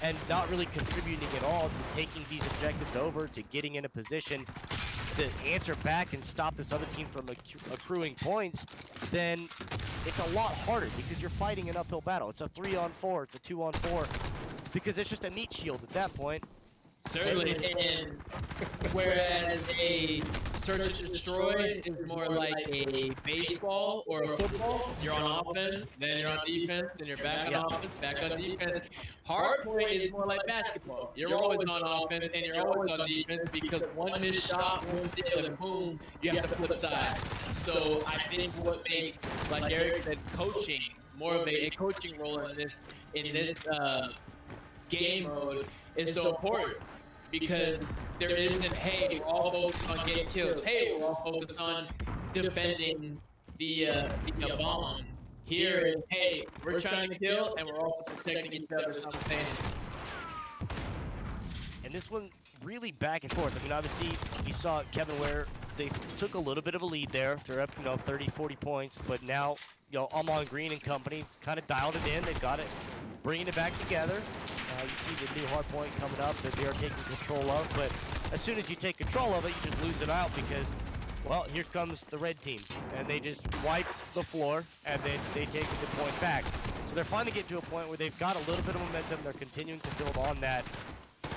and not really contributing at all to taking these objectives over, to getting in a position to answer back and stop this other team from accruing points, then it's a lot harder, because you're fighting an uphill battle. It's a 3-on-4, it's a 2-on-4, because it's just a meat shield at that point. Certainly, and whereas a Search and Destroy is more like a baseball or a football. You're on offense, then you're on defense, then you're back on offense, back on defense. Hardpoint is more like basketball. You're always on offense and you're always on defense, because one missed shot, one steal, and boom, you have to flip side. So I think what makes, like Eric said, coaching more of a coaching role in this game mode is so important, because there isn't, hey, we're all focused on getting kills. Hey, we're all focused on defending the bomb. Here is, hey, we're trying to kill and we're also protecting each other simultaneously. And this one really back and forth. I mean, obviously, you saw Kevin Ware they took a little bit of a lead there. They're up, 30, 40 points, but now, Amon Green and company kind of dialed it in. They've got it, bringing it back together. You see the new hard point coming up that they are taking control of, but as soon as you take control of it, you just lose it out because, well, here comes the red team, and they just wipe the floor, and then they take the point back. So they're finally getting to a point where they've got a little bit of momentum. They're continuing to build on that.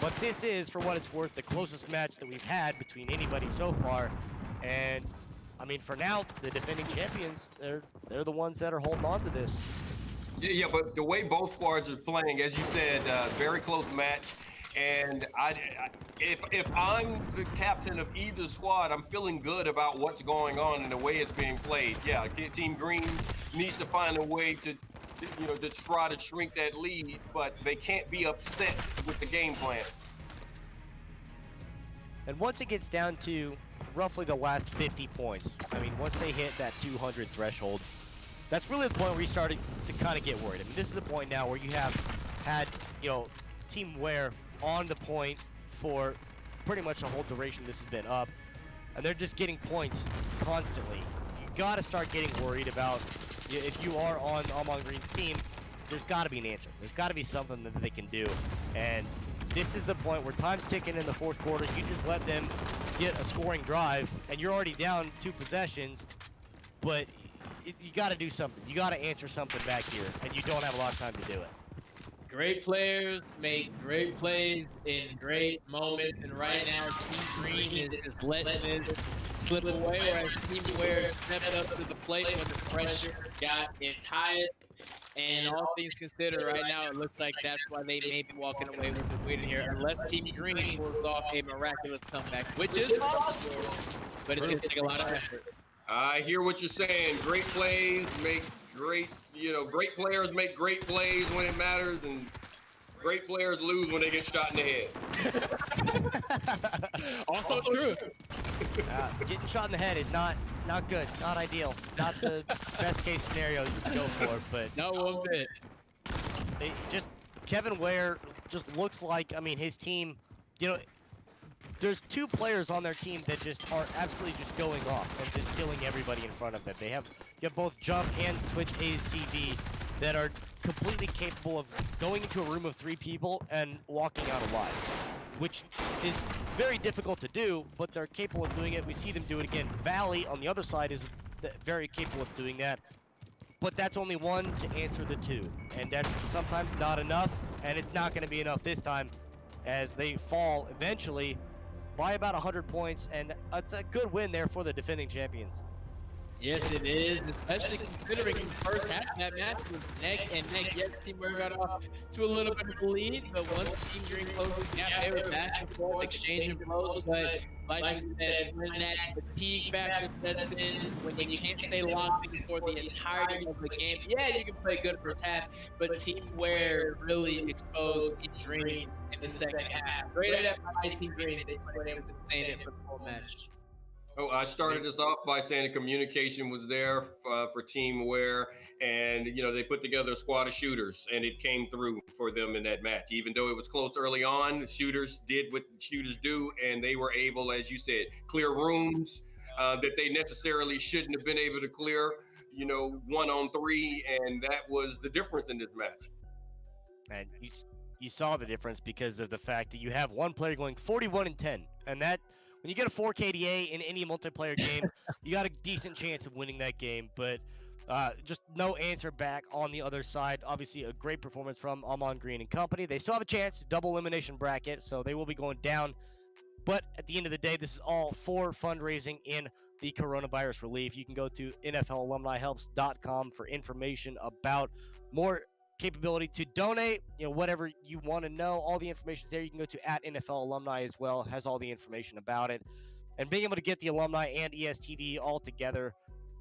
But this is, for what it's worth, the closest match that we've had between anybody so far. And, I mean, for now, the defending champions, they're the ones that are holding on to this. Yeah, but the way both squads are playing, as you said, very close match. And if I'm the captain of either squad, I'm feeling good about what's going on and the way it's being played. Yeah, Team Green needs to find a way to try to shrink that lead, but they can't be upset with the game plan. And once it gets down to roughly the last 50 points, I mean, once they hit that 200 threshold, that's really the point where you started to kind of get worried. I mean, this is the point now where you have had, Team Ware on the point for pretty much the whole duration this has been up, and they're just getting points constantly. You got to start getting worried about, if you are on Amon Green's team, there's got to be an answer. There's got to be something that they can do, and this is the point where time's ticking in the fourth quarter. You just let them get a scoring drive, and you're already down 2 possessions, but you got to do something. You got to answer something back here, and you don't have a lot of time to do it. Great players make great plays in great moments, and right now Team Green is just letting this slip away, whereas Team Ware stepped up to the plate when the pressure got its highest. And all things considered, right now it looks like that's why they may be walking away with the win here, unless Team Green pulls off a miraculous comeback, which is possible, but it's going to take a lot of effort. I hear what you're saying. Great plays make great, great players make great plays when it matters, and great players lose when they get shot in the head. Also true. Getting shot in the head is not good, not ideal, not the best case scenario you can go for, but no one bit. Kevin Ware just looks like, I mean, his team, there's 2 players on their team that just are absolutely just going off and just killing everybody in front of them. You have both Jump and Twitch ESTV that are completely capable of going into a room of 3 people and walking out alive, which is very difficult to do, but they're capable of doing it. We see them do it again. Valley, on the other side, is very capable of doing that, but that's only one to answer the 2, and that's sometimes not enough, and it's not going to be enough this time as they fall eventually by about 100 points, and it's a good win there for the defending champions. Yes, it is, especially considering the first half of that match was neck and neck. Yes, Team Ware got off to a little bit of a lead, but once Team Green closed the gap, they were back and forth, exchanging blows. But like you said, when that fatigue factor sets in, when you can't stay locked in for the entirety of the game, yeah, you can play good first half, but Team Ware really exposed Team Green in the second half. Great at by Team Green, they weren't able to sustain it for the whole match. Oh, I started this off by saying the communication was there for Team Ware, and they put together a squad of shooters, and it came through for them in that match. Even though it was close early on, the shooters did what shooters do, and they were able, as you said, clear rooms that they necessarily shouldn't have been able to clear, 1-on-3, and that was the difference in this match. And you saw the difference because of the fact that you have one player going 41-10, and that. When you get a 4 KDA in any multiplayer game, you got a decent chance of winning that game, but just no answer back on the other side. Obviously, a great performance from Amon Green and company. They still have a chance, double elimination bracket, so they will be going down. But at the end of the day, this is all for fundraising in the coronavirus relief. You can go to NFLalumnihelps.com for information about more capability to donate, whatever you want to know. All the information is there. You can go to @NFL Alumni as well, has all the information about it. And being able to get the Alumni and ESTV all together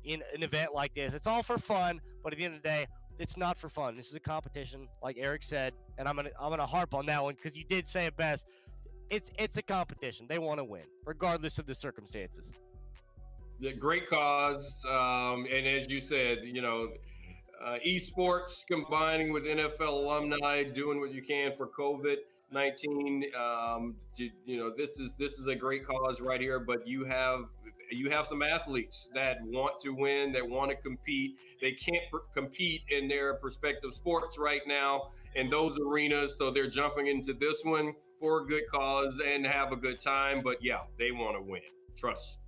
in an event like this, it's all for fun, but at the end of the day, it's not for fun. This is a competition, like Eric said, and I'm gonna harp on that one because you did say it best. It's a competition. They want to win, regardless of the circumstances. Yeah, great cause, and as you said, esports combining with NFL alumni, doing what you can for COVID-19. This is a great cause right here. But you have you have some athletes that want to win, that want to compete. They can't compete in their respective sports right now in those arenas, so they're jumping into this one for a good cause and have a good time. But yeah, they want to win. Trust.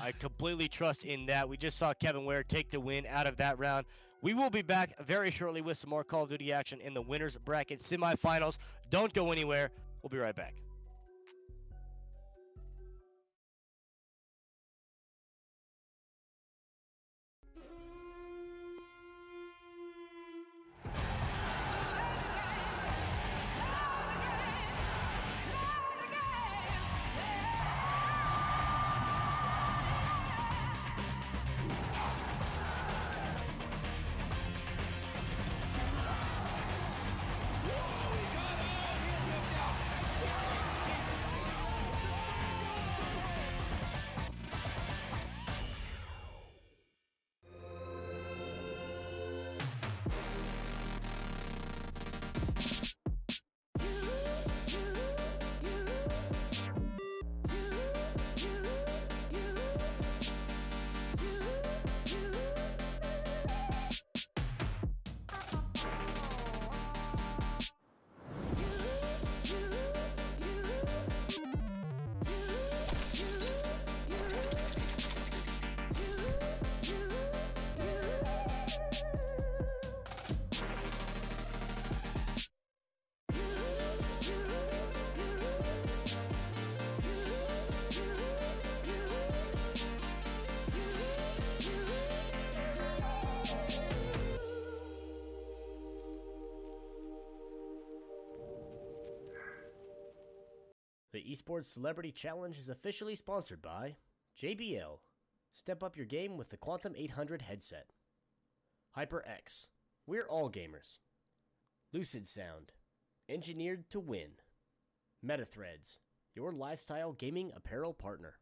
I completely trust in that. We just saw Kevin Ware take the win out of that round. We will be back very shortly with some more Call of Duty action in the winners bracket semifinals. Don't go anywhere. We'll be right back. The Esports Celebrity Challenge is officially sponsored by JBL. Step up your game with the Quantum 800 headset. HyperX. We're all gamers. Lucid Sound. Engineered to win. MetaThreads. Your lifestyle gaming apparel partner.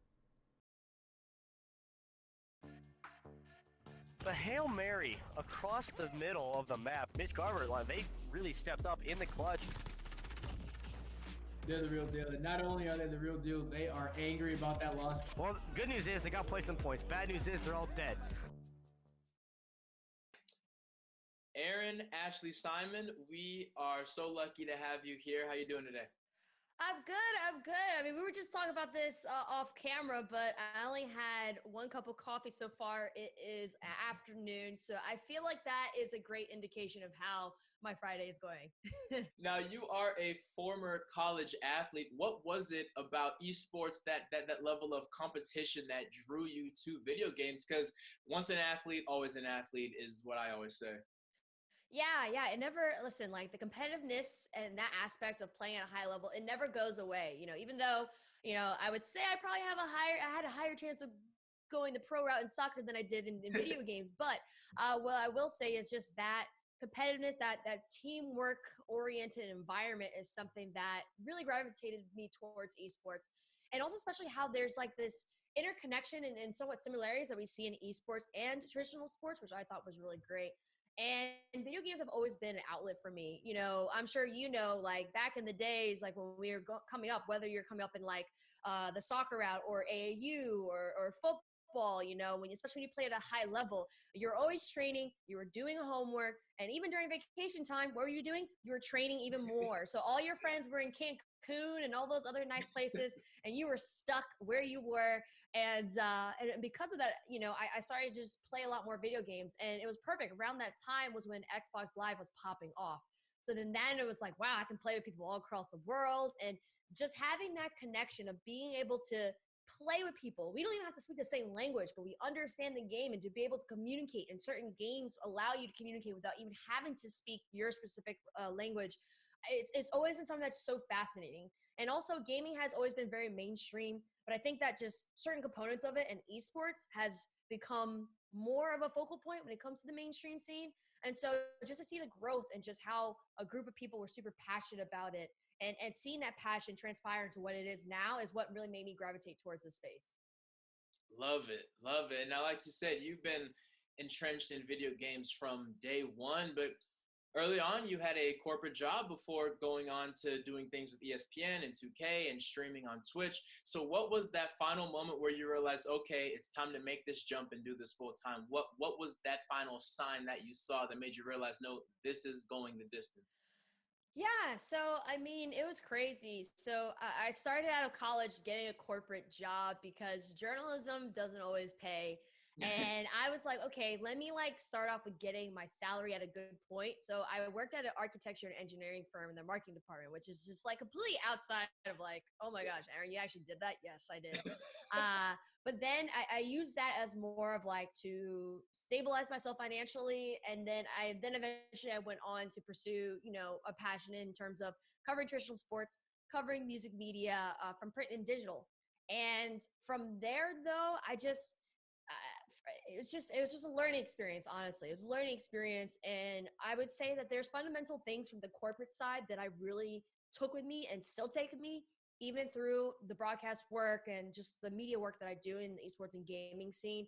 The Hail Mary across the middle of the map. Mitch Garber, they really stepped up in the clutch. They're the real deal. And not only are they the real deal, they are angry about that loss. Well, good news is they got to play some points. Bad news is they're all dead. Aaron, Ashley, Simon, we are so lucky to have you here. How you doing today? I'm good. I mean, we were just talking about this off camera, but I only had one cup of coffee so far. It is afternoon, so I feel like that is a great indication of how my Friday is going. Now, you are a former college athlete. What was it about esports, that level of competition that drew you to video games? Because once an athlete, always an athlete is what I always say. Yeah. It never, listen, like the competitiveness and that aspect of playing at a high level, it never goes away. Even though, I would say I probably I had a higher chance of going the pro route in soccer than I did in video games. But what I will say is just that competitiveness, that teamwork oriented environment is something that really gravitated me towards esports. And also especially how there's like this interconnection and somewhat similarities that we see in esports and traditional sports, which I thought was really great. And video games have always been an outlet for me. I'm sure like back in the days, like when we were coming up, whether you're coming up in like the soccer route or AAU or football, especially when you play at a high level, you're always training, you were doing homework, and even during vacation time, what were you doing? You were training even more. So all your friends were in Cancun and all those other nice places, and you were stuck where you were. And because of that, I started to just play a lot more video games, and it was perfect. Around that time was when Xbox Live was popping off. So then it was like, wow, I can play with people all across the world. And just having that connection of being able to play with people. We don't even have to speak the same language, but we understand the game, and to be able to communicate. And certain games allow you to communicate without even having to speak your specific language. It's always been something that's so fascinating. And also gaming has always been very mainstream, but I think that just certain components of it and esports has become more of a focal point when it comes to the mainstream scene. And so just to see the growth and just how a group of people were super passionate about it, and seeing that passion transpire into what it is now is what really made me gravitate towards this space. Love it. Now, like you said, you've been entrenched in video games from day one, but early on, you had a corporate job before going on to doing things with ESPN and 2K and streaming on Twitch. So what was that final moment where you realized, okay, it's time to make this jump and do this full time? What was that final sign that you saw that made you realize, no, this is going the distance? Yeah, so I mean, it was crazy. So I started out of college getting a corporate job because journalism doesn't always pay. And I was like, okay, let me like start off with getting my salary at a good point. So I worked at an architecture and engineering firm in the marketing department, which is just like completely outside of like, oh my gosh, Aaron, you actually did that? Yes, I did. But then I used that as more of like to stabilize myself financially. And then eventually I went on to pursue, you know, a passion in terms of covering traditional sports, covering music media from print and digital. And from there though, it was just a learning experience, honestly. It was a learning experience. And I would say that there's fundamental things from the corporate side that I really took with me and still take with me, even through the broadcast work and just the media work that I do in the esports and gaming scene.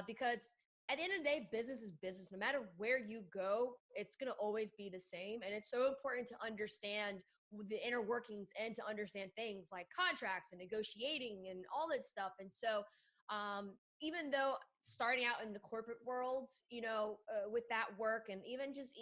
Because at the end of the day, business is business. No matter where you go, it's going to always be the same. And it's so important to understand the inner workings and to understand things like contracts and negotiating and all this stuff. And so, even though starting out in the corporate world, you know, with that work and even just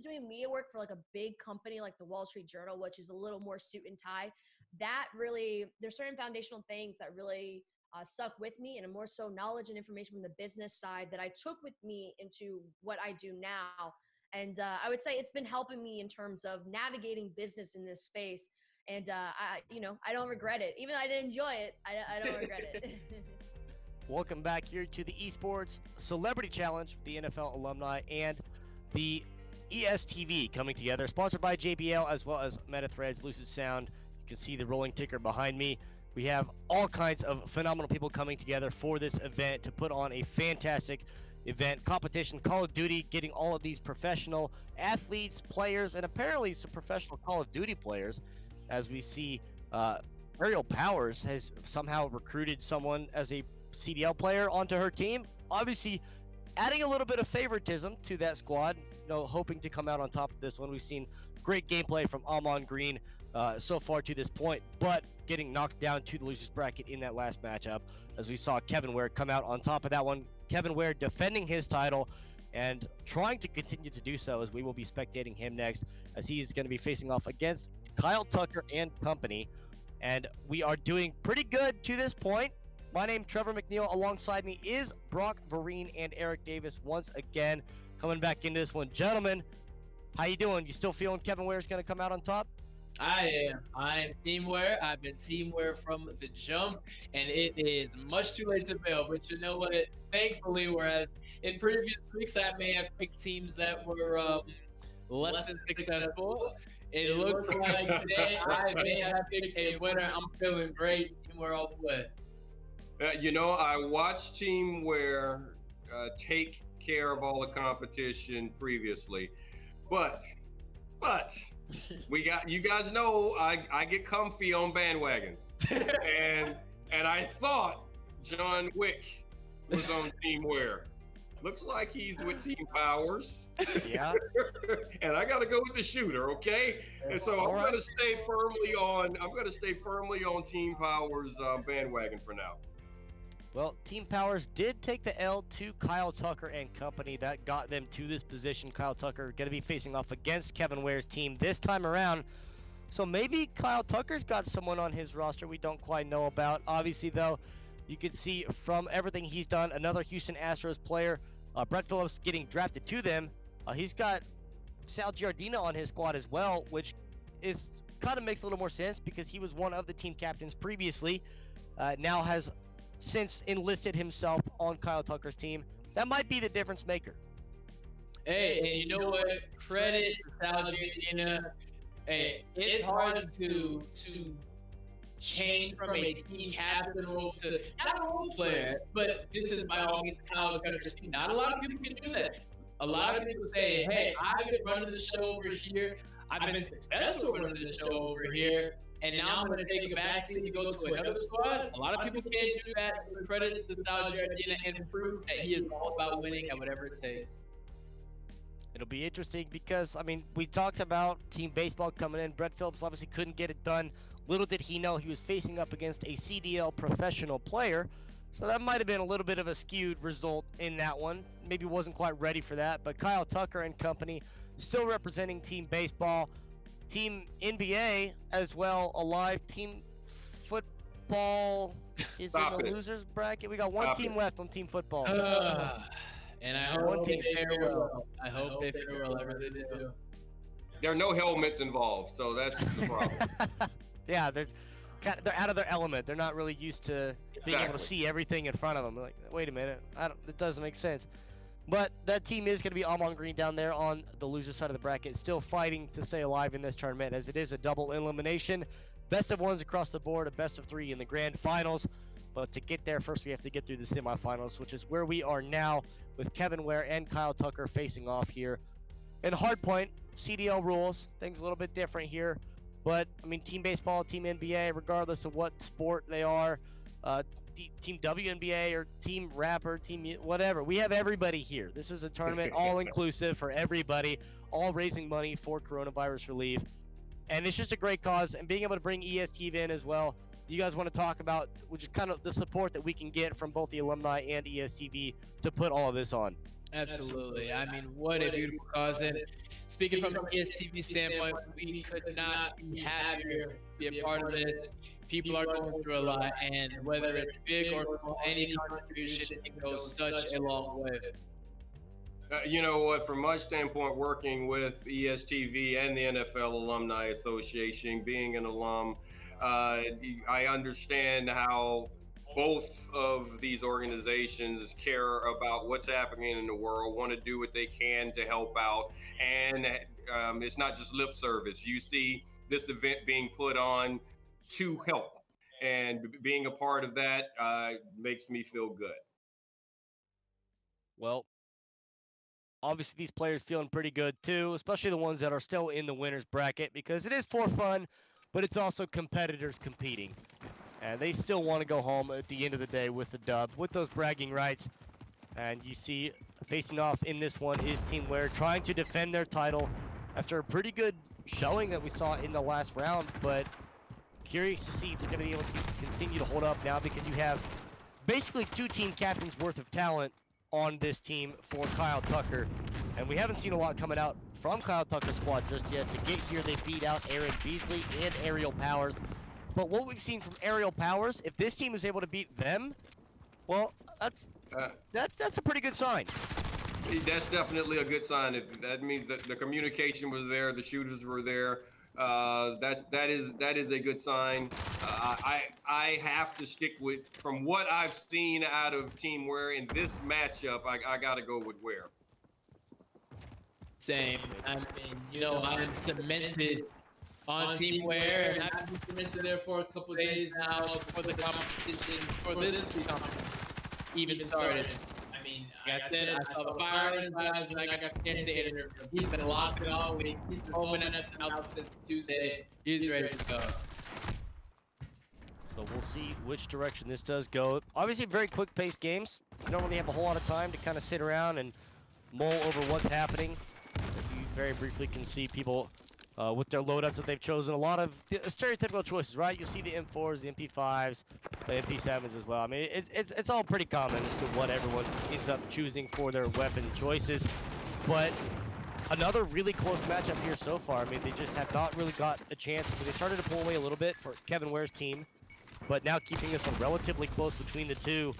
doing media work for like a big company like the Wall Street Journal, which is a little more suit and tie, that really, there's certain foundational things that really stuck with me, and more so knowledge and information from the business side that I took with me into what I do now. And I would say it's been helping me in terms of navigating business in this space. And I don't regret it. Even though I didn't enjoy it, I don't regret it. Welcome back here to the Esports Celebrity Challenge, the NFL Alumni and the ESTV coming together, sponsored by JBL as well as MetaThreads, Lucid Sound. You can see the rolling ticker behind me. We have all kinds of phenomenal people coming together for this event to put on a fantastic event, competition, Call of Duty, getting all of these professional athletes, players, and apparently some professional Call of Duty players, as we see Ariel Powers has somehow recruited someone as a CDL player onto her team, obviously adding a little bit of favoritism to that squad, you know, hoping to come out on top of this one. We've seen great gameplay from Amon Green so far to this point, but getting knocked down to the losers bracket in that last matchup, as we saw Kevin Ware come out on top of that one. Kevin Ware defending his title and trying to continue to do so, as we will be spectating him next, as he's going to be facing off against Kyle Tucker and company. And we are doing pretty good to this point. My name, Trevor McNeil. Alongside me is Brock Vereen and Eric Davis once again coming back into this one. Gentlemen, how you doing? You still feeling Kevin Ware's going to come out on top? I am Team Ware. I've been Team Ware from the jump, and it is much too late to bail. But you know what? Thankfully, whereas in previous weeks I may have picked teams that were less than successful, it looks like today I may have picked a winner. I'm feeling great. Team Ware all the way. You know, I watched Team Ware take care of all the competition previously, but you guys know I get comfy on bandwagons, and I thought John Wick was on Team Ware. Looks like he's with Team Powers. Yeah. And I got to go with the shooter, okay? And so I'm going to stay firmly on Team Powers bandwagon for now. Well, Team Powers did take the L to Kyle Tucker and company. That got them to this position. Kyle Tucker going to be facing off against Kevin Ware's team this time around. So maybe Kyle Tucker's got someone on his roster we don't quite know about. Obviously, though, you can see from everything he's done, another Houston Astros player, Brett Phillips, getting drafted to them. He's got Sal Giardina on his squad as well, which is kind of makes a little more sense because he was one of the team captains previously. Now has since enlisted himself on Kyle Tucker's team. That might be the difference maker. Hey, and you know what? Credit to Sal Giardina. Hey, it's hard to change from a team captain role to not a role player, but this is by all means Kyle Tucker's team. Not a lot of people can do that. A lot of people say, hey, I've been running the show over here. I've been successful running the show over here. And now I'm going to take a backseat and go to another squad. A lot of people can't do that. So credit to Sal Giardina and proof that he is all about winning at whatever it takes. It'll be interesting because, I mean, we talked about team baseball coming in. Brett Phillips obviously couldn't get it done. Little did he know he was facing up against a CDL professional player. So that might have been a little bit of a skewed result in that one. Maybe wasn't quite ready for that. But Kyle Tucker and company still representing team baseball. Team NBA as well, alive. Team football is in the losers bracket. We got one team left on team football. And I hope they fare well. I hope they fare well. I really do. There are no helmets involved, so that's the problem. Yeah, they're out of their element. They're not really used to being able to see everything in front of them. Like, wait a minute, it doesn't make sense. But that team is going to be Almond Green down there on the loser side of the bracket, still fighting to stay alive in this tournament, as it is a double elimination. Best of ones across the board, a best of 3 in the grand finals. But to get there, first we have to get through the semifinals, which is where we are now, with Kevin Ware and Kyle Tucker facing off here. In Hardpoint, CDL rules, things a little bit different here. But, I mean, team baseball, team NBA, regardless of what sport they are, team WNBA or team rapper, team whatever. We have everybody here. This is a tournament all-inclusive for everybody, all raising money for coronavirus relief. And it's just a great cause. And being able to bring ESTV in as well. You guys want to talk about which is kind of the support that we can get from both the Alumni and ESTV to put all of this on? Absolutely. I mean, what a beautiful cause. And speaking from an ESTV standpoint, we could not be happier to be a part of this. People are going through a lot, and whether it's big or small, any contribution can go such a long way. You know what, from my standpoint, working with ESTV and the NFL Alumni Association, being an alum, I understand how both of these organizations care about what's happening in the world, want to do what they can to help out. And it's not just lip service. You see this event being put on to help. And being a part of that makes me feel good. Well, obviously these players feeling pretty good too, especially the ones that are still in the winner's bracket, because it is for fun, but it's also competitors competing. And they still want to go home at the end of the day with the dub, with those bragging rights. And you see, facing off in this one is Team Ware, trying to defend their title after a pretty good showing that we saw in the last round. But curious to see if they're going to be able to continue to hold up now, because you have basically 2 team captains worth of talent on this team for Kyle Tucker. And we haven't seen a lot coming out from Kyle Tucker's squad just yet. To get here, they beat out Aaron Beasley and Aerial Powers. But what we've seen from Aerial Powers, if this team is able to beat them, well, that's a pretty good sign. That's definitely a good sign. That means that the communication was there, the shooters were there. That is a good sign. I have to stick with, from what I've seen out of Team Ware in this matchup, I got to go with Ware. Same. I mean, you know, I'm cemented on Team Ware, and I've been cemented there for a couple days now before the competition, for this week's competition even started. I mean, like I said, I saw the fire in his eyes when I got the Kansas City interview. He's been locked in all week. He's been foaming at the mouth since Tuesday. He's ready to go. So we'll see which direction this does go. Obviously, very quick-paced games. You don't really have a whole lot of time to kind of sit around and mull over what's happening. As you very briefly can see people with their loadouts that they've chosen. A lot of stereotypical choices, right? You see the M4s, the MP5s, the MP7s as well. I mean, it's all pretty common as to what everyone ends up choosing for their weapon choices. But another really close matchup here so far. I mean, they just have not really got a chance. They started to pull away a little bit for Kevin Ware's team, but now keeping this one relatively close between the two,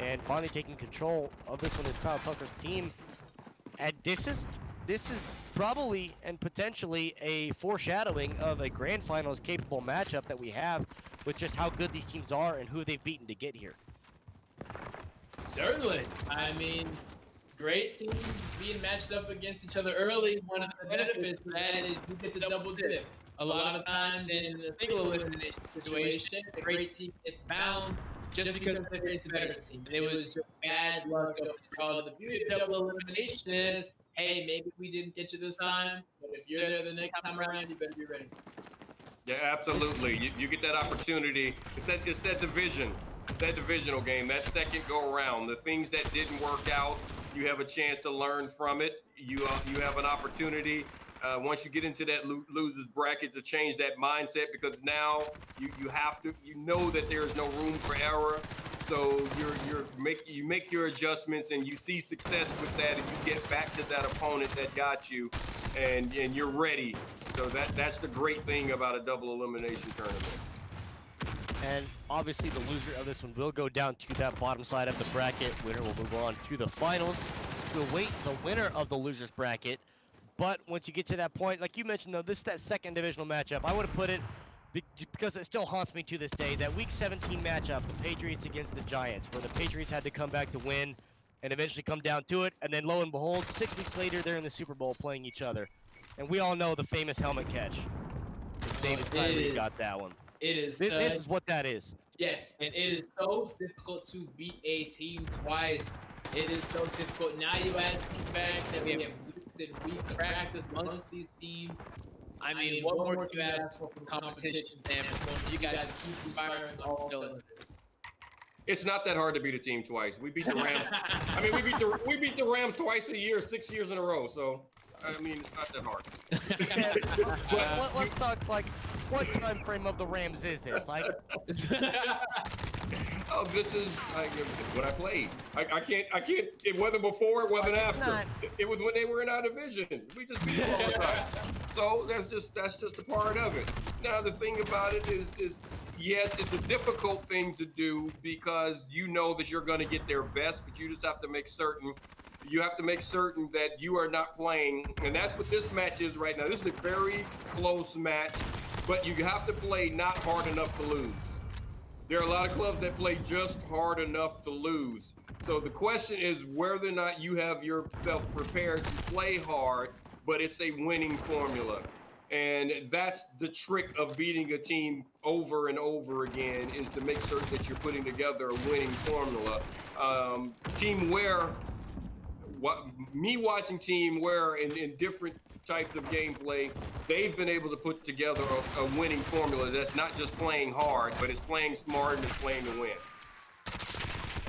and finally taking control of this one is Kyle Tucker's team. And this is probably and potentially a foreshadowing of a grand finals capable matchup that we have, with just how good these teams are and who they've beaten to get here. Certainly. I mean, great teams being matched up against each other early. One of the benefits of that is you get the double dip. A lot of times in a single elimination situation, the great team gets bounced just because they face a better team. And it was just bad luck. The beauty of double elimination is, hey, maybe we didn't get you this time, but if you're there the next time around, you better be ready. Yeah, absolutely. You get that opportunity. It's that division, that divisional game, that second go around. The things that didn't work out, You have a chance to learn from it. You have an opportunity once you get into that losers bracket to change that mindset, because now you have to, you know that there is no room for error. So you make your adjustments and you see success with that, and you get back to that opponent that got you, and you're ready. So that's the great thing about a double elimination tournament. And obviously the loser of this one will go down to that bottom side of the bracket. Winner will move on to the finals to await the winner of the losers bracket. But once you get to that point, like you mentioned though, this is that second divisional matchup. I would have put it, because it still haunts me to this day, that week 17 matchup, the Patriots against the Giants, where the Patriots had to come back to win and eventually come down to it. And then lo and behold, 6 weeks later, they're in the Super Bowl playing each other. And we all know the famous helmet catch. David Tyree got that one. It is. This is what that is. Yes, and it is so difficult to beat a team twice. It is so difficult. Now you add the fact that we have weeks and weeks of practice amongst these teams. I mean, what more can you ask for from competition standpoint? You got to keep firing all cylinders. It's not that hard to beat a team twice. We beat the Rams. I mean, we beat the Rams twice a year, 6 years in a row. So, I mean, it's not that hard. Let's talk, like, what time frame of the Rams is this? Like, oh, this is what I played. I can't. It wasn't before. It wasn't after. It was when they were in our division. We just beat them all the time. So that's just a part of it. Now the thing about it is yes, it's a difficult thing to do, because you know that you're going to get their best, but you just have to make certain. You have to make certain that you are not playing, and that's what this match is right now. This is a very close match, but you have to play not hard enough to lose. There are a lot of clubs that play just hard enough to lose. So the question is whether or not you have yourself prepared to play hard, but it's a winning formula. And that's the trick of beating a team over and over again, is to make certain that you're putting together a winning formula. Team Ware, watching Team Ware in different types of gameplay, they've been able to put together a winning formula that's not just playing hard, but it's playing smart and it's playing to win.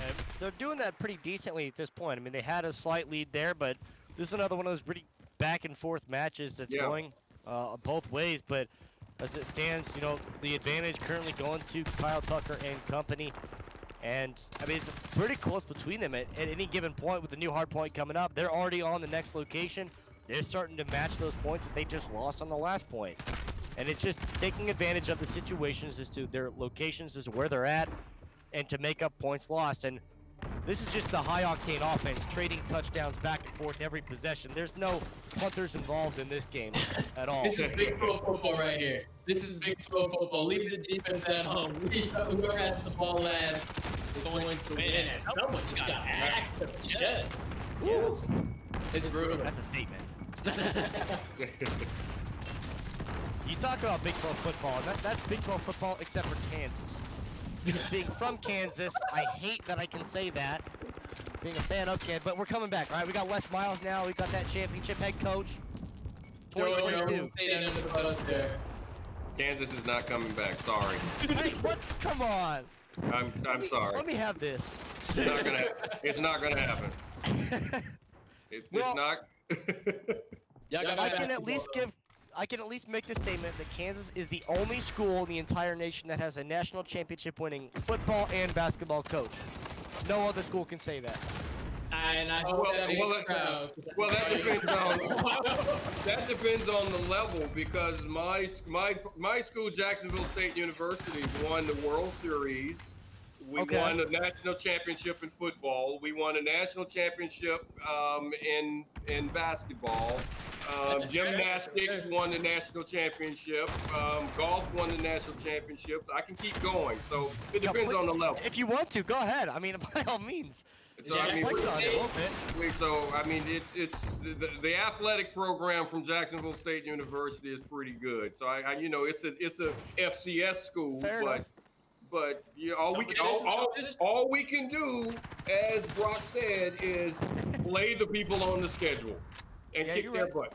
And they're doing that pretty decently at this point. I mean, they had a slight lead there, but this is another one of those pretty back and forth matches that's going both ways. But as it stands, you know, the advantage currently going to Kyle Tucker and company. And, I mean, it's pretty close between them at any given point. With the new hard point coming up, they're already on the next location. They're starting to match those points that they just lost on the last point. And it's just taking advantage of the situations as to their locations, as to where they're at, and to make up points lost. And this is just the high-octane offense, trading touchdowns back and forth every possession. There's no punters involved in this game at all. This is Big 12 football right here. This is Big 12 football. Leave the defense at home. Whoever has the ball last is going to win. And someone just got axed to the chest. Yes. It's brutal. That's a statement. You talk about Big 12 football, that's Big 12 football except for Kansas. Being from Kansas, I hate that I can say that. Being a fan of Kansas, but we're coming back, right? We got Les Miles now. We got that championship head coach. 2022. Kansas is not coming back. Sorry. Hey, what? Come on. I'm sorry. Let me have this. It's not gonna happen. It's not. I can at least make the statement that Kansas is the only school in the entire nation that has a national championship winning football and basketball coach. No other school can say that. And I hope that depends on the level, because my school, Jacksonville State University, won the World Series. We won the national championship in football. We won a national championship in basketball. Gymnastics won the national championship. Golf won the national championship. I can keep going. So it depends on the level. If you want to, go ahead. I mean, by all means. So I mean, it's the athletic program from Jacksonville State University is pretty good. So you know, it's a FCS school, but you know, all we can do, as Brock said, is play the people on the schedule and kick their butt.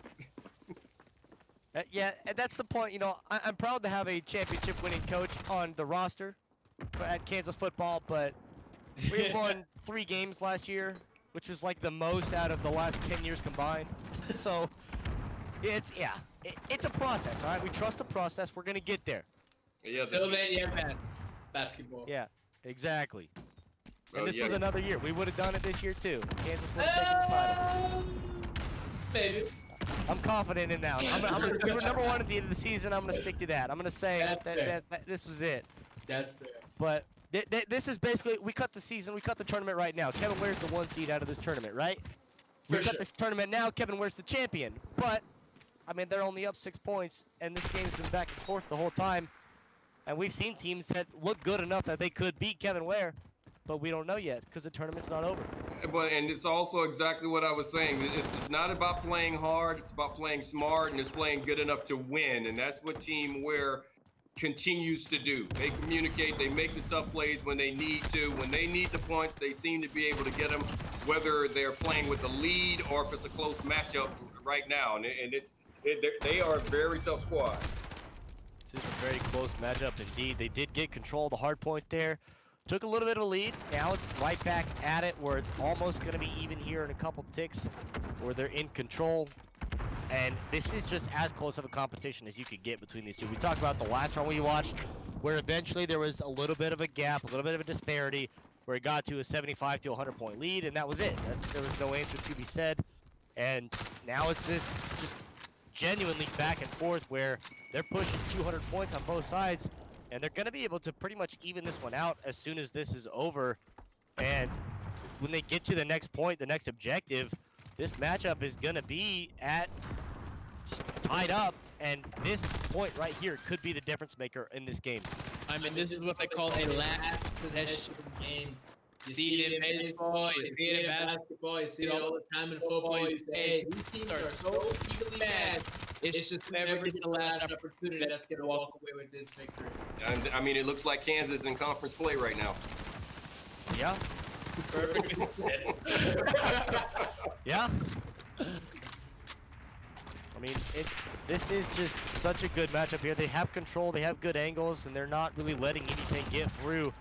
Yeah, and that's the point. You know, I'm proud to have a championship-winning coach on the roster at Kansas football, but we won 3 games last year, which was like the most out of the last 10 years combined. So it's a process. All right, we trust the process. We're gonna get there. Yeah. Till then, yeah, basketball. Yeah, exactly. And Oh, this yeah. was another year. We would have done it this year too. Kansas would have taken the title. Maybe. I'm confident in that one. We were number 1 at the end of the season. I'm going to stick to that. I'm going to say that this was it. That's fair. But this is basically, we cut the season, we cut the tournament right now. Kevin Ware's the 1 seed out of this tournament, right? We cut this tournament now. Kevin Ware's the champion. But, I mean, they're only up 6 points, and this game's been back and forth the whole time. And we've seen teams that look good enough that they could beat Kevin Ware, but we don't know yet because the tournament's not over. And it's also exactly what I was saying. It's not about playing hard. It's about playing smart, and it's playing good enough to win. And that's what Team Ware continues to do. They communicate. They make the tough plays when they need to. When they need the points, they seem to be able to get them, whether they're playing with the lead or if it's a close matchup right now. And they are a very tough squad. This is a very close matchup indeed. They did get control of the hard point there. Took a little bit of a lead. Now it's right back at it where it's almost going to be even here in a couple ticks where they're in control. And this is just as close of a competition as you could get between these two. We talked about the last round we watched where eventually there was a little bit of a gap, a little bit of a disparity where it got to a 75 to 100 point lead, and that was it. There was no answer to be said. And now it's this just genuinely back and forth where they're pushing 200 points on both sides. And they're going to be able to pretty much even this one out as soon as this is over. And when they get to the next point, the next objective, this matchup is going to be tied up. And this point right here could be the difference maker in this game. I mean, this is what they call a last possession game. You see it in baseball, you see it in basketball, you see it all the time in football. You say, hey, these teams are so evenly matched. It's just whoever gets the last opportunity that's going to walk away with this victory. And I mean, it looks like Kansas in conference play right now. Yeah. Perfectly said. Yeah. I mean, this is just such a good matchup here. They have control, they have good angles, and they're not really letting anything get through.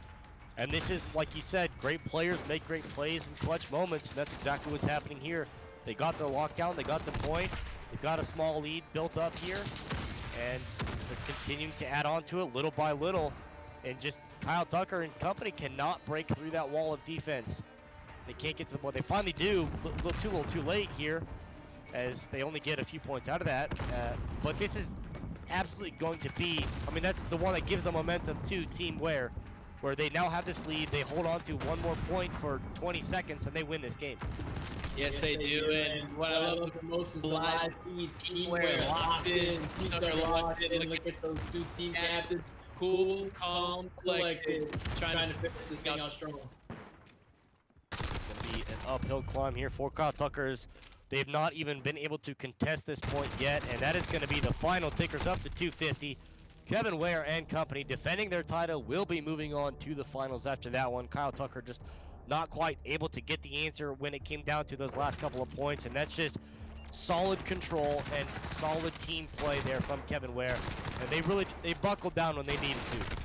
And this is, like you said, great players make great plays in clutch moments, and that's exactly what's happening here. They got their lockdown, they got the point, they got a small lead built up here, and they're continuing to add on to it little by little. And just Kyle Tucker and company cannot break through that wall of defense. They can't get to the point. They finally do, a little too late here, as they only get a few points out of that. But this is absolutely going to be, I mean, that's the one that gives them momentum to Team Ware, where they now have this lead. They hold on to one more point for 20 seconds, and they win this game. Yes, they do. And what I love the most is live feeds. Team Ware locked in. Teams are locked in. And look at those two team captains. Cool, calm, collected, trying to finish this thing out strong. It's going to be an uphill climb here for Kyle Tuckers. They've not even been able to contest this point yet, and that is going to be the final tickers up to 250. Kevin Ware and company defending their title will be moving on to the finals after that one. Kyle Tucker just not quite able to get the answer when it came down to those last couple of points, and that's just solid control and solid team play there from Kevin Ware. And they buckled down when they needed to.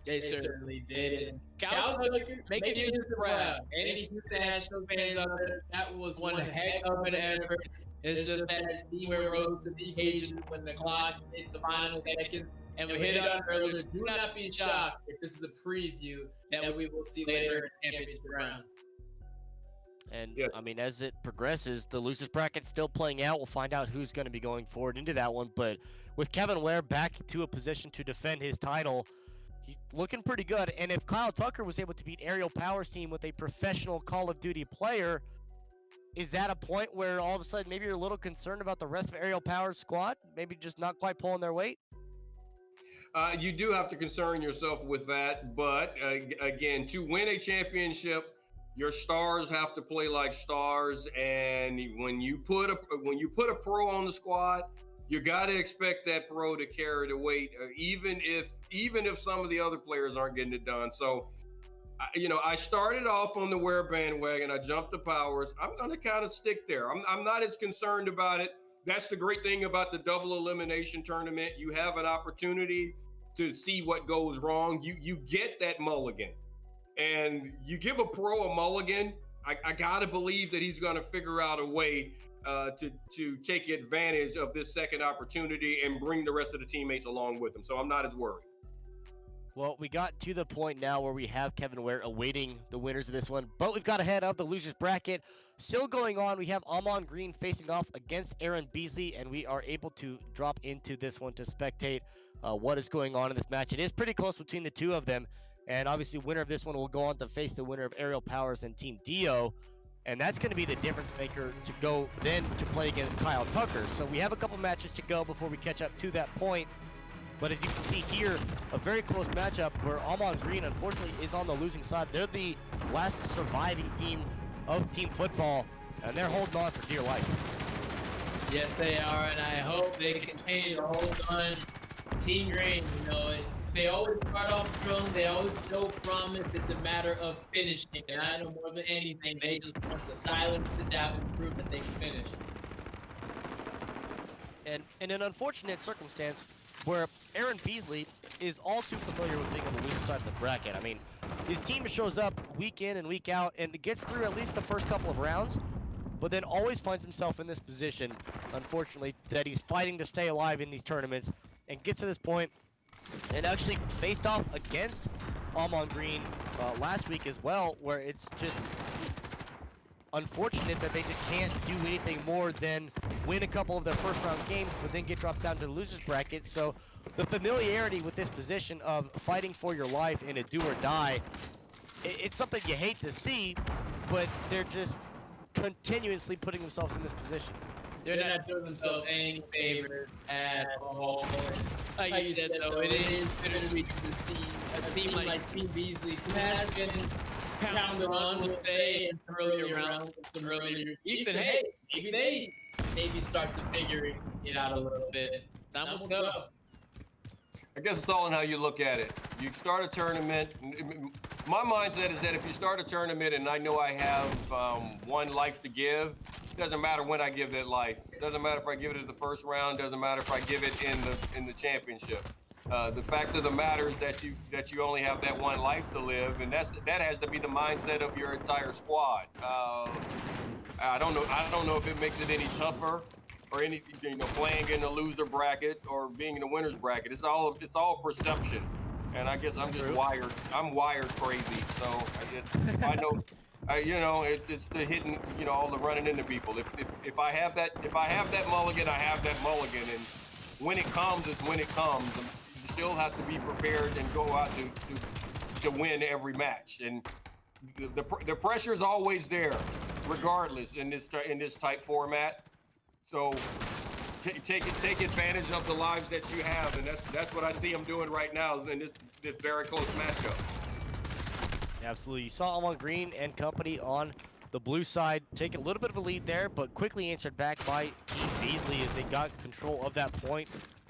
They certainly did. And Kyle Tucker making Houston proud. Any Houston Nationals fans out there, that was one heck of an effort. It's just that Team Ware rose to the occasion when the clock hit the final second. And we hit on earlier, do not be shocked if this is a preview that we will see later in the championship round. And, yeah. I mean, as it progresses, the losers bracket's still playing out. We'll find out who's going to be going forward into that one. But with Kevin Ware back to a position to defend his title, he's looking pretty good. And if Kyle Tucker was able to beat Aerial Power's team with a professional Call of Duty player, is that a point where all of a sudden maybe you're a little concerned about the rest of Aerial Power's squad? Maybe just not quite pulling their weight? You do have to concern yourself with that. But, again, to win a championship, your stars have to play like stars, and when you put a pro on the squad, you got to expect that pro to carry the weight, even if some of the other players aren't getting it done. So, I started off on the Ware bandwagon. I jumped to Powers. I'm going to kind of stick there. I'm not as concerned about it. That's the great thing about the double elimination tournament. You have an opportunity to see what goes wrong. You get that mulligan. And you give a pro a mulligan, I gotta believe that he's gonna figure out a way to take advantage of this second opportunity and bring the rest of the teammates along with him. So I'm not as worried. Well, we got to the point now where we have Kevin Ware awaiting the winners of this one, but we've got ahead of the losers bracket. Still going on, we have Amon Green facing off against Aaron Beasley, and we are able to drop into this one to spectate what is going on in this match. It is pretty close between the two of them, and obviously winner of this one will go on to face the winner of Aerial Powers and Team Dio, and that's going to be the difference maker to go then to play against Kyle Tucker. So we have a couple matches to go before we catch up to that point. But as you can see here, a very close matchup where Amon Green, unfortunately, is on the losing side. They're the last surviving team of team football, and they're holding on for dear life. Yes, they are, and I hope they continue to hold on. Team Green, you know, they always start off strong. They always show promise. It's a matter of finishing. And I know more than anything, they just want to silence the doubt and prove that they can finish. And in an unfortunate circumstance, where Aaron Beasley is all too familiar with being on the losing side of the bracket. I mean, his team shows up week in and week out and gets through at least the first couple of rounds, but then always finds himself in this position, unfortunately, that he's fighting to stay alive in these tournaments and gets to this point and actually faced off against Amon Green last week as well, where it's just unfortunate that they just can't do anything more than win a couple of their first round games, but then get dropped down to the losers bracket. So the familiarity with this position of fighting for your life in a do or die, it's something you hate to see, but they're just continuously putting themselves in this position. They're not doing themselves any favors at all. Like you said, though, it is bittersweet to see a team like Team Beasley, who has been pounded on, we'll say, in some earlier rounds, some earlier weeks, and hey, maybe they start to figure it out a little bit. Time will tell. I guess it's all in how you look at it. You start a tournament. My mindset is that if you start a tournament and I know I have one life to give, it doesn't matter when I give that life. It doesn't matter if I give it in the first round. Doesn't matter if I give it in the championship. The fact of the matter is that you only have that one life to live, and that has to be the mindset of your entire squad. I don't know if it makes it any tougher or any, playing in the loser bracket or being in the winners bracket. It's all perception, and I guess I'm just wired. I'm wired crazy, so I know. It's the hitting, all the running into people. If I have that mulligan, I have that mulligan, and when it comes, it's when it comes. You still have to be prepared and go out to win every match, and the pressure is always there, regardless in this type format. So take advantage of the lives that you have, and that's what I see them doing right now in this very close matchup. Absolutely. You saw Amon Green and company on the blue side take a little bit of a lead there, but quickly answered back by Team Beasley as they got control of that point.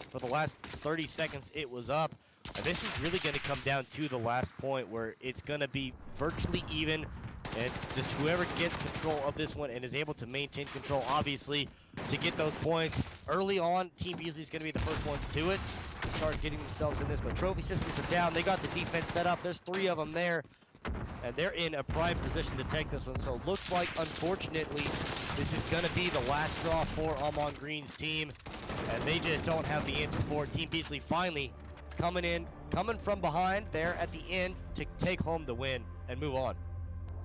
For the last 30 seconds, it was up. And this is really going to come down to the last point where it's going to be virtually even. And just whoever gets control of this one and is able to maintain control, obviously, to get those points early on, Team Beasley is going to be the first ones to it, to start getting themselves in this. But trophy systems are down. They got the defense set up. There's 3 of them there. And they're in a prime position to take this one. So it looks like, unfortunately, this is going to be the last straw for Amon Green's team. And they just don't have the answer for it. Team Beasley finally coming from behind there at the end to take home the win and move on.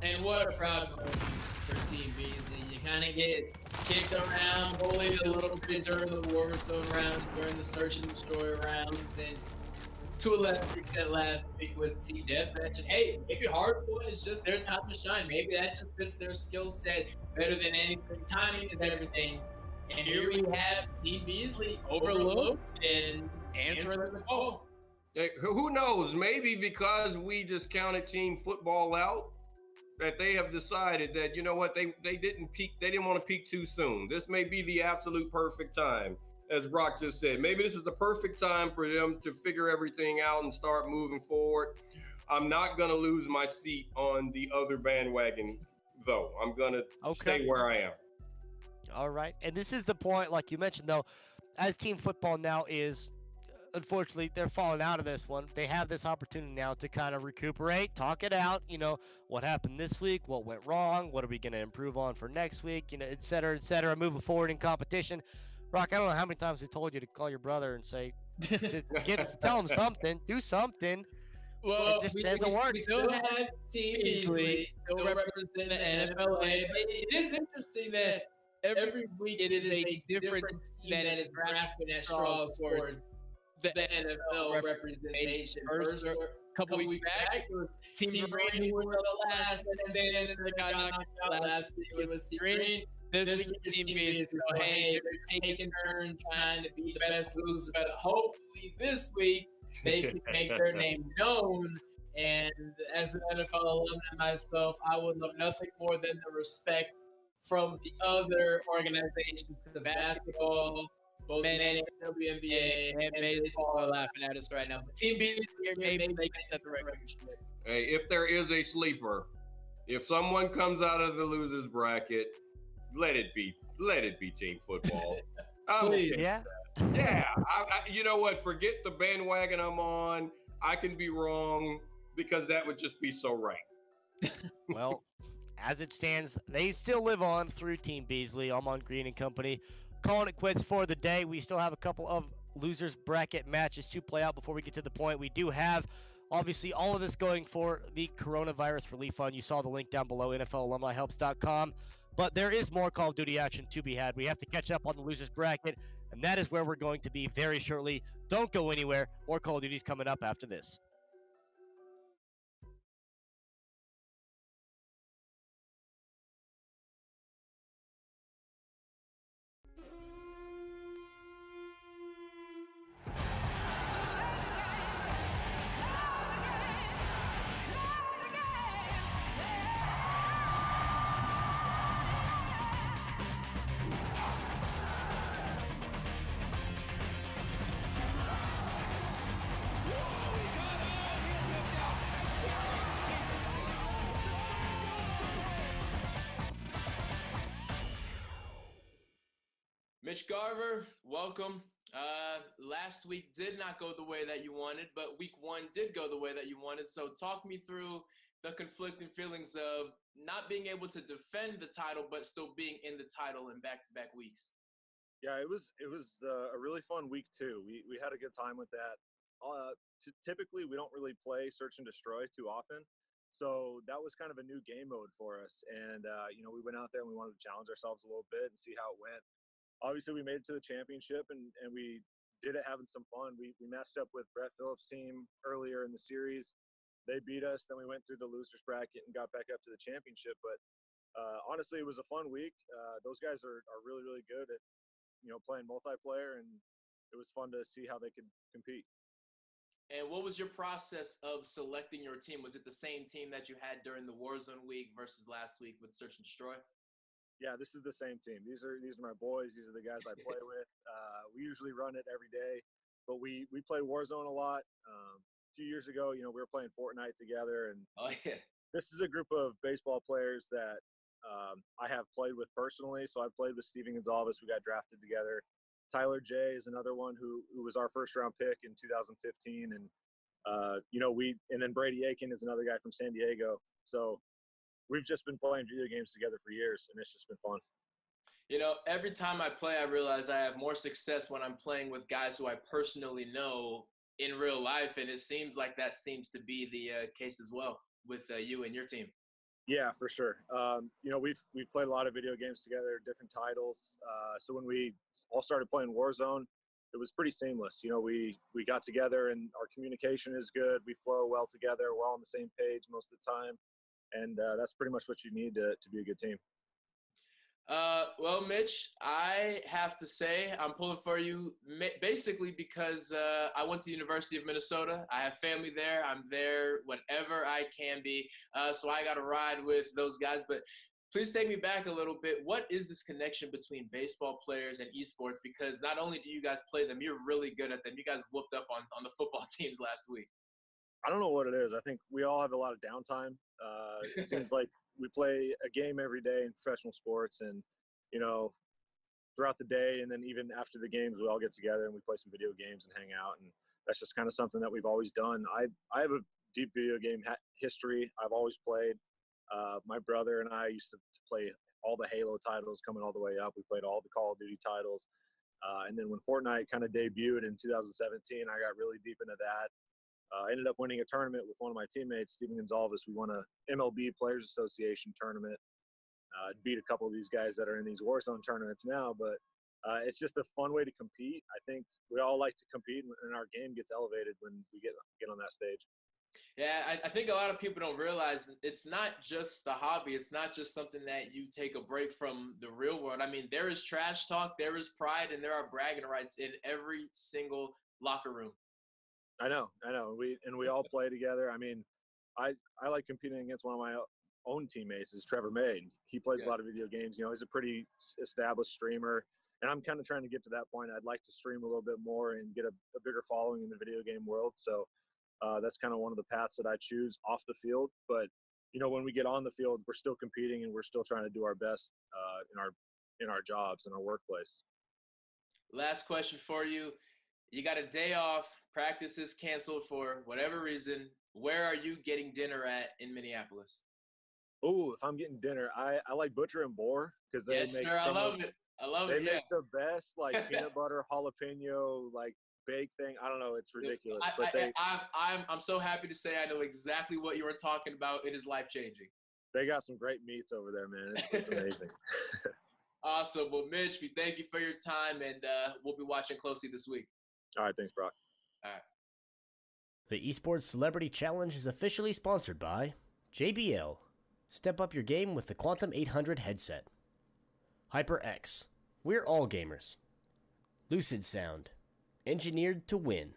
And what a proud moment for Team Beasley. You kind of get kicked around, bullied a little bit during the Warzone rounds, during the Search and Destroy rounds, and to a lesser extent last week with Team Deathmatch. And hey, maybe Hardpoint is just their time to shine. Maybe that just fits their skill set better than anything. Timing is everything. And here we have Team Beasley overlooked and answering the call. Hey, who knows? Maybe because we just counted team football out, that they have decided that, you know what, they didn't peak. They didn't want to peak too soon. This may be the absolute perfect time. As Brock just said, maybe this is the perfect time for them to figure everything out and start moving forward. I'm not going to lose my seat on the other bandwagon, though. I'm going to stay where I am. All right. And this is the point, like you mentioned, though, as team football now is unfortunately, they're falling out of this one. They have this opportunity now to kind of recuperate, talk it out. What happened this week, what went wrong, what are we going to improve on for next week, et cetera, moving forward in competition. Rock, I don't know how many times we told you to call your brother and say, tell him something, do something. Well, It just we doesn't work. still have Team Beasley still representing the NFLA. But it is interesting that every week it is a different team that is grasping at straws for the NFL representation. First, a couple weeks back, it was Team Green who were the last stand and they got knocked out. Last week it was Team Green. This week it's Team Beasley. So, hey, they're taking turns trying to be the best loser. But hopefully this week they can make their name known. And as an NFL alumni myself, I would love nothing more than the respect from the other organizations. Because basketball, both men and WNBA and baseball are laughing at us right now. But Team Beasley, maybe they can set the record straight. Hey, if there is a sleeper, if someone comes out of the losers bracket, let it be team football. Please. Yeah. Yeah. You know what? Forget the bandwagon I'm on. I can be wrong because that would just be so right. Well, as it stands, they still live on through Team Beasley. I'm on Green and Company. Calling it quits for the day. We still have a couple of losers bracket matches to play out before we get to the point. We do have, obviously, all of this going for the Coronavirus Relief Fund. You saw the link down below, NFLalumnihelps.com. But there is more Call of Duty action to be had. We have to catch up on the losers bracket, and that is where we're going to be very shortly. Don't go anywhere. More Call of Duty's coming up after this. Mitch Garver, welcome. Last week did not go the way that you wanted, but week one did go the way that you wanted. So talk me through the conflicting feelings of not being able to defend the title, but still being in the title in back-to-back weeks. Yeah, it was a really fun week too. We had a good time with that. Typically, we don't really play Search and Destroy too often, so that was kind of a new game mode for us. And we went out there and we wanted to challenge ourselves a little bit and see how it went. Obviously, we made it to the championship and we did it having some fun. We matched up with Brett Phillips' team earlier in the series. They beat us. Then we went through the losers bracket and got back up to the championship. But honestly, it was a fun week. Those guys are really, really good at playing multiplayer, and it was fun to see how they could compete. And what was your process of selecting your team? Was it the same team that you had during the Warzone week versus last week with Search and Destroy? Yeah, this is the same team. These are my boys. These are the guys I play with. We usually run it every day, but we play Warzone a lot. A few years ago, we were playing Fortnite together, and this is a group of baseball players that I have played with personally. So I've played with Steven Gonzalez. We got drafted together. Tyler J is another one who was our first round pick in 2015, and and then Brady Aiken is another guy from San Diego. So we've just been playing video games together for years, and it's just been fun. Every time I play, I realize I have more success when I'm playing with guys who I personally know in real life, and it seems like that seems to be the case as well with you and your team. Yeah, for sure. We've played a lot of video games together, different titles. So when we all started playing Warzone, it was pretty seamless. We got together and our communication is good. We flow well together. We're all on the same page most of the time. And that's pretty much what you need to be a good team. Well, Mitch, I have to say I'm pulling for you basically because I went to the University of Minnesota. I have family there. I'm there whenever I can be. So I got to ride with those guys. But please take me back a little bit. What is this connection between baseball players and esports? Because not only do you guys play them, you're really good at them. You guys whooped up on the football teams last week. I don't know what it is. I think we all have a lot of downtime. It seems like we play a game every day in professional sports, and throughout the day, and then even after the games, we all get together and we play some video games and hang out. And that's just kind of something that we've always done. I have a deep video game history. I've always played. My brother and I used to play all the Halo titles coming all the way up. We played all the Call of Duty titles. And then when Fortnite kind of debuted in 2017, I got really deep into that. I ended up winning a tournament with one of my teammates, Steven Gonzalez. We won a MLB Players Association tournament. Beat a couple of these guys that are in these Warzone tournaments now, but it's just a fun way to compete. I think we all like to compete, and our game gets elevated when we get on that stage. Yeah, I think a lot of people don't realize it's not just a hobby. It's not just something that you take a break from the real world. I mean, there is trash talk, there is pride, and there are bragging rights in every single locker room. I know. We all play together. I mean, I like competing against one of my own teammates is Trevor May. He plays a lot of video games. You know, he's a pretty established streamer, and I'm kind of trying to get to that point. I'd like to stream a little bit more and get a bigger following in the video game world. So that's kind of one of the paths that I choose off the field. But you know, when we get on the field, we're still competing and we're still trying to do our best in our jobs, in our workplace. Last question for you. You got a day off, practice is canceled for whatever reason. Where are you getting dinner at in Minneapolis? Oh, if I'm getting dinner, I like Butcher and Boar because they make I love it. They make the best like peanut butter jalapeno like bake thing. I don't know, it's ridiculous. I'm so happy to say I know exactly what you were talking about. It is life changing. They got some great meats over there, man. It's amazing. Awesome. Well, Mitch, we thank you for your time, and we'll be watching closely this week. All right, thanks, Brock. All right. The Esports Celebrity Challenge is officially sponsored by JBL. Step up your game with the Quantum 800 headset. HyperX. We're all gamers. Lucid Sound. Engineered to win.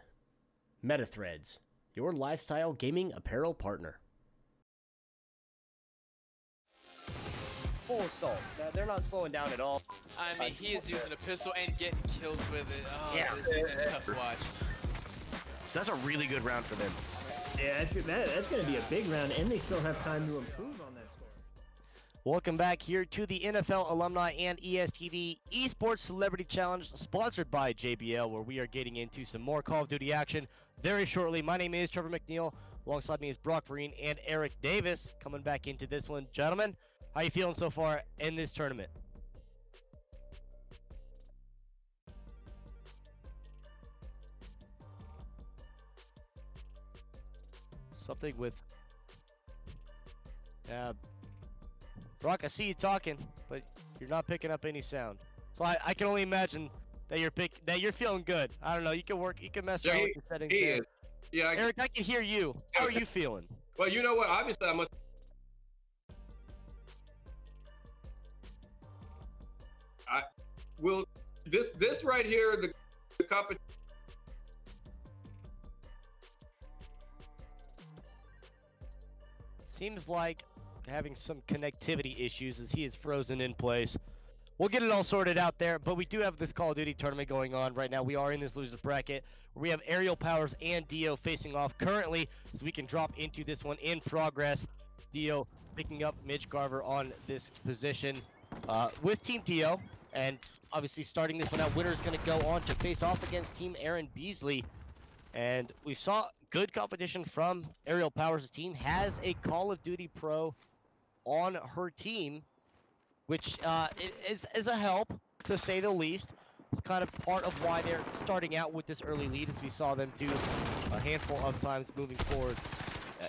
MetaThreads. Your lifestyle gaming apparel partner. Full assault. They're not slowing down at all. I mean, he is using a pistol and getting kills with it. Oh, yeah. This is a tough watch. So that's a really good round for them. Yeah, that's going to be a big round, and they still have time to improve on that score. Welcome back here to the NFL Alumni and ESTV Esports Celebrity Challenge, sponsored by JBL, where we are getting into some more Call of Duty action very shortly. My name is Trevor McNeil. Alongside me is Brock Vereen and Eric Davis. Coming back into this one. Gentlemen, how you feeling so far in this tournament? Something with Brock, I see you talking, but you're not picking up any sound. So I can only imagine that you're feeling good. I don't know. You can mess around with your settings. He there. is. Yeah, Eric, I can hear you. How are you feeling? Well, you know what? Obviously, I must. This right here, the competition. Seems like having some connectivity issues as he is frozen in place. We'll get it all sorted out there, but we do have this Call of Duty tournament going on right now. We are in this loser's bracket where we have Aerial Powers and Dio facing off currently, so we can drop into this one in progress. Dio picking up Midge Garver on this position with Team Dio, and obviously starting this one out, winner is going to go on to face off against Team Aaron Beasley. And we saw good competition from Aerial Powers' team. Has a Call of Duty pro on her team, which is a help, to say the least. It's kind of part of why they're starting out with this early lead, as we saw them do a handful of times moving forward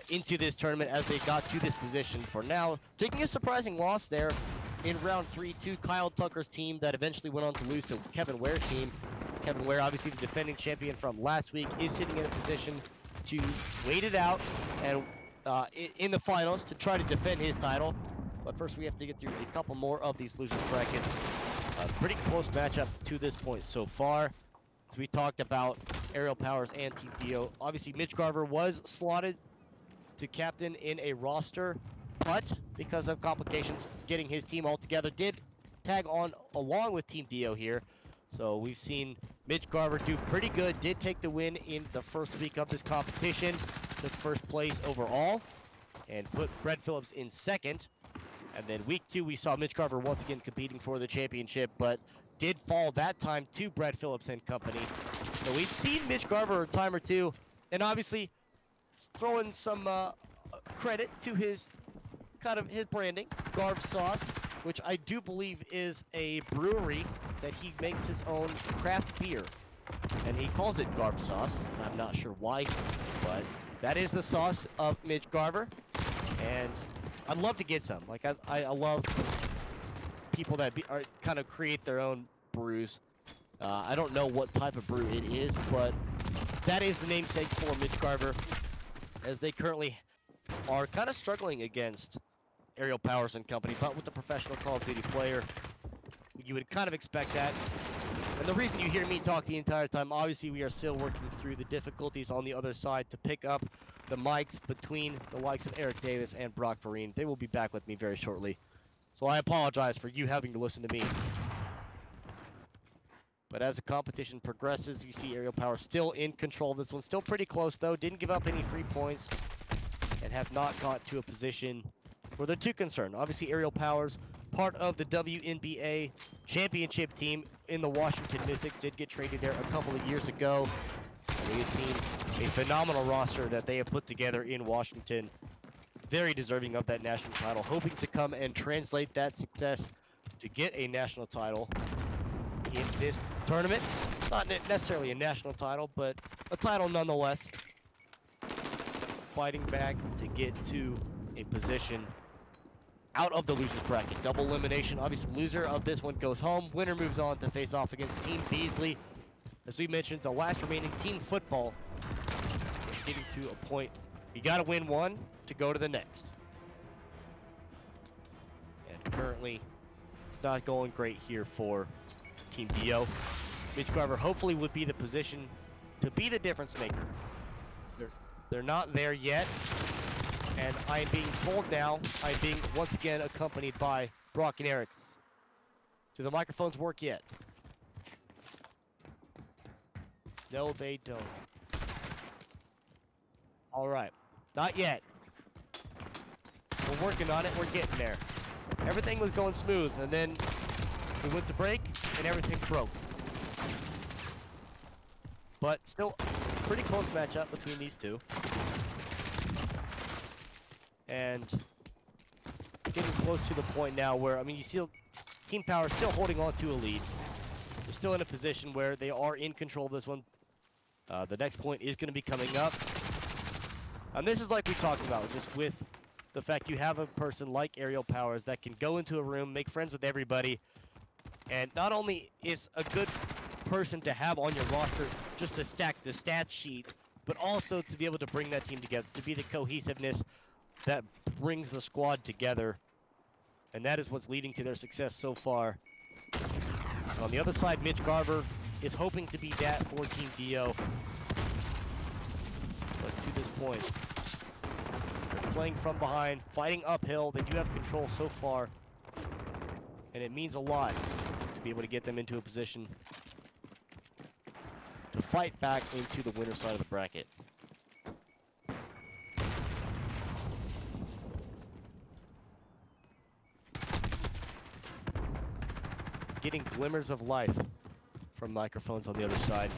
into this tournament as they got to this position. For now, taking a surprising loss there in round 3 to Kyle Tucker's team that eventually went on to lose to Kevin Ware's team. Kevin Ware, obviously the defending champion from last week, is sitting in a position to wait it out and in the finals to try to defend his title. But first we have to get through a couple more of these losers brackets. Pretty close matchup to this point so far. As we talked about Aerial Powers and Team Dio. Obviously Mitch Garver was slotted to captain in a roster, but because of complications getting his team all together, did tag on along with Team Dio here. So we've seen Mitch Garver do pretty good, did take the win in the first week of this competition, took first place overall, and put Brett Phillips in second. And then week 2, we saw Mitch Garver once again competing for the championship, but did fall that time to Brett Phillips and company. So we've seen Mitch Garver a time or two, and obviously throwing some credit to his his branding, Garv Sauce, which I do believe is a brewery that he makes his own craft beer. And he calls it Garv Sauce. I'm not sure why, but that is the sauce of Mitch Garver. And I'd love to get some. Like, I love people that kind of create their own brews. I don't know what type of brew it is, but that is the namesake for Mitch Garver, as they currently are kind of struggling against Aerial Powers and company. But with the professional Call of Duty player, you would kind of expect that. And the reason you hear me talk the entire time, obviously we are still working through the difficulties on the other side to pick up the mics between the likes of Eric Davis and Brock Vereen. They will be back with me very shortly. So I apologize for you having to listen to me. But as the competition progresses, you see Aerial Power still in control of this one. Still pretty close, though. Didn't give up any free points and have not got to a position where they're too concerned. Obviously, Aerial Powers, part of the WNBA championship team in the Washington Mystics, did get traded there a couple of years ago. And we have seen a phenomenal roster that they have put together in Washington. Very deserving of that national title. Hoping to come and translate that success to get a national title in this tournament. Not necessarily a national title, but a title nonetheless. Fighting back to get to a position out of the loser's bracket. Double elimination. Obviously, loser of this one goes home. Winner moves on to face off against Team Beasley. As we mentioned, the last remaining team football is getting to a point. You got to win one to go to the next. And currently, it's not going great here for Team Dio. Mitch Garver hopefully would be the position to be the difference maker. They're not there yet. And I'm being told now, I'm being once again accompanied by Brock and Eric. Do the microphones work yet? No, they don't. All right, not yet. We're working on it, we're getting there. Everything was going smooth, and then we went to break, and everything broke. But still, pretty close matchup between these two. And getting close to the point now where, I mean, you see Team Power still holding on to a lead. They're still in a position where they are in control of this one. The next point is going to be coming up. And this is like we talked about, just with the fact you have a person like Aerial Powers that can go into a room, make friends with everybody, and not only is a good person to have on your roster just to stack the stat sheet, but also to be able to bring that team together, to be the cohesiveness that brings the squad together. And that is what's leading to their success so far. And on the other side, Mitch Garver is hoping to be that for Team Dio. But to this point, they're playing from behind, fighting uphill. They do have control so far. And it means a lot to be able to get them into a position to fight back into the winner side of the bracket. Getting glimmers of life from microphones on the other side.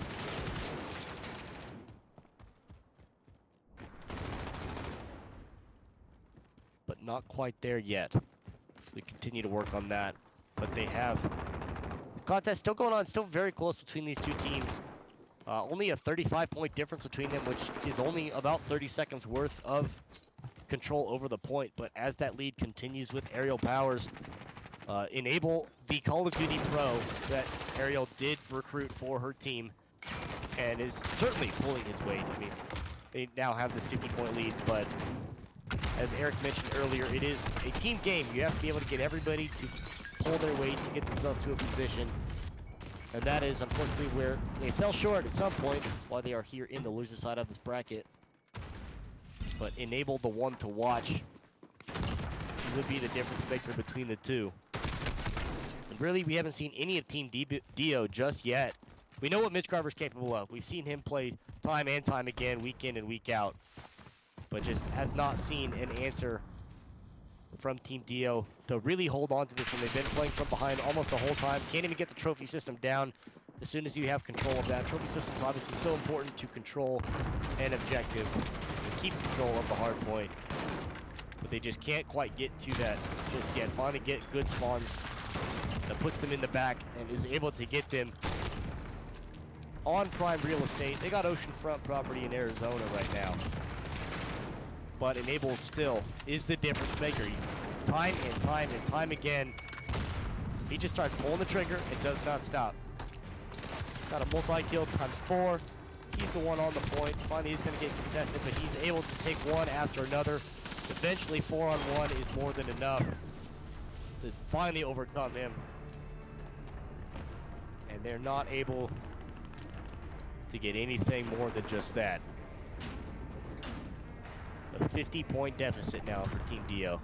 But not quite there yet. We continue to work on that. But they have the contest still going on, still very close between these two teams. Only a 35-point difference between them, which is only about 30 seconds worth of control over the point. But as that lead continues with Aerial Powers, enable the Call of Duty Pro that Ariel did recruit for her team and is certainly pulling his weight. I mean, they now have this 50-point lead, but as Eric mentioned earlier, it is a team game. You have to be able to get everybody to pull their weight to get themselves to a position, and that is unfortunately where they fell short at some point. That's why they are here in the loser side of this bracket. But enable the one to watch. He would be the difference maker between the two. Really, we haven't seen any of Team Dio just yet. We know what Mitch Garver's capable of. We've seen him play time and time again, week in and week out. But just has not seen an answer from Team Dio to really hold on to this one. They've been playing from behind almost the whole time. Can't even get the trophy system down as soon as you have control of that. Trophy system is obviously so important to control an objective, to keep control of the hard point. But they just can't quite get to that just yet. Finally get good spawns that puts them in the back and is able to get them on prime real estate. They got oceanfront property in Arizona right now. But Enable still is the difference maker. Time and time and time again, he just starts pulling the trigger and does not stop. Got a multi-kill times 4. He's the one on the point. Finally, he's going to get contested, but he's able to take one after another. Eventually, 4-on-1 is more than enough to finally overcome him. And they're not able to get anything more than just that. A 50-point deficit now for Team Dio.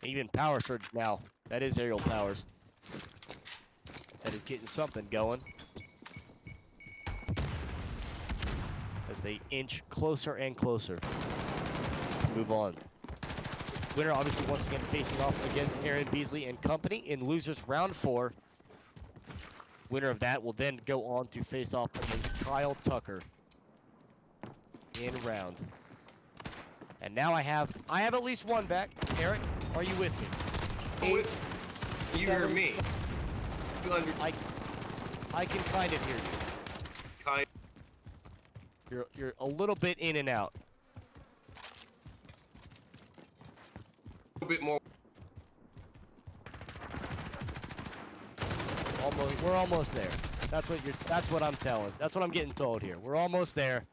Even Power Surge now. That is Aerial Powers. That is getting something going. As they inch closer and closer to move on. Winner obviously once again facing off against Aaron Beasley and company in losers round 4. Winner of that will then go on to face off against Kyle Tucker in round. And now I have at least one back. Eric, are you with me? You hear me? I can kind of hear you. You're a little bit in and out. A bit more. We're almost there. That's what I'm telling. That's what I'm getting told here. We're almost there.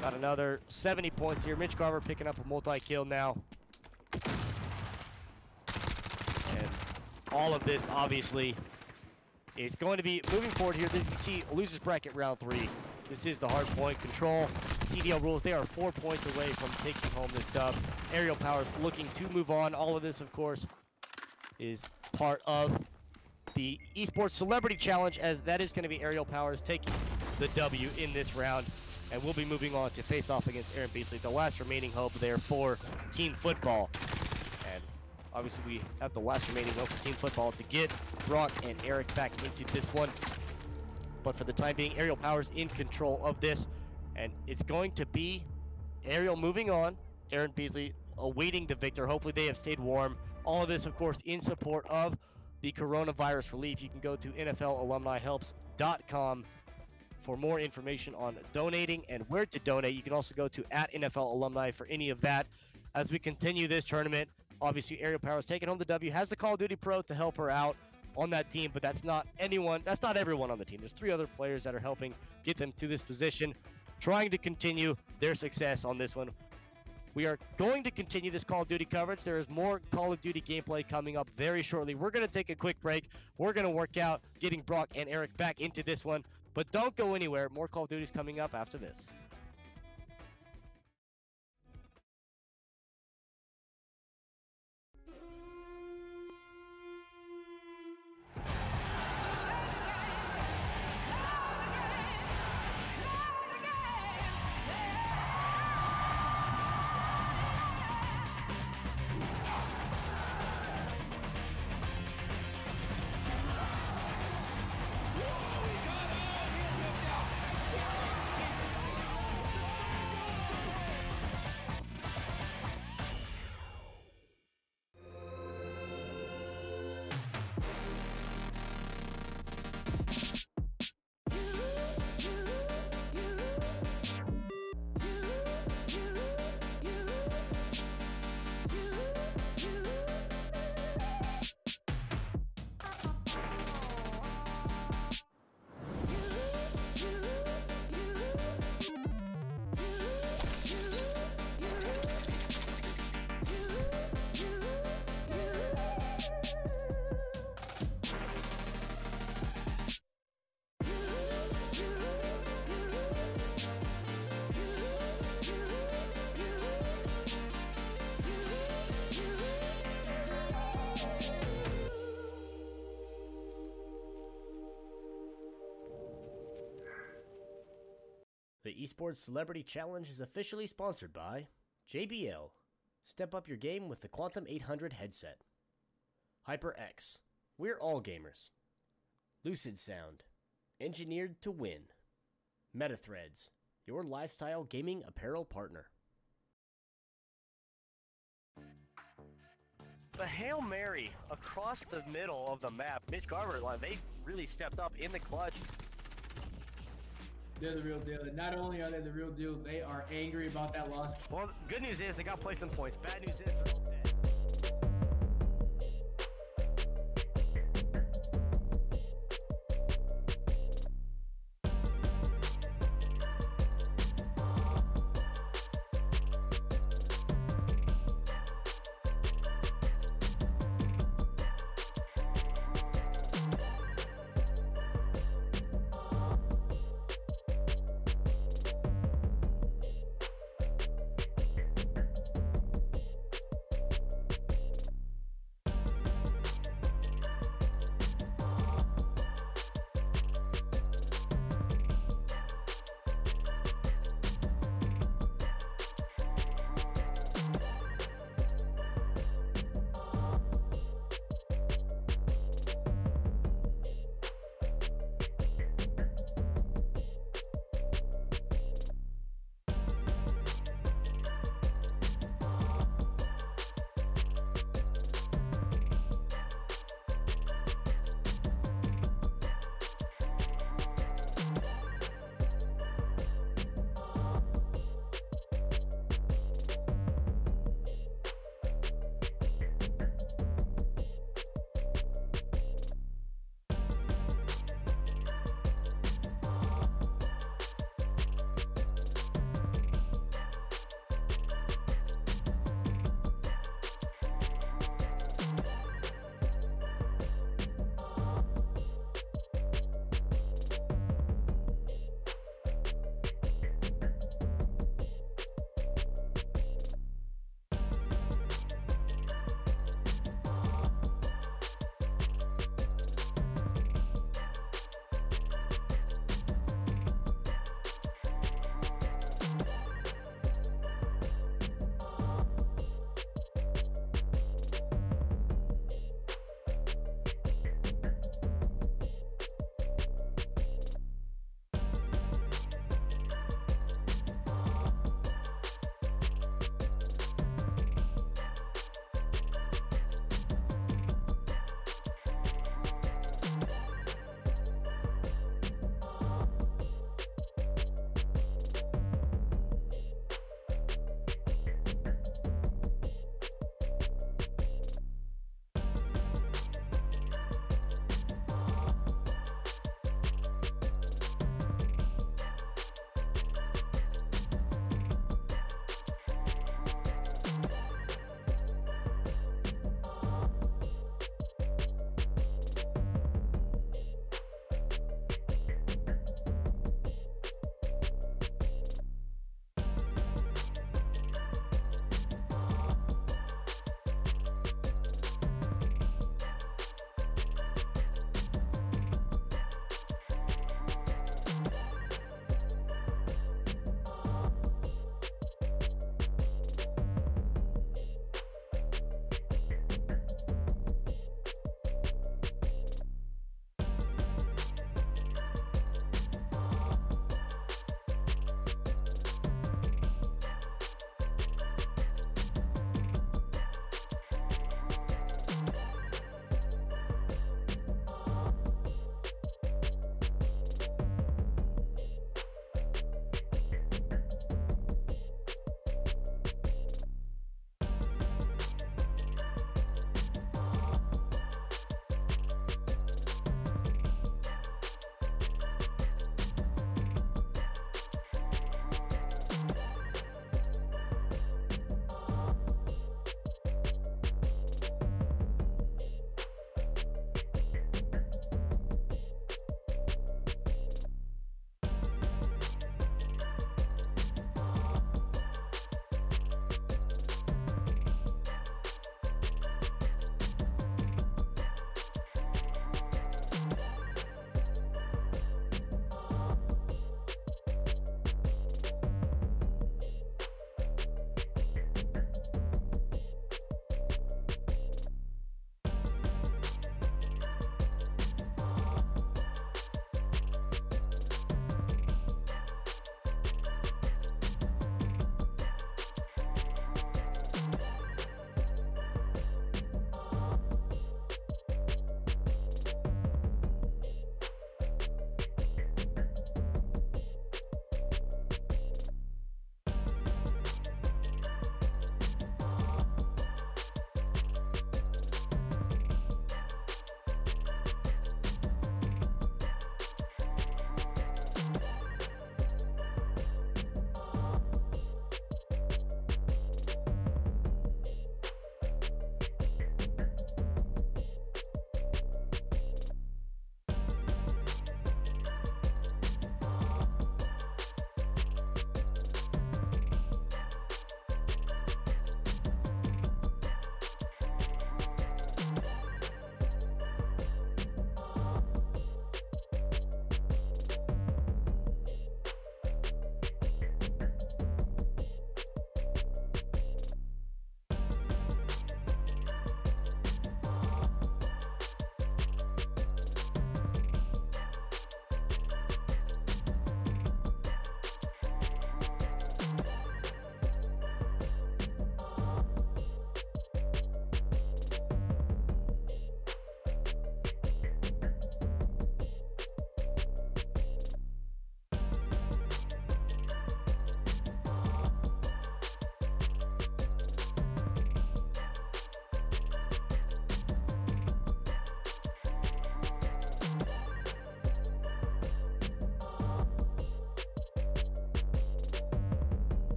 Got another 70 points here. Mitch Carver picking up a multi-kill now. And all of this obviously is going to be moving forward here. This you see losers bracket round 3. This is the hard point control. CDL rules, they are 4 points away from taking home this dub. Aerial Powers looking to move on. All of this, of course, is part of the Esports Celebrity Challenge, as that is going to be Aerial Powers taking the W in this round. And we'll be moving on to face off against Aaron Beasley, the last remaining hope there for Team Football. And obviously we have the last remaining hope for Team Football to get Brock and Eric back into this one. But for the time being, Aerial Powers in control of this. And it's going to be Aerial moving on, Aaron Beasley awaiting the victor. Hopefully they have stayed warm. All of this, of course, in support of the coronavirus relief. You can go to NFLalumnihelps.com for more information on donating and where to donate. You can also go to @NFL-alumni for any of that. As we continue this tournament, obviously Aerial Powers taking home the W, has the Call of Duty Pro to help her out on that team, but that's not everyone on the team. There's 3 other players that are helping get them to this position, trying to continue their success on this one. We are going to continue this Call of Duty coverage. There is more Call of Duty gameplay coming up very shortly. We're going to take a quick break. We're going to work out getting Brock and Eric back into this one. But don't go anywhere. More Call of Duty is coming up after this. Esports Celebrity Challenge is officially sponsored by JBL. Step up your game with the Quantum 800 headset. HyperX. We're all gamers. Lucid Sound. Engineered to win. MetaThreads. Your lifestyle gaming apparel partner. The Hail Mary across the middle of the map. Mitch Garber, they really stepped up in the clutch. They're the real deal. And not only are they the real deal, they are angry about that loss. Well, good news is they got placement points. Bad news is they're all dead.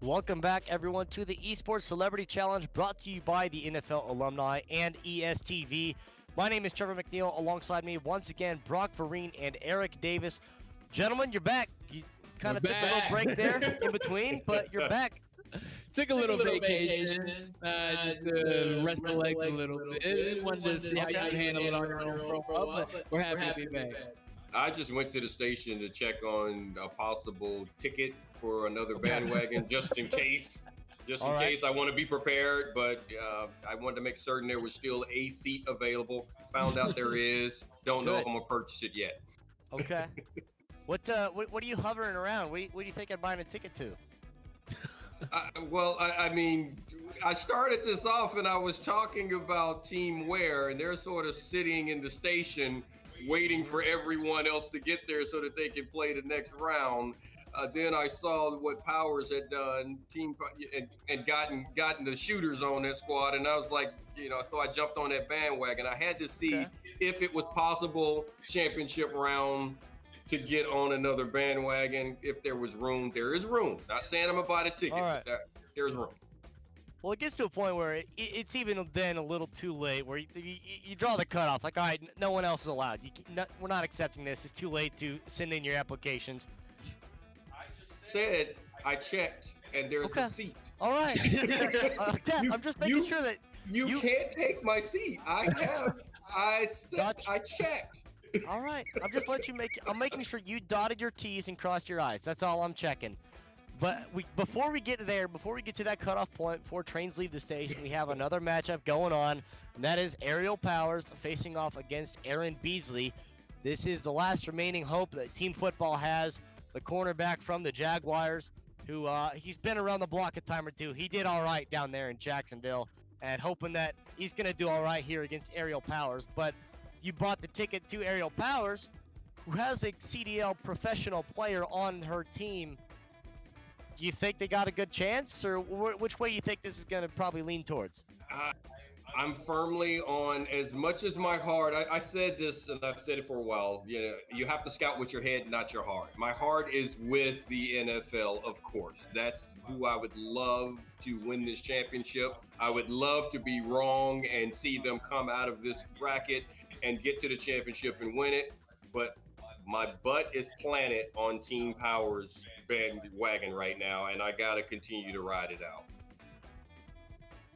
Welcome back, everyone, to the Esports Celebrity Challenge brought to you by the NFL Alumni and ESTV. My name is Trevor McNeil. Alongside me, once again, Brock Vereen and Eric Davis. Gentlemen, you're back. You kind of took a little break there in between, but you're back. Took a little vacation, just to rest the legs a little bit. Wanted to see how you can handle it on your own profile, but we're happy to be back. I just went to the station to check on a possible ticket for another bandwagon, just in case. Just in case. I want to be prepared, but I wanted to make certain there was still a seat available. Found out there is. Don't know if I'm gonna purchase it yet. Okay. What are you hovering around? What do you think I'm buying a ticket to? I mean, I started this off and I was talking about Team Wear, and they're sort of sitting in the station waiting for everyone else to get there so that they can play the next round. Then I saw what Powers had done, and gotten the shooters on that squad, and I was like, so I jumped on that bandwagon. I had to see if it was possible championship round to get on another bandwagon. If there was room, there is room. Not saying I'm gonna buy the ticket, but there's room. Well, it gets to a point where it's even then a little too late, where you draw the cutoff. Like, all right, no one else is allowed. We're not accepting this. It's too late to send in your applications. Said I checked, and there's a seat. All right. I'm just making sure that you can't take my seat. I checked. All right. I'm making sure you dotted your T's and crossed your I's. That's all I'm checking. But before we get to that cutoff point, before trains leave the station, we have another matchup going on, and that is Aerial Powers facing off against Aaron Beasley. This is the last remaining hope that Team Football has, the cornerback from the Jaguars, who he's been around the block a time or two. He did all right down there in Jacksonville, and hoping that he's going to do all right here against Aerial Powers. But you bought the ticket to Aerial Powers, who has a CDL professional player on her team. Do you think they got a good chance, or which way you think this is going to probably lean towards? I'm firmly on, as much as my heart. I said this, and I've said it for a while. You have to scout with your head, not your heart. My heart is with the NFL, of course. That's who I would love to win this championship. I would love to be wrong and see them come out of this bracket and get to the championship and win it. But my butt is planted on Team Powers bandwagon right now, and I gotta continue to ride it out.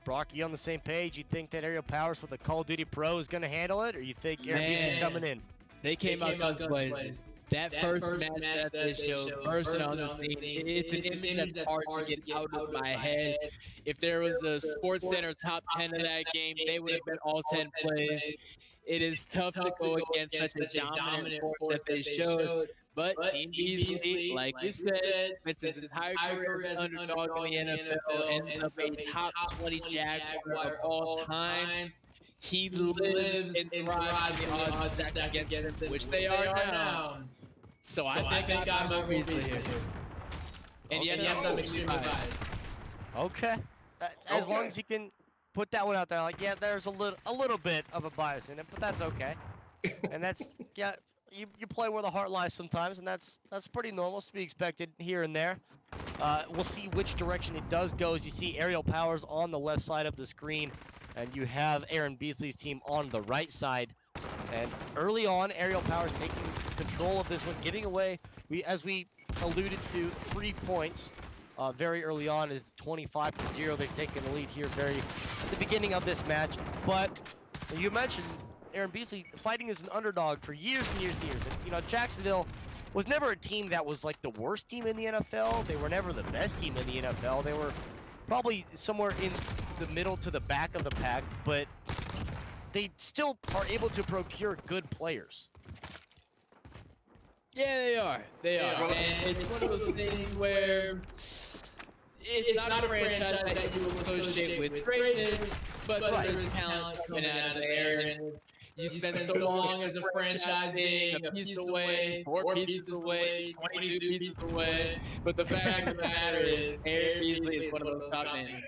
Brock, you on the same page? You think that Aerial Powers with the Call of Duty Pro is going to handle it, or you think Aaron Beasley's coming in? They came out guns blazing. That first match that they showed, bursting on the scene, it's an image that's hard to get out of my head. If there was a Sports Center top 10 of that game, they would have been all 10 plays. It is tough to go against such a dominant force that they showed. But Team Beasley, like you said, it's his entire career as an underdog in the NFL, ends up a top 20 Jaguar of all time. He lives and thrives in the odds stack against them, which they are now. So I think I got my Beasley here. And yes, I'm extremely biased. Okay. As long as you can put that one out there, like, yeah, there's a little bit of a bias in it, but that's okay. And that's, yeah. You play where the heart lies sometimes, and that's pretty normal, to be expected here and there. We'll see which direction it does go, as you see Aerial Powers on the left side of the screen, and you have Aaron Beasley's team on the right side. And early on, Aerial Powers taking control of this one, giving away, as we alluded to, 3 points very early on. It's 25-0. They've taken the lead here at the beginning of this match. But you mentioned Aaron Beasley fighting as an underdog for years and years and years. And, Jacksonville was never a team that was like the worst team in the NFL. They were never the best team in the NFL. They were probably somewhere in the middle to the back of the pack, but they still are able to procure good players. Yeah, they are. They are. And it's one of those things where it's not a franchise that you will associate with greatness, but there's talent coming out of there. And you spend so long as a franchise being a piece away, 4 pieces away, 22 pieces away. But the fact of the matter is, Aaron Beasley is one of those top names.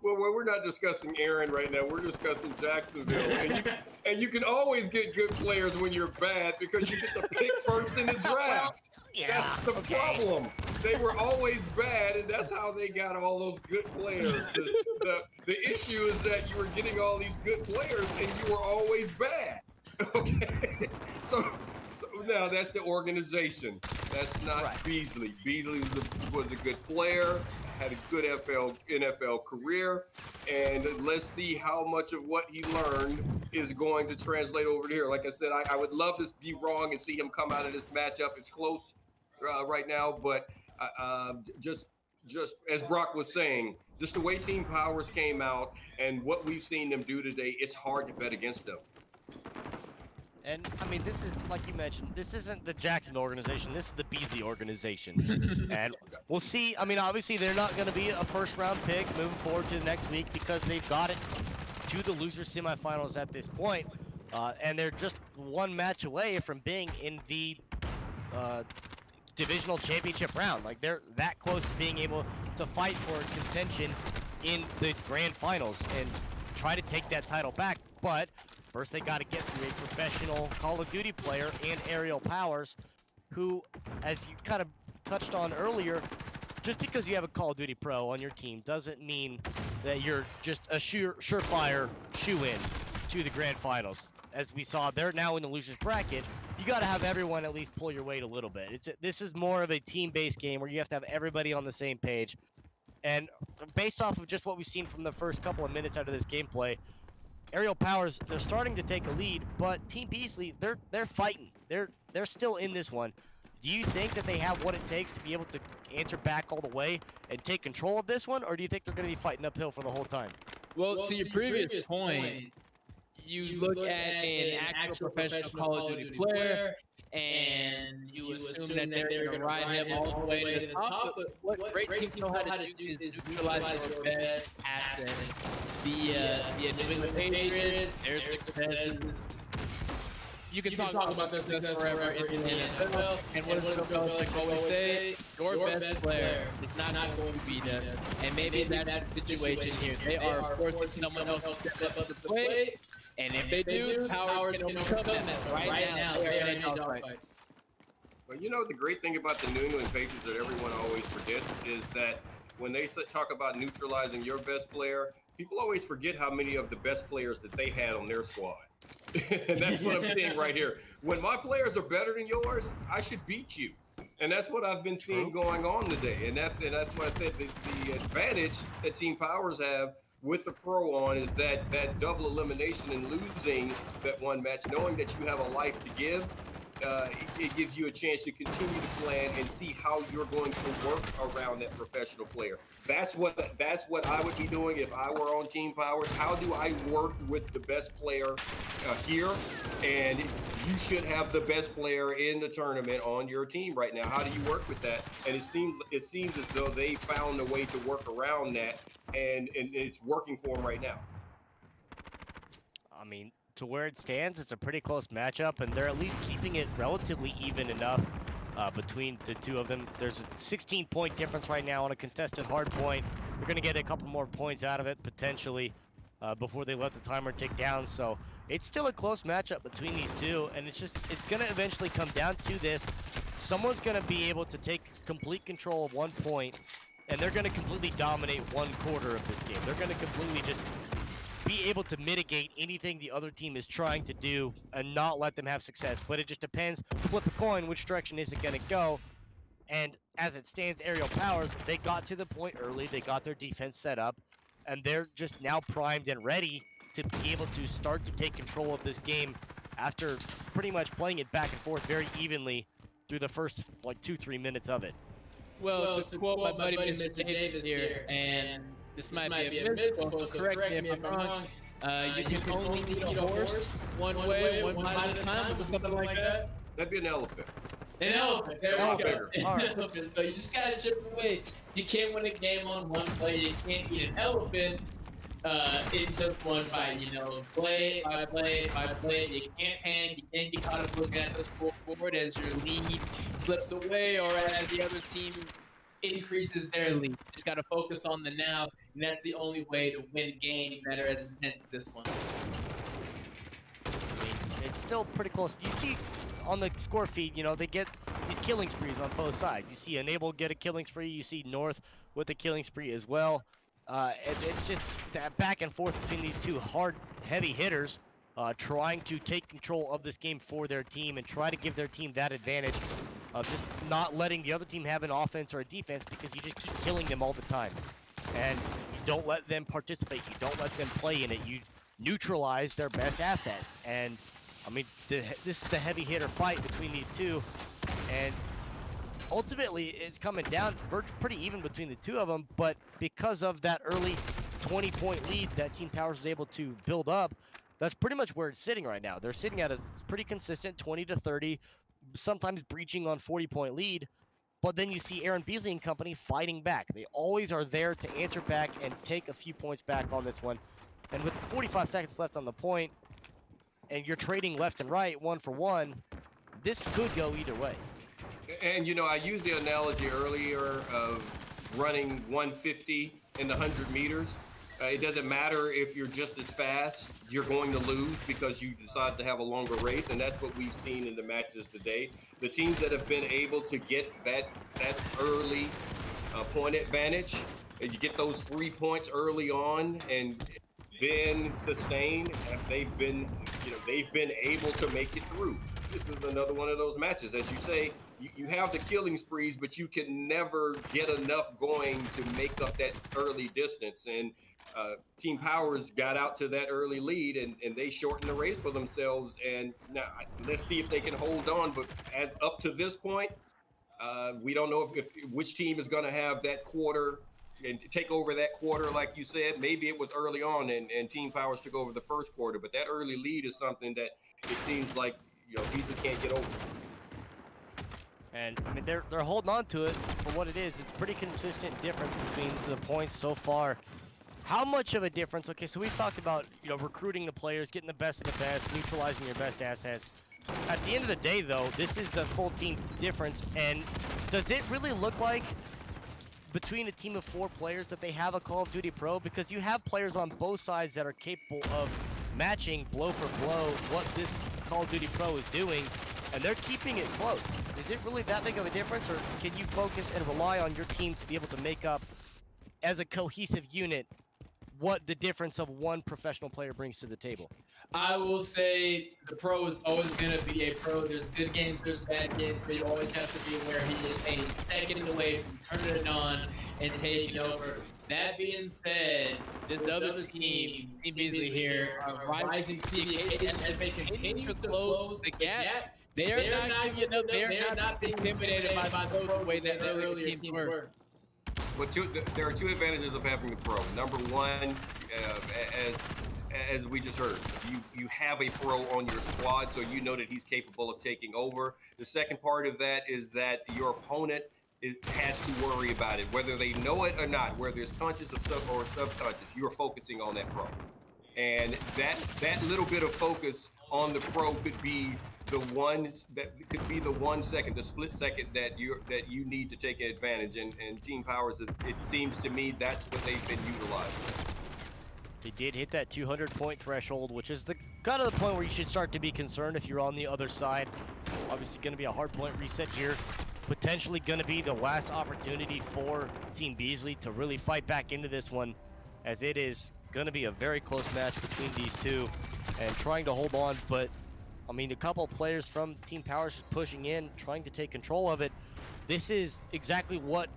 Well, we're not discussing Aaron right now. We're discussing Jacksonville. And you can always get good players when you're bad, because you get to pick first in the draft. That's the problem. They were always bad, and that's how they got all those good players. The issue is that you were getting all these good players, and you were always bad. Okay, so now that's the organization. That's not Beasley. Beasley was a good player, had a good NFL career, and let's see how much of what he learned is going to translate over to here. Like I said, I would love to be wrong and see him come out of this matchup. It's close right now, but just as Brock was saying, just the way Team Powers came out and what we've seen them do today, it's hard to bet against them. And I mean, this is, like you mentioned, this isn't the Jacksonville organization. This is the Beasley organization. And we'll see. I mean, obviously, they're not going to be a first-round pick moving forward to the next week because they've got it to the loser semifinals at this point. And they're just one match away from being in the divisional championship round. Like, they're that close to being able to fight for contention in the grand finals and try to take that title back. But first, they got to get through a professional Call of Duty player and Aerial Powers, who, as you kind of touched on earlier, just because you have a Call of Duty pro on your team doesn't mean that you're just a surefire shoe-in to the grand finals. As we saw, they're now in the losers bracket. You got to have everyone at least pull your weight a little bit. This is more of a team-based game where you have to have everybody on the same page. And based off of just what we've seen from the first couple of minutes out of this gameplay, Aerial Powers, they're starting to take a lead, but Team Beasley, they're fighting. They're still in this one. Do you think that they have what it takes to be able to answer back all the way and take control of this one, or do you think they're going to be fighting uphill for the whole time? Well, to your previous point, you look at an actual professional Call of Duty player, and you assume that they're going to ride him all the way to the top. But what great teams know how to do is neutralize your best asset. The New England Patriots, their successes. You can talk about their success forever in the NFL, and what does Bill Belichick always say? Your best player is not going to beat us. And maybe that's the situation here. They are forcing someone else to step up to the plate, and if they do, Powers can overcome that. Right now, they're in a dogfight. But you know, the great thing about the New England Patriots that everyone always forgets is that when they talk about neutralizing your best player, people always forget how many of the best players that they had on their squad. And that's what I'm seeing right here. When my players are better than yours, I should beat you. And that's what I've been seeing going on today. And that's what I said, the advantage that Team Powers have with the pro on is that double elimination and losing that one match, knowing that you have a life to give. It gives you a chance to continue to plan and see how you're going to work around that professional player. That's what I would be doing if I were on Team Powers. How do I work with the best player here? And you should have the best player in the tournament on your team right now. How do you work with that? And it seems as though they found a way to work around that, and it's working for them right now. I mean, to where it stands, it's a pretty close matchup, and they're at least keeping it relatively even enough between the two of them. There's a 16-point difference right now on a contested hard point. We're going to get a couple more points out of it, potentially, before they let the timer tick down. So it's still a close matchup between these two, and it's going to eventually come down to this. Someone's going to be able to take complete control of 1 point, and they're going to completely dominate 1/4 of this game. They're going to completely just be able to mitigate anything the other team is trying to do and not let them have success. But it just depends, flip a coin, which direction is it going to go. And as it stands, Aerial Powers, they got to the point early, they got their defense set up, and they're just now primed and ready to be able to start to take control of this game after pretty much playing it back and forth very evenly through the first like 2-3 minutes of it. Well, to quote my buddy Mr. Davis here, and this might be a misquote, so correct me if I'm wrong. You can only lead a horse one way, one mile at a time, or something like that. That'd be an elephant. An elephant. There we go. All right. An elephant. So you just gotta chip away. You can't win a game on one play. You can't eat an elephant in just one fight. You know, play by play by play. You can't pan. You can't get caught up looking at the scoreboard as your lead slips away or as the other team increases their lead. Just got to focus on the now, and that's the only way to win games that are as intense as this one. I mean, it's still pretty close. You see on the score feed, you know, they get these killing sprees on both sides. You see Enable get a killing spree. You see North with a killing spree as well. It's just that back and forth between these two hard, heavy hitters trying to take control of this game for their team and try to give their team that advantage of just not letting the other team have an offense or a defense, because you just keep killing them all the time. And you don't let them participate. You don't let them play in it. You neutralize their best assets. And, I mean, this is the heavy hitter fight between these two. And ultimately, it's coming down pretty even between the two of them. But because of that early 20-point lead that Team Powers was able to build up, that's pretty much where it's sitting right now. They're sitting at a pretty consistent 20 to 30, sometimes breaching on 40-point lead. But then you see Aaron Beasley and company fighting back. They always are there to answer back and take a few points back on this one. And with 45 seconds left on the point, and you're trading left and right, 1 for 1, this could go either way. And, you know, I used the analogy earlier of running 150 in the 100 meters. It doesn't matter if you're just as fast, you're going to lose because you decide to have a longer race, and that's what we've seen in the matches today. The teams that have been able to get that early point advantage, and you get those 3 points early on and then sustain, they've been able to make it through. This is another one of those matches. As you say, you have the killing sprees, but you can never get enough going to make up that early distance. And Team Powers got out to that early lead, and they shortened the race for themselves. And now let's see if they can hold on. But as up to this point, we don't know if which team is going to have that quarter and take over that quarter, like you said. Maybe it was early on, and Team Powers took over the first quarter. But that early lead is something that it seems like, you know, Beasley can't get over. And I mean, they're holding on to it for what it is. It's pretty consistent difference between the points so far. How much of a difference? Okay, so we've talked about, you know, recruiting the players, getting the best of the best, neutralizing your best assets. At the end of the day, though, this is the full team difference. And does it really look like between a team of 4 players that they have a Call of Duty Pro? Because you have players on both sides that are capable of matching blow for blow what this Call of Duty Pro is doing, and they're keeping it close. Is it really that big of a difference, or can you focus and rely on your team to be able to make up as a cohesive unit what the difference of one professional player brings to the table? I will say the pro is always going to be a pro. There's good games, there's bad games, but you always have to be aware he is a second away from turning it on and taking over. That being said, this other team, Team Beasley here, rising TV as they continue to close the gap. They are not intimidated by the way that the earlier teams were. But there are 2 advantages of having the pro. Number one, as we just heard, you have a pro on your squad, so you know that he's capable of taking over. The second part of that is that your opponent has to worry about it, whether they know it or not, whether it's conscious or subconscious. You're focusing on that pro, and that little bit of focus on the pro could be the 1 second, the split second that you need to take advantage. And Team Powers, it seems to me that's what they've been utilizing. They did hit that 200-point threshold, which is the kind of the point where you should start to be concerned if you're on the other side. Obviously going to be a hard point reset here. Potentially going to be the last opportunity for Team Beasley to really fight back into this one, as it is going to be a very close match between these two and trying to hold on. But I mean, a couple of players from Team Powers just pushing in, trying to take control of it. This is exactly what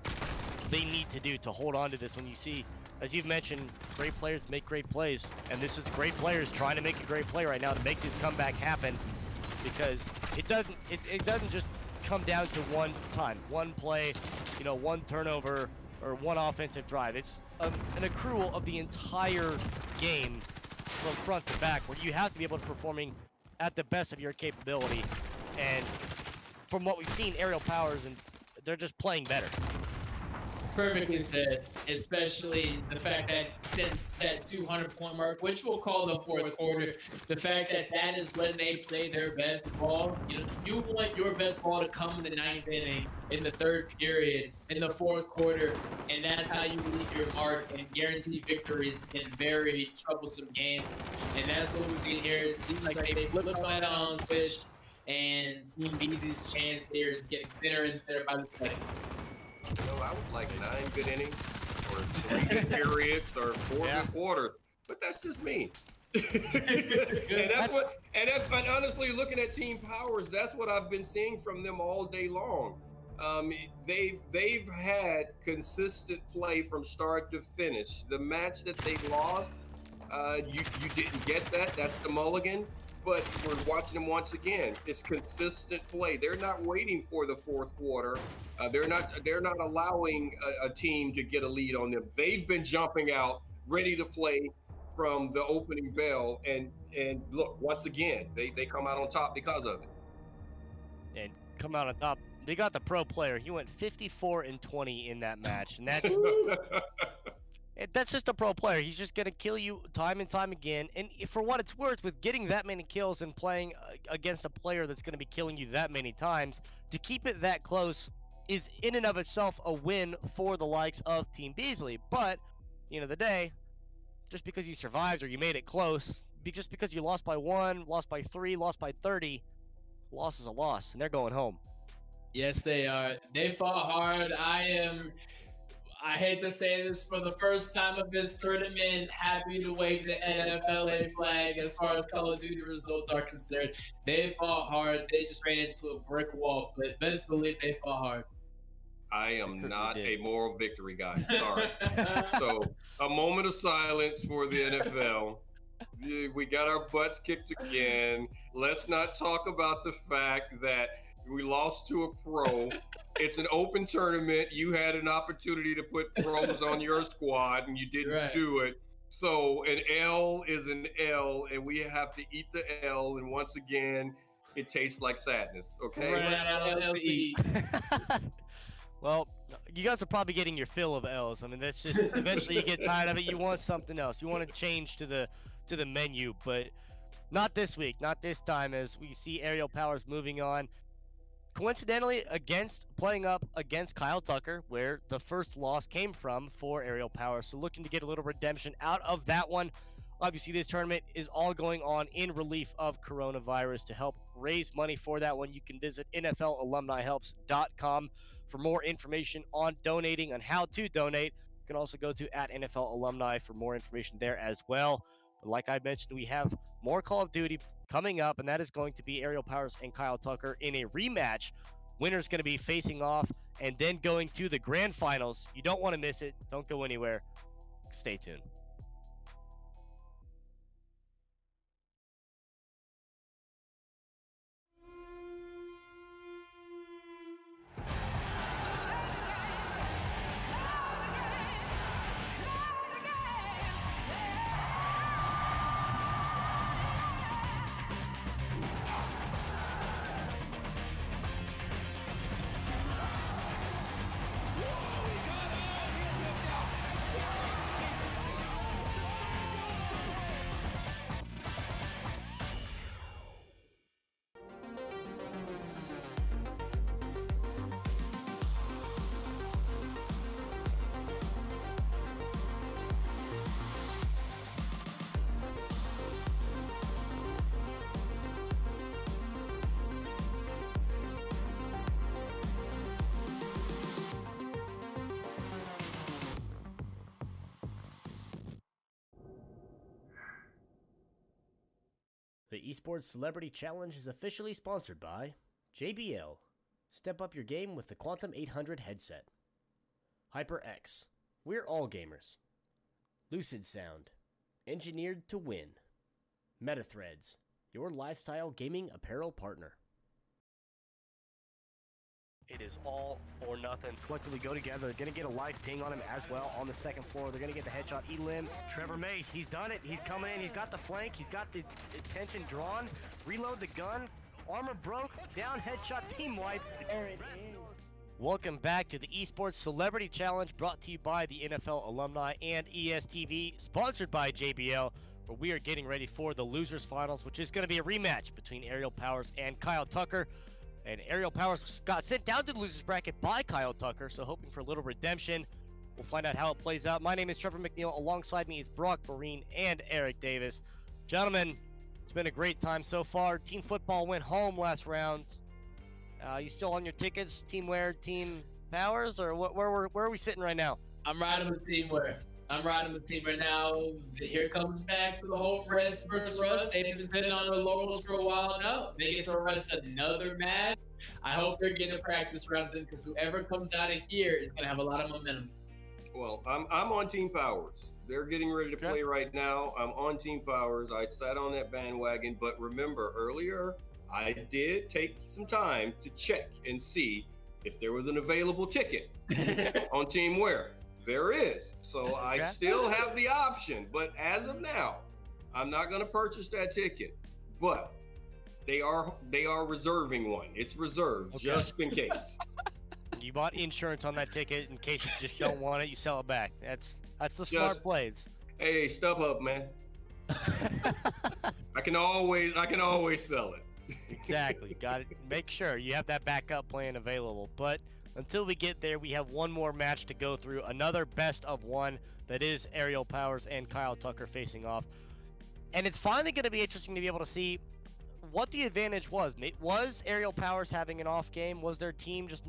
they need to do to hold on to this. When you see, as you've mentioned, great players make great plays, and this is great players trying to make a great play right now to make this comeback happen, because it doesn't just come down to one time, one play, you know, one turnover or one offensive drive. It's an accrual of the entire game from front to back, where you have to be able to performing at the best of your capability. And from what we've seen, Aerial Powers, and they're just playing better. Perfectly said, especially the fact that since that 200-point mark, which we'll call the 4th quarter, the fact that that is when they play their best ball. You know, you want your best ball to come in the 9th inning, in the 3rd period, in the 4th quarter, and that's how you leave your mark and guarantee victories in very troublesome games. And that's what we've seen here. It seems like they flipped right on switch. and Team Beasley's chance here is getting thinner and thinner by the second. You know, I would like 9 good innings or 3 good periods or 4 good quarters, but that's just me. and honestly, looking at Team Powers, that's what I've been seeing from them all day long. They've had consistent play from start to finish. The match that they lost, you didn't get that. That's the mulligan. But we're watching them once again. It's consistent play. They're not waiting for the fourth quarter. They're not allowing a team to get a lead on them. They've been jumping out, ready to play from the opening bell. And look, once again, they come out on top because of it. And come out on top. They got the pro player. He went 54-20 in that match, and that's just a pro player. He's just gonna kill you time and time again. And for what it's worth, with getting that many kills and playing against a player that's gonna be killing you that many times, to keep it that close is in and of itself a win for the likes of Team Beasley. But at the end of the day, just because you survived or you made it close, just because you lost by 1, lost by 3, lost by 30, loss is a loss, and they're going home. Yes, they are. They fought hard. I hate to say this, for the first time of this tournament, happy to wave the NFLA flag as far as Call of Duty results are concerned. They fought hard. They just ran into a brick wall, but best believe they fought hard. I am not a moral victory guy. Sorry. So a moment of silence for the NFL. We got our butts kicked again. Let's not talk about the fact that we lost to a pro. It's an open tournament. You had an opportunity to put pros on your squad, and you didn't do it. So an L is an L, and we have to eat the L. And once again, it tastes like sadness. Okay. Well, you guys are probably getting your fill of L's. I mean, that's just eventually you get tired of it. You want something else. You want to change to the menu, but not this week, not this time, as we see Aerial Powers moving on. Coincidentally, playing up against Kyle Tucker, where the first loss came from for Aerial Powers. So looking to get a little redemption out of that one. Obviously, this tournament is all going on in relief of coronavirus. To help raise money for that one, you can visit NFLalumnihelps.com for more information on donating, on how to donate. You can also go to @NFL for more information there as well. But like I mentioned, we have more Call of Duty coming up, and that is going to be Aerial Powers and Kyle Tucker in a rematch. Winner's going to be facing off and then going to the grand finals. You don't want to miss it. Don't go anywhere. Stay tuned. The Esports Celebrity Challenge is officially sponsored by JBL. Step up your game with the Quantum 800 headset. HyperX. We're all gamers. Lucid Sound. Engineered to win. MetaThreads. Your lifestyle gaming apparel partner. It is all or nothing. Collectively go together. They're going to get a live ping on him as well on the second floor. They're going to get the headshot. Elim. Trevor May, he's done it. He's coming in. He's got the flank. He's got the attention drawn. Reload the gun. Armor broke. Down headshot. Team wipe. There it is. Welcome back to the Esports Celebrity Challenge, brought to you by the NFL Alumni and ESTV, sponsored by JBL, where we are getting ready for the Losers Finals, which is going to be a rematch between Aerial Powers and Kyle Tucker. And Aerial Powers got sent down to the losers bracket by Kyle Tucker, so hoping for a little redemption. We'll find out how it plays out. My name is Trevor McNeil. Alongside me is Brock Vereen and Eric Davis. Gentlemen, It's been a great time so far. Team football went home last round. You still on your tickets, Team Wear, Team Powers, or where are we sitting right now? I'm riding with Team Wear. I'm riding with Team right now. Here comes back to the whole rest versus rust. They've been sitting on their laurels for a while now. They get to rest another match. I hope they're getting practice rounds in because whoever comes out of here is going to have a lot of momentum. Well, I'm on Team Powers. They're getting ready to play right now. I'm on Team Powers. I sat on that bandwagon, but remember earlier, I did take some time to check and see if there was an available ticket on Team Wear. There is. So I still have the option, but as of now, I'm not going to purchase that ticket. But they are reserving one. It's reserved just in case. You bought insurance on that ticket in case you just don't want it. You sell it back. That's the smart plays. Hey, StubHub, man. I can always sell it. Exactly. Got it. Make sure you have that backup plan available. But until we get there, we have one more match to go through. Another best of one that is Aerial Powers and Kyle Tucker facing off. And it's finally going to be interesting to be able to see what the advantage was. Was Aerial Powers having an off game? Was their team just,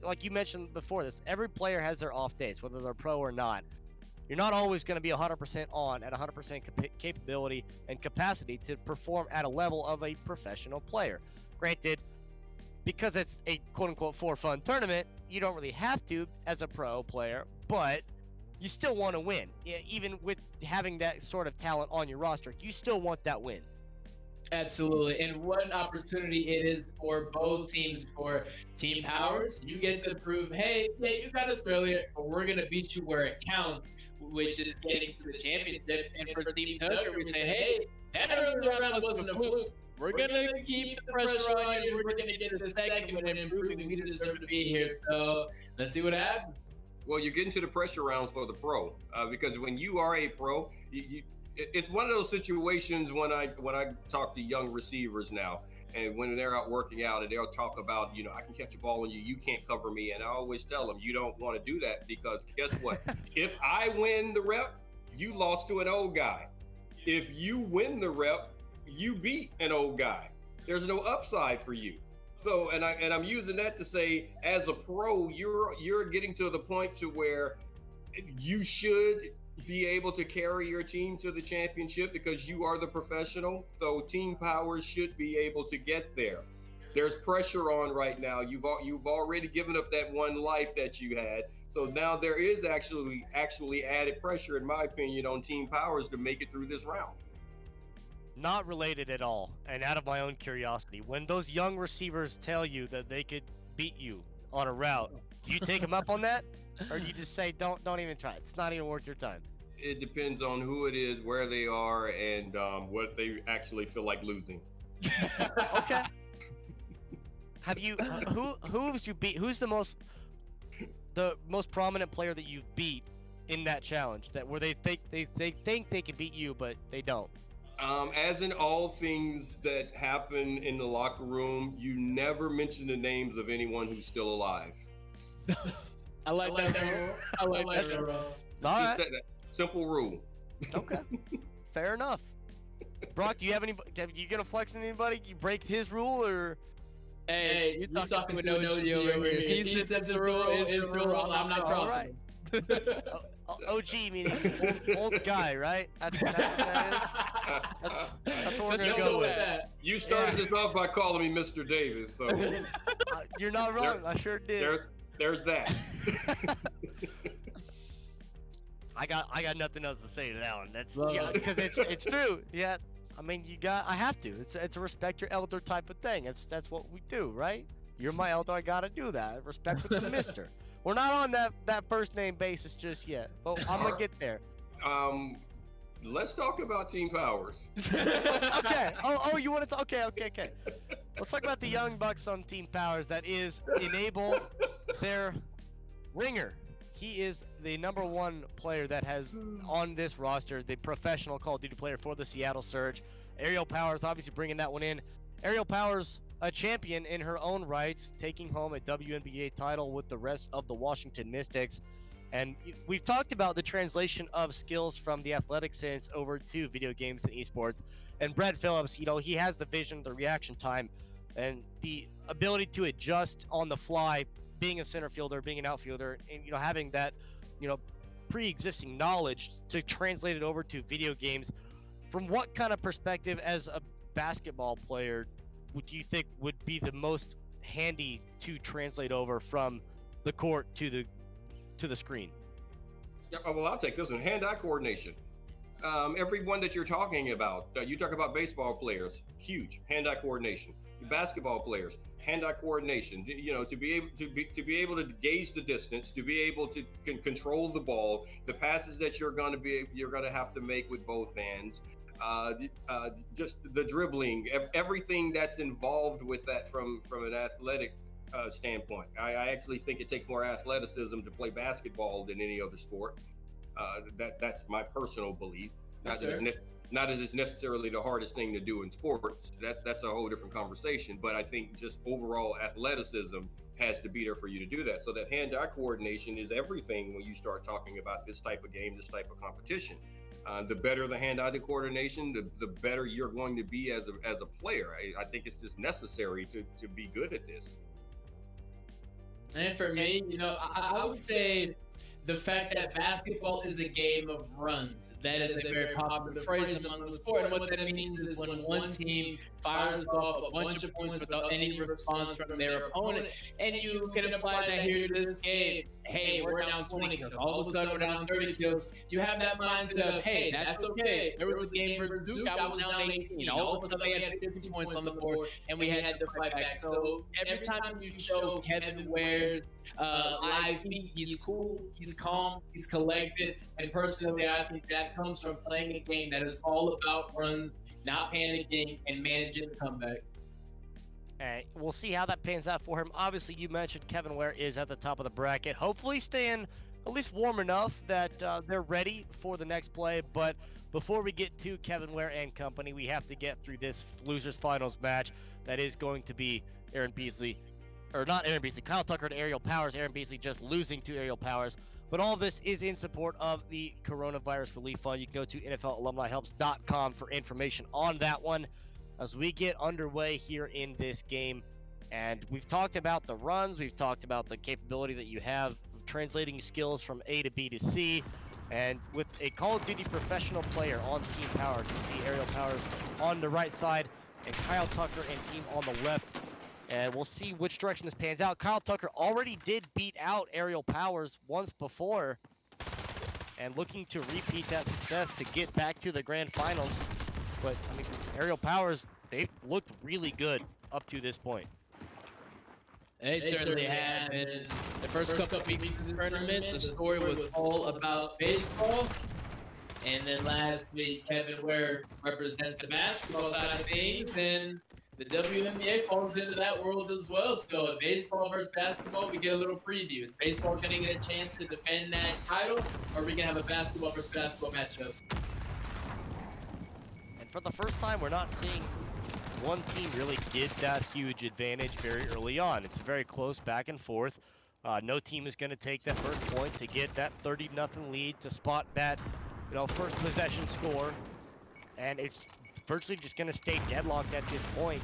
like you mentioned before this, every player has their off days, whether they're pro or not. You're not always going to be 100% on at 100% capability and capacity to perform at a level of a professional player. Granted, because it's a quote-unquote for fun tournament, you don't really have to as a pro player, but you still want to win. Even with having that sort of talent on your roster, you still want that win. Absolutely. And what an opportunity it is for both teams. For Team Powers, you get to prove, hey, yeah, you got us earlier, but we're going to beat you where it counts, which is getting to the championship. And for Team Tucker, we say, hey, that early round wasn't a fluke. We're going to keep the pressure on you. We're going to get the second one and proving we deserve to be here. So let's see what happens. Well, you're getting to the pressure rounds for the pro because when you are a pro, it's one of those situations when I talk to young receivers now, and when they're out working out and they'll talk about, I can catch a ball on you, you can't cover me. And I always tell them, you don't want to do that because guess what? If I win the rep, you lost to an old guy. If you win the rep, you beat an old guy. There's no upside for you. So, and I'm using that to say, as a pro, you're getting to the point to where you should be able to carry your team to the championship because you are the professional. So Team Powers should be able to get there. There's pressure on right now. You've already given up that one life that you had. So now there is actually added pressure, in my opinion, on Team Powers to make it through this round. Not related at all, and out of my own curiosity, when those young receivers tell you that they could beat you on a route, do you take them up on that? Or do you just say, don't even try it? It's not even worth your time. It depends on who it is, where they are, and what they actually feel like losing. Okay. Have you who's you beat? Who's the most prominent player that you've beat in that challenge? That where they think they can beat you, but they don't. As in all things that happen in the locker room, you never mention the names of anyone who's still alive. I like that rule. I like that rule. All right. That simple rule. Okay. Fair enough. Brock, do you have any? You gonna flex on anybody? You break his rule or? Hey, you're talking with no Geo over here. He says the rule is the rule. I'm not crossing. OG meaning old guy, right? That's what that is. That's what we're gonna go with. You started this off by calling me Mr. Davis, so you're not wrong. I sure did. There's that. I got nothing else to say to that one. That's because it's true. Yeah, I mean I have to. It's a respect your elder type of thing. That's what we do, right? You're my elder. I gotta do that. Respect with the mister. We're not on that first name basis just yet, but I'm gonna get there. Let's talk about Team Powers. Okay. Oh, you want to talk? Okay. Let's talk about the young bucks on Team Powers. That is Enable, their ringer. He is the #1 player that has on this roster, the professional Call of Duty player for the Seattle Surge. Aerial Powers obviously bringing that one in. Aerial Powers, a champion in her own rights, taking home a WNBA title with the rest of the Washington Mystics. And we've talked about the translation of skills from the athletic sense over to video games and esports. And Brett Phillips, he has the vision, the reaction time, and the ability to adjust on the fly, being a center fielder, being an outfielder, and having that, pre-existing knowledge to translate it over to video games. From what kind of perspective, as a basketball player, would you think would be the most handy to translate over from the court to the screen? Yeah, well, I'll take this one. Hand-eye coordination. Everyone that you're talking about, you talk about baseball players, huge hand-eye coordination. Basketball players, hand-eye coordination. To be able to gauge the distance, to be able to control the ball, the passes that you're going to have to make with both hands. Just the dribbling, everything that's involved with that from an athletic standpoint. I actually think it takes more athleticism to play basketball than any other sport. That's my personal belief. Not that it's necessarily the hardest thing to do in sports. That's a whole different conversation. But I think just overall athleticism has to be there for you to do that. So that hand-eye coordination is everything when you start talking about this type of game, this type of competition. The better the hand-eye coordination, the better you're going to be as a player. I think it's just necessary to be good at this. And for me, I would say the fact that basketball is a game of runs. That is a very popular phrase among the sport. And what that means is when one team fires off a bunch of points without any response from their opponent, and you can apply that here to this game. Hey, we're down 20 kills. All of a sudden, we're down 30 kills. You have that mindset of, hey, that's okay. There was a game for Duke, I was down 18. All of a sudden, they had 50 points on the board, and we had to fight back. So every time you show Kevin Ware's live feed, he's cool, he's calm, he's collected. And personally, I think that comes from playing a game that is all about runs, not panicking, and managing the comeback. We'll see how that pans out for him. Obviously, you mentioned Kevin Ware is at the top of the bracket. Hopefully staying at least warm enough that they're ready for the next play. But before we get to Kevin Ware and company, we have to get through this losers finals match that is going to be Kyle Tucker and Aerial Powers. Aaron Beasley just losing to Aerial Powers. But all of this is in support of the Coronavirus Relief Fund. You can go to NFLAlumniHelps.com for information on that one as we get underway here in this game. And we've talked about the runs. We've talked about the capability that you have of translating skills from A to B to C. And with a Call of Duty professional player on Team Powers, you see Aerial Powers on the right side and Kyle Tucker and team on the left. And we'll see which direction this pans out. Kyle Tucker already did beat out Aerial Powers once before and looking to repeat that success to get back to the grand finals. But, Aerial Powers, they've looked really good up to this point. They certainly have. In the first couple of weeks of the tournament, the story was all about baseball. And then last week, Kevin Ware represents the basketball side of things, and the WNBA falls into that world as well. So baseball versus basketball, we get a little preview. Is baseball going to get a chance to defend that title, or are we going to have a basketball versus basketball matchup? And for the first time, we're not seeing one team really get that huge advantage very early on. It's very close back and forth. No team is going to take that first point to get that 30-0 lead to spot that, first possession score. And it's virtually just going to stay deadlocked at this point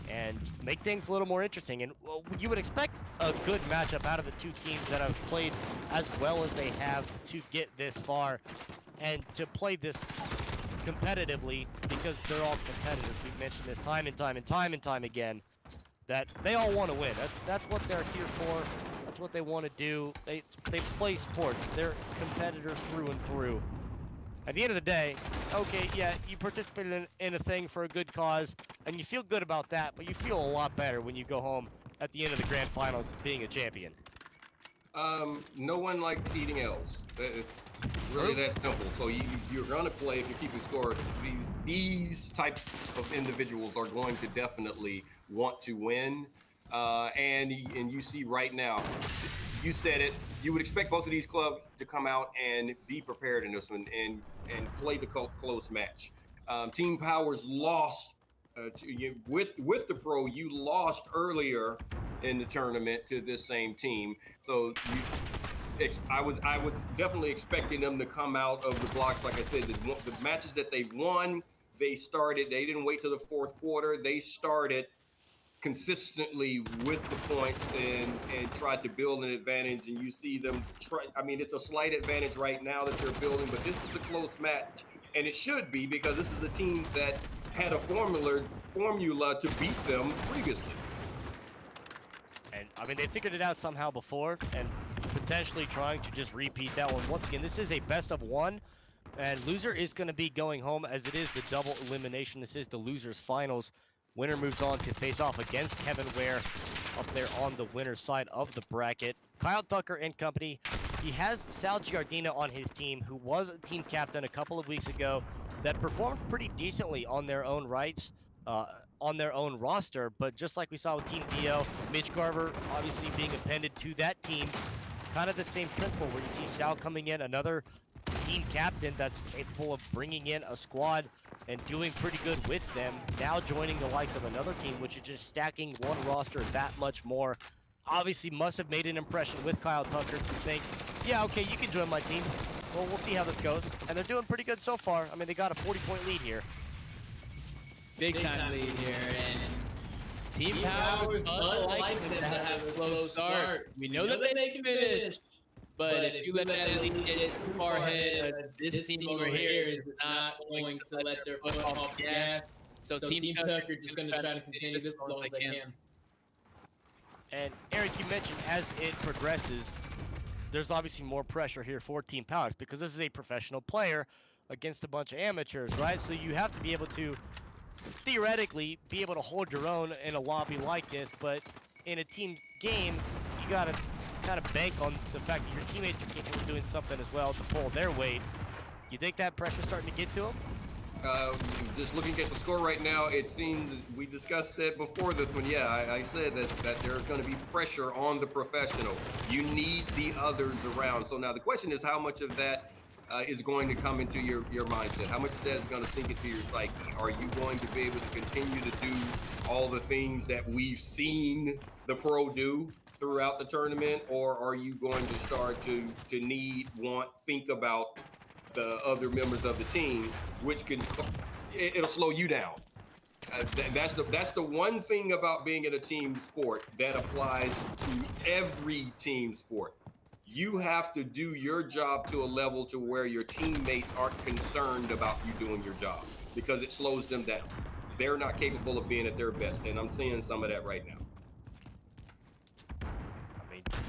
and make things a little more interesting. And you would expect a good matchup out of the two teams that have played as well as they have to get this far and to play this competitively, because they're all competitors. We've mentioned this time and time again, that they all want to win. That's what they're here for. That's what they want to do. They play sports. They're competitors through and through. At the end of the day, okay, yeah, you participated in a thing for a good cause, and you feel good about that, but you feel a lot better when you go home at the end of the grand finals being a champion. No one likes eating L's. It's really that simple. So you're going to play, if you're keeping score, these type of individuals are going to definitely want to win. And you see right now, you said it, you would expect both of these clubs to come out and be prepared in this one and play the close match. Team Powers lost with the pro. You lost earlier in the tournament to this same team. So I was definitely expecting them to come out of the blocks. Like I said, the matches that they've won, they didn't wait till the fourth quarter. They started consistently with the points and tried to build an advantage. And you see them try. I mean, it's a slight advantage right now that they're building, but this is a close match, and it should be, because this is a team that had a formula to beat them previously. And I mean, they figured it out somehow before, and potentially trying to just repeat that one. Once again, this is a best of one, and loser is going to be going home, as it is the double elimination. This is the losers finals. Winner moves on to face off against Kevin Ware up there on the winner's side of the bracket. Kyle Tucker and company. He has Sal Giardina on his team, who was a team captain a couple of weeks ago, that performed pretty decently on their own rights, on their own roster. But just like we saw with Team Dio, Mitch Garver obviously being appended to that team, kind of the same principle where you see Sal coming in, another team captain that's capable of bringing in a squad and doing pretty good with them, now joining the likes of another team, which is just stacking one roster that much more. Obviously must have made an impression with Kyle Tucker to think, yeah, okay, you can join my team. Well, we'll see how this goes. And they're doing pretty good so far. I mean, they got a 40-point lead here. Big time lead here, and Team Power is unlikely to have a slow start. We know that they can finish, but if you let that lead get too far ahead, this team over here is not going to let their foot off the gas. So Team Tucker just going to try to continue this as long as they can. And Eric, you mentioned as it progresses, there's obviously more pressure here for Team Powers, because this is a professional player against a bunch of amateurs, right? So you have to be able to, theoretically, be able to hold your own in a lobby like this, but in a team game, you gotta kind of bank on the fact that your teammates are capable of doing something as well to pull their weight. You think that pressure's starting to get to them? Just looking at the score right now, it seems we discussed it before this one. Yeah, I said that there's going to be pressure on the professional. You need the others around. So now the question is, how much of that is going to come into your mindset? How much of that is going to sink into your psyche? Are you going to be able to continue to do all the things that we've seen the pro do throughout the tournament, or are you going to start to think about the other members of the team, which it'll slow you down. That's the one thing about being in a team sport that applies to every team sport. You have to do your job to a level to where your teammates aren't concerned about you doing your job, because it slows them down. They're not capable of being at their best, and I'm seeing some of that right now.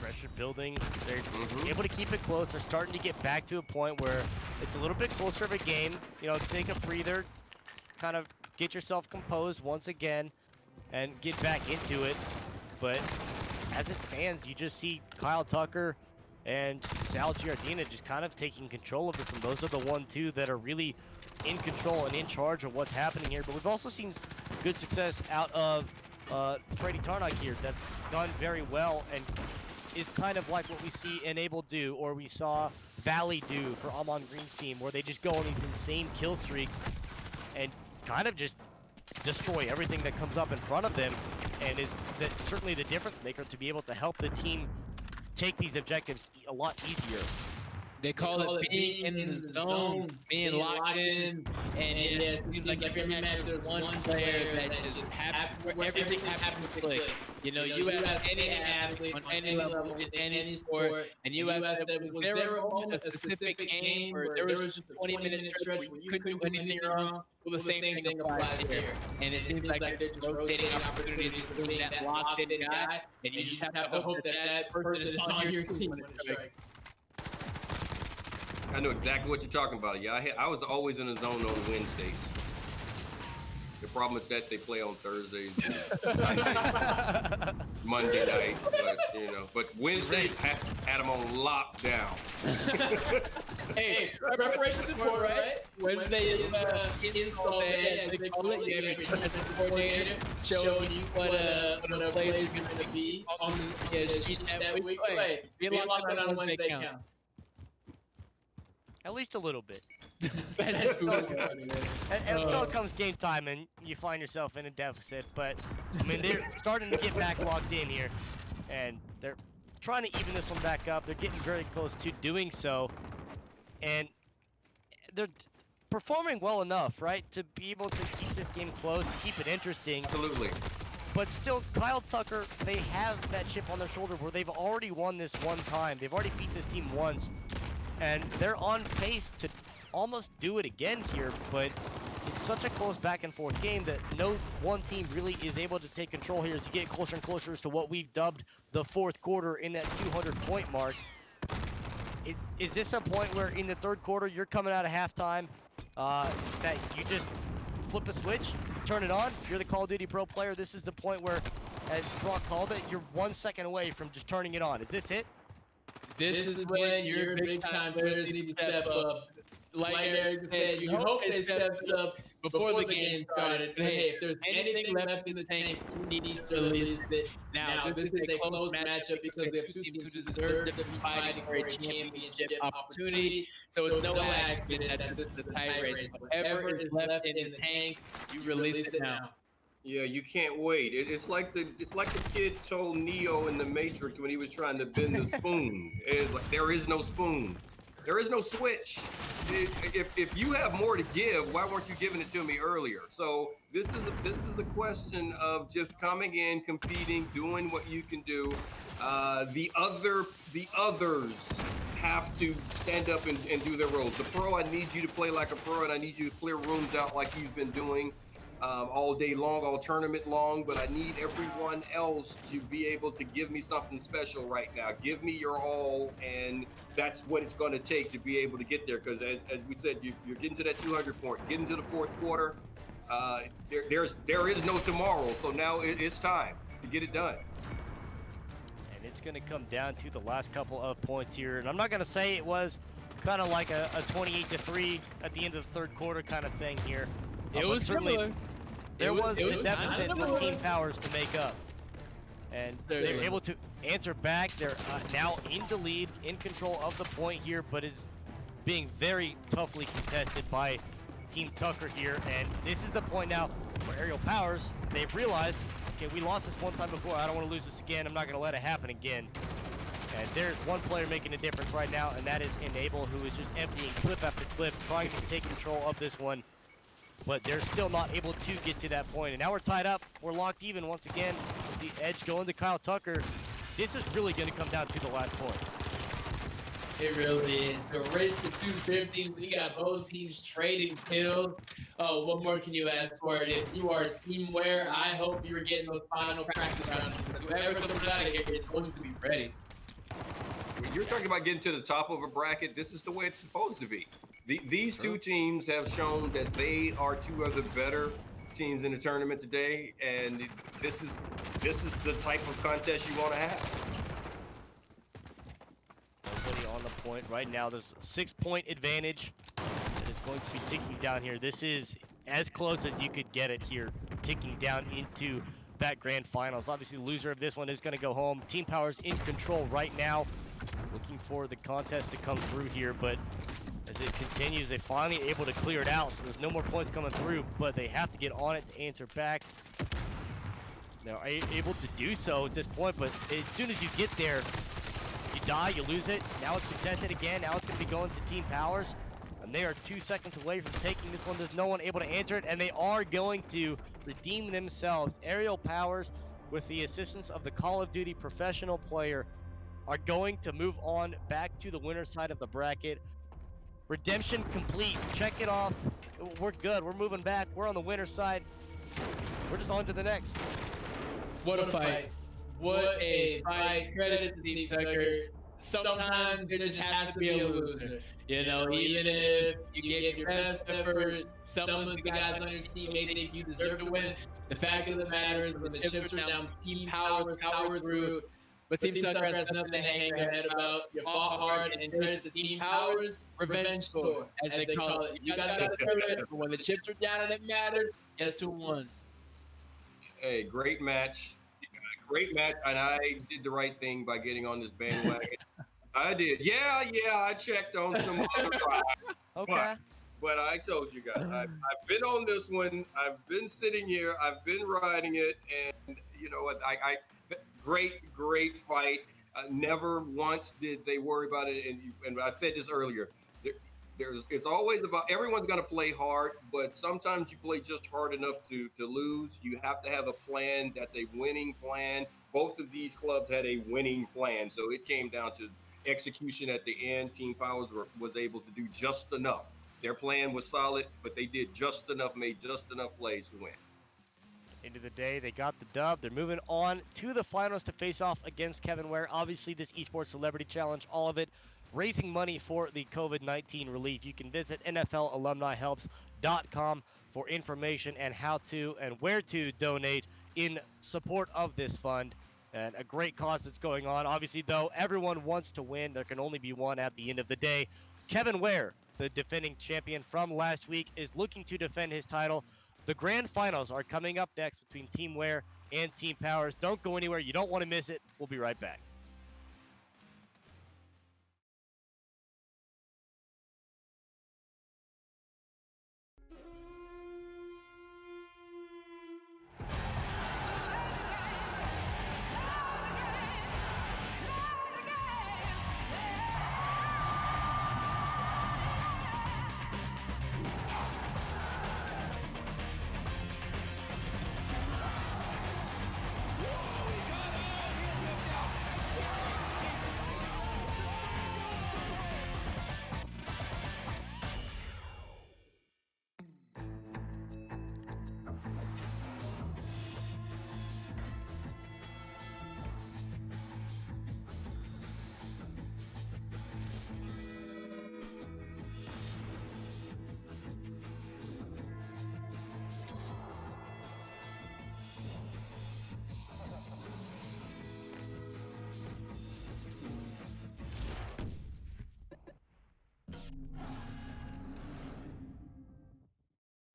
Pressure building. They're able to keep it close. They're starting to get back to a point where it's a little bit closer of a game. You know, take a breather, kind of get yourself composed once again, and get back into it. But as it stands, you just see Kyle Tucker and Sal Giardina just kind of taking control of this, and those are the 1-2 that are really in control and in charge of what's happening here. But we've also seen good success out of Freddie Tarnock here. That's done very well and is kind of like what we see Enable do, or we saw Valley do for Amon Green's team, where they just go on these insane kill streaks and kind of just destroy everything that comes up in front of them, and is certainly the difference maker to be able to help the team take these objectives a lot easier. They call it being in the zone, being locked in, and it seems like every match there's one player that just happens, where everything happens to click. You know, you ask any athlete on any level, in any sport, and you ask them, was there a moment, a specific game, where there was just a 20-minute stretch where you couldn't do anything wrong? Well, the same thing applies here. And it seems like they're just rotating opportunities for being that locked-in guy, and you just have to hope that that person is on your team when it strikes. I know exactly what you're talking about. Yeah, I was always in the zone on Wednesdays. The problem is that they play on Thursdays, Sundays, Monday night, but Wednesdays had them on lockdown. Hey, preparation's important, right? Wednesday is install day, as they call it. You have your defense coordinator showing you what the play is going to be on the sheet that week. So, hey, be locked in on Wednesday counts. At least a little bit. Until it comes game time and you find yourself in a deficit. But I mean, they're starting to get back locked in here, and they're trying to even this one back up. They're getting very close to doing so. And they're performing well enough, right, to be able to keep this game close, to keep it interesting. Absolutely. But still, Kyle Tucker, they have that chip on their shoulder where they've already won this one time. They've already beat this team once, and they're on pace to almost do it again here, but it's such a close back and forth game that no one team really is able to take control here as you get closer and closer as to what we've dubbed the fourth quarter in that 200-point mark. Is this a point where in the third quarter you're coming out of halftime that you just flip a switch, turn it on, you're the Call of Duty Pro player, this is the point where, as Brock called it, you're 1 second away from just turning it on. Is this it? This is when your big-time players need to step up. Like Eric said, you hope they stepped up before the game started. But hey, if there's anything left in the tank, you need to release it. Now, this is a close matchup because we have two teams who deserve to be fighting for a championship opportunity. So it's no accident that this is a tight race. Whatever is left in the tank, you release it now. Yeah, you can't wait. It's like the kid told Neo in the Matrix when he was trying to bend the spoon. It's like there is no spoon. There is no switch. If you have more to give, why weren't you giving it to me earlier? So this is a question of just coming in, competing, doing what you can do. The others have to stand up and do their roles. The pro, I need you to play like a pro, and I need you to clear rooms out like you've been doing all day long, all tournament long, but I need everyone else to be able to give me something special right now. Give me your all, and that's what it's going to take to be able to get there, because as we said, you're getting to that 200 point, getting to the fourth quarter. There is no tomorrow, so now it's time to get it done. And it's going to come down to the last couple of points here, and I'm not going to say it was kind of like a 28-3 at the end of the third quarter kind of thing here. It was similar. There was a deficit for Team Powers to make up, and they're able to answer back. They're now in the lead, in control of the point here, but is being very toughly contested by Team Tucker here. And this is the point now where Aerial Powers, they've realized, okay, we lost this one time before. I don't want to lose this again. I'm not going to let it happen again. And there's one player making a difference right now, and that is Enable, who is just emptying clip after clip, trying to take control of this one. But they're still not able to get to that point. And now we're tied up. We're locked even once again. With the edge going to Kyle Tucker. This is really going to come down to the last point. It really is. The race to 250. We got both teams trading kills. Oh, what more can you ask for? If you are teamwear, I hope you're getting those final practice rounds, because whoever comes out of here is going to be ready. When you're talking about getting to the top of a bracket, this is the way it's supposed to be. These two teams have shown that they are two of the better teams in the tournament today, and this is the type of contest you want to have. Nobody on the point right now. There's a 6-point advantage that is going to be ticking down here. This is as close as you could get it here, ticking down into that grand finals. Obviously, the loser of this one is going to go home. Team Power's in control right now, looking for the contest to come through here, but as it continues, they're finally able to clear it out, so there's no more points coming through, but they have to get on it to answer back. They're able to do so at this point, but as soon as you get there, you die, you lose it. Now it's contested again. Now it's going to be going to Team Powers, and they are 2 seconds away from taking this one. There's no one able to answer it, and they are going to redeem themselves. Aerial Powers, with the assistance of the Call of Duty professional player, are going to move on back to the winner's side of the bracket. Redemption complete. Check it off. We're good. We're moving back. We're on the winner's side. We're just on to the next. What a fight. What a fight. Credit to Team Tucker. Sometimes there just has to be a loser. You know, even if you gave your best effort, some of the guys on your team may think you deserve to win. The fact of the matter is, when the chips are down, Team Powers power through. But Team Tucker has nothing to hang their head about. You fought hard, and credit to Team Powers, revenge tour, as they call it. You guys got to serve it, but when the chips are down and it mattered, guess who won? Hey, great match. Great match, and I did the right thing by getting on this bandwagon. I did. Yeah, I checked on some other guys. Okay. But I told you guys, I've been on this one. I've been sitting here. I've been riding it, and you know what? Great fight. Never once did they worry about it. And I said this earlier. It's always about everyone's going to play hard, but sometimes you play just hard enough to lose. You have to have a plan that's a winning plan. Both of these clubs had a winning plan, so it came down to execution at the end. Team Powers was able to do just enough. Their plan was solid, but they did just enough, made just enough plays to win. End of the day, they got the dub. They're moving on to the finals to face off against Kevin Ware. Obviously, this Esports Celebrity Challenge, all of it raising money for the COVID-19 relief. You can visit NFLalumnihelps.com for information and how to and where to donate in support of this fund. And a great cause that's going on. Obviously, though, everyone wants to win. There can only be one at the end of the day. Kevin Ware, the defending champion from last week, is looking to defend his title. The grand finals are coming up next between Team Ware and Team Powers. Don't go anywhere. You don't want to miss it. We'll be right back.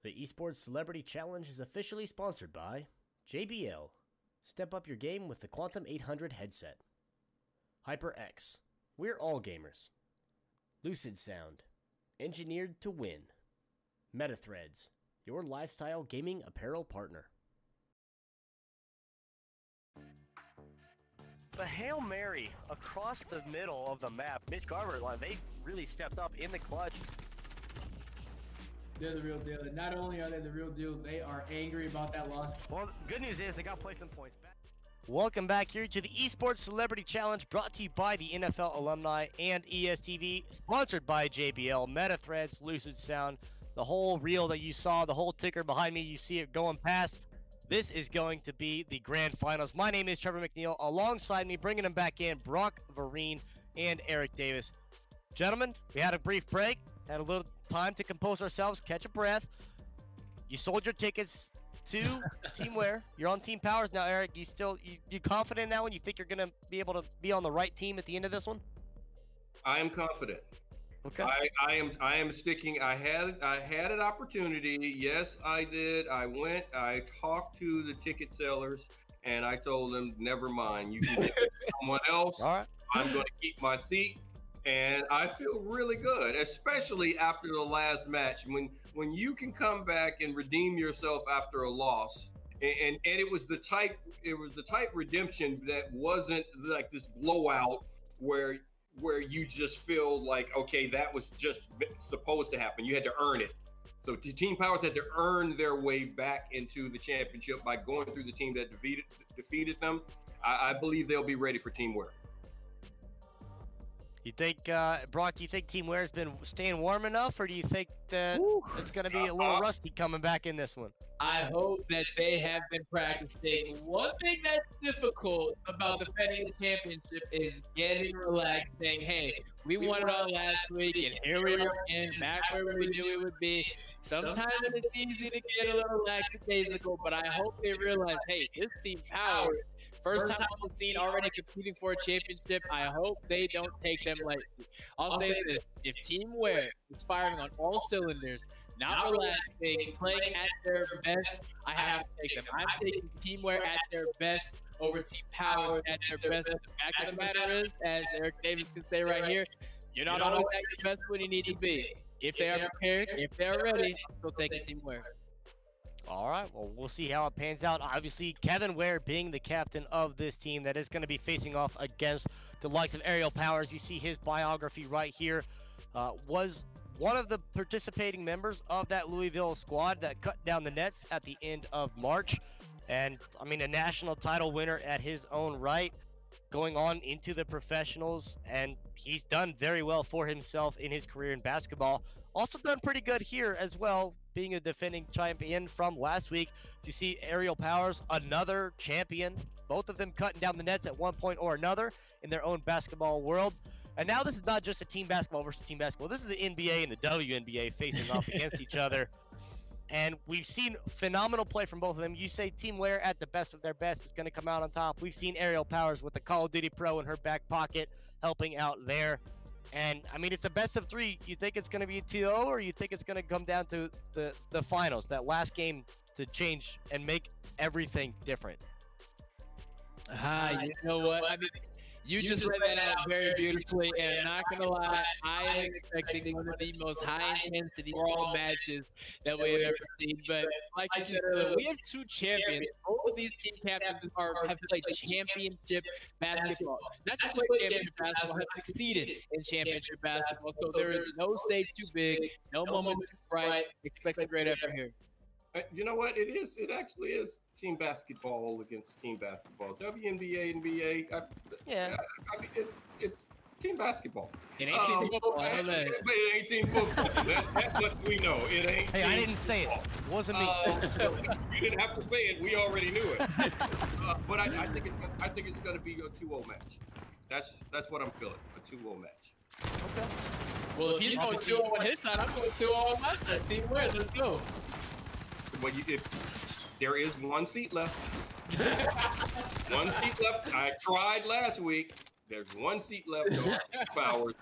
The Esports Celebrity Challenge is officially sponsored by JBL. Step up your game with the Quantum 800 headset. HyperX. We're all gamers. Lucid Sound. Engineered to win. MetaThreads. Your lifestyle gaming apparel partner. The Hail Mary across the middle of the map. Mitch Garber, they really stepped up in the clutch. They're the real deal. And not only are they the real deal, they are angry about that loss. Well, good news is they got to play some points back. Welcome back here to the Esports Celebrity Challenge, brought to you by the NFL Alumni and ESTV, sponsored by JBL, MetaThreads, Lucid Sound. The whole reel that you saw, the whole ticker behind me, you see it going past. This is going to be the grand finals. My name is Trevor McNeil. Alongside me, bringing them back in, Brock Vereen and Eric Davis. Gentlemen, we had a brief break, had a little time to compose ourselves, catch a breath. You sold your tickets to Team Ware. You're on Team Powers now, Eric. You confident in that one? You think you're gonna be able to be on the right team at the end of this one? I am confident. Okay. I am sticking. I had an opportunity. Yes, I did. I went. I talked to the ticket sellers, and I told them, never mind. You can get someone else. All right. I'm going to keep my seat. And I feel really good, especially after the last match, when you can come back and redeem yourself after a loss, and it was the type redemption that wasn't like this blowout where you just feel like, okay, that was just supposed to happen. You had to earn it. So Team Powers had to earn their way back into the championship by going through the team that defeated them. I believe they'll be ready for Team Ware. You think, Brock, do you think Team Ware's been staying warm enough, or do you think that it's going to be a little rusty coming back in this one? I hope that they have been practicing. One thing that's difficult about defending the championship is getting relaxed, saying, hey, we won it all last week, and here we are again, back where we knew we would be. Sometimes it's easy to get a little lackadaisical, but I hope they realize, hey, this Team Power, first time on the scene, already competing for a championship. I hope they don't take them lightly. I'll say this: if Team Ware is firing on all cylinders, not relaxing, playing at their best, I have to take them. I'm taking Team Ware at their best over Team Power at their best. The fact of the matter is, as Eric Davis can say right here, you're not always at your best when you need to be. If they are prepared, if they're ready, I'm still taking Team Ware. All right, well, we'll see how it pans out. Obviously, Kevin Ware being the captain of this team that is going to be facing off against the likes of Aerial Powers. You see his biography right here. Was one of the participating members of that Louisville squad that cut down the nets at the end of March. And, I mean, a national title winner at his own right, going on into the professionals, and he's done very well for himself in his career in basketball. Also done pretty good here as well, being a defending champion from last week. So you see Aerial Powers, another champion, both of them cutting down the nets at one point or another in their own basketball world. And now this is not just a team basketball versus team basketball. This is the NBA and the WNBA facing off against each other. And we've seen phenomenal play from both of them. You say Team Ware at the best of their best is going to come out on top. We've seen Aerial Powers with the Call of Duty Pro in her back pocket helping out there. And, I mean, it's a best of 3. You think it's going to be a TO, or you think it's going to come down to the finals, that last game to change and make everything different? You know what? I mean, you just read that out very beautifully, and I'm not going to lie, I am expecting one of the most high-intensity brawl matches that we've ever seen. But like you said earlier, we have 2 champions. Both of these team captains have played championship basketball. Not just played championship basketball, have succeeded in championship basketball. So there is no stage too big, no moment too bright. Expect a great effort here. You know what? It actually is team basketball against team basketball. WNBA, NBA. I mean, it's team basketball. It ain't team football. But it ain't team football. That's what we know. It ain't. Hey, I didn't say it. It wasn't me. You didn't have to say it. We already knew it. But I think it's going to be a 2-0 match. That's what I'm feeling. A 2-0 match. Okay. Well, if he's going 2-0 on his side, I'm going 2-0 on my side. Team Ware, let's go. Well, there is 1 seat left. 1 seat left. I tried last week. There's 1 seat left on Powers.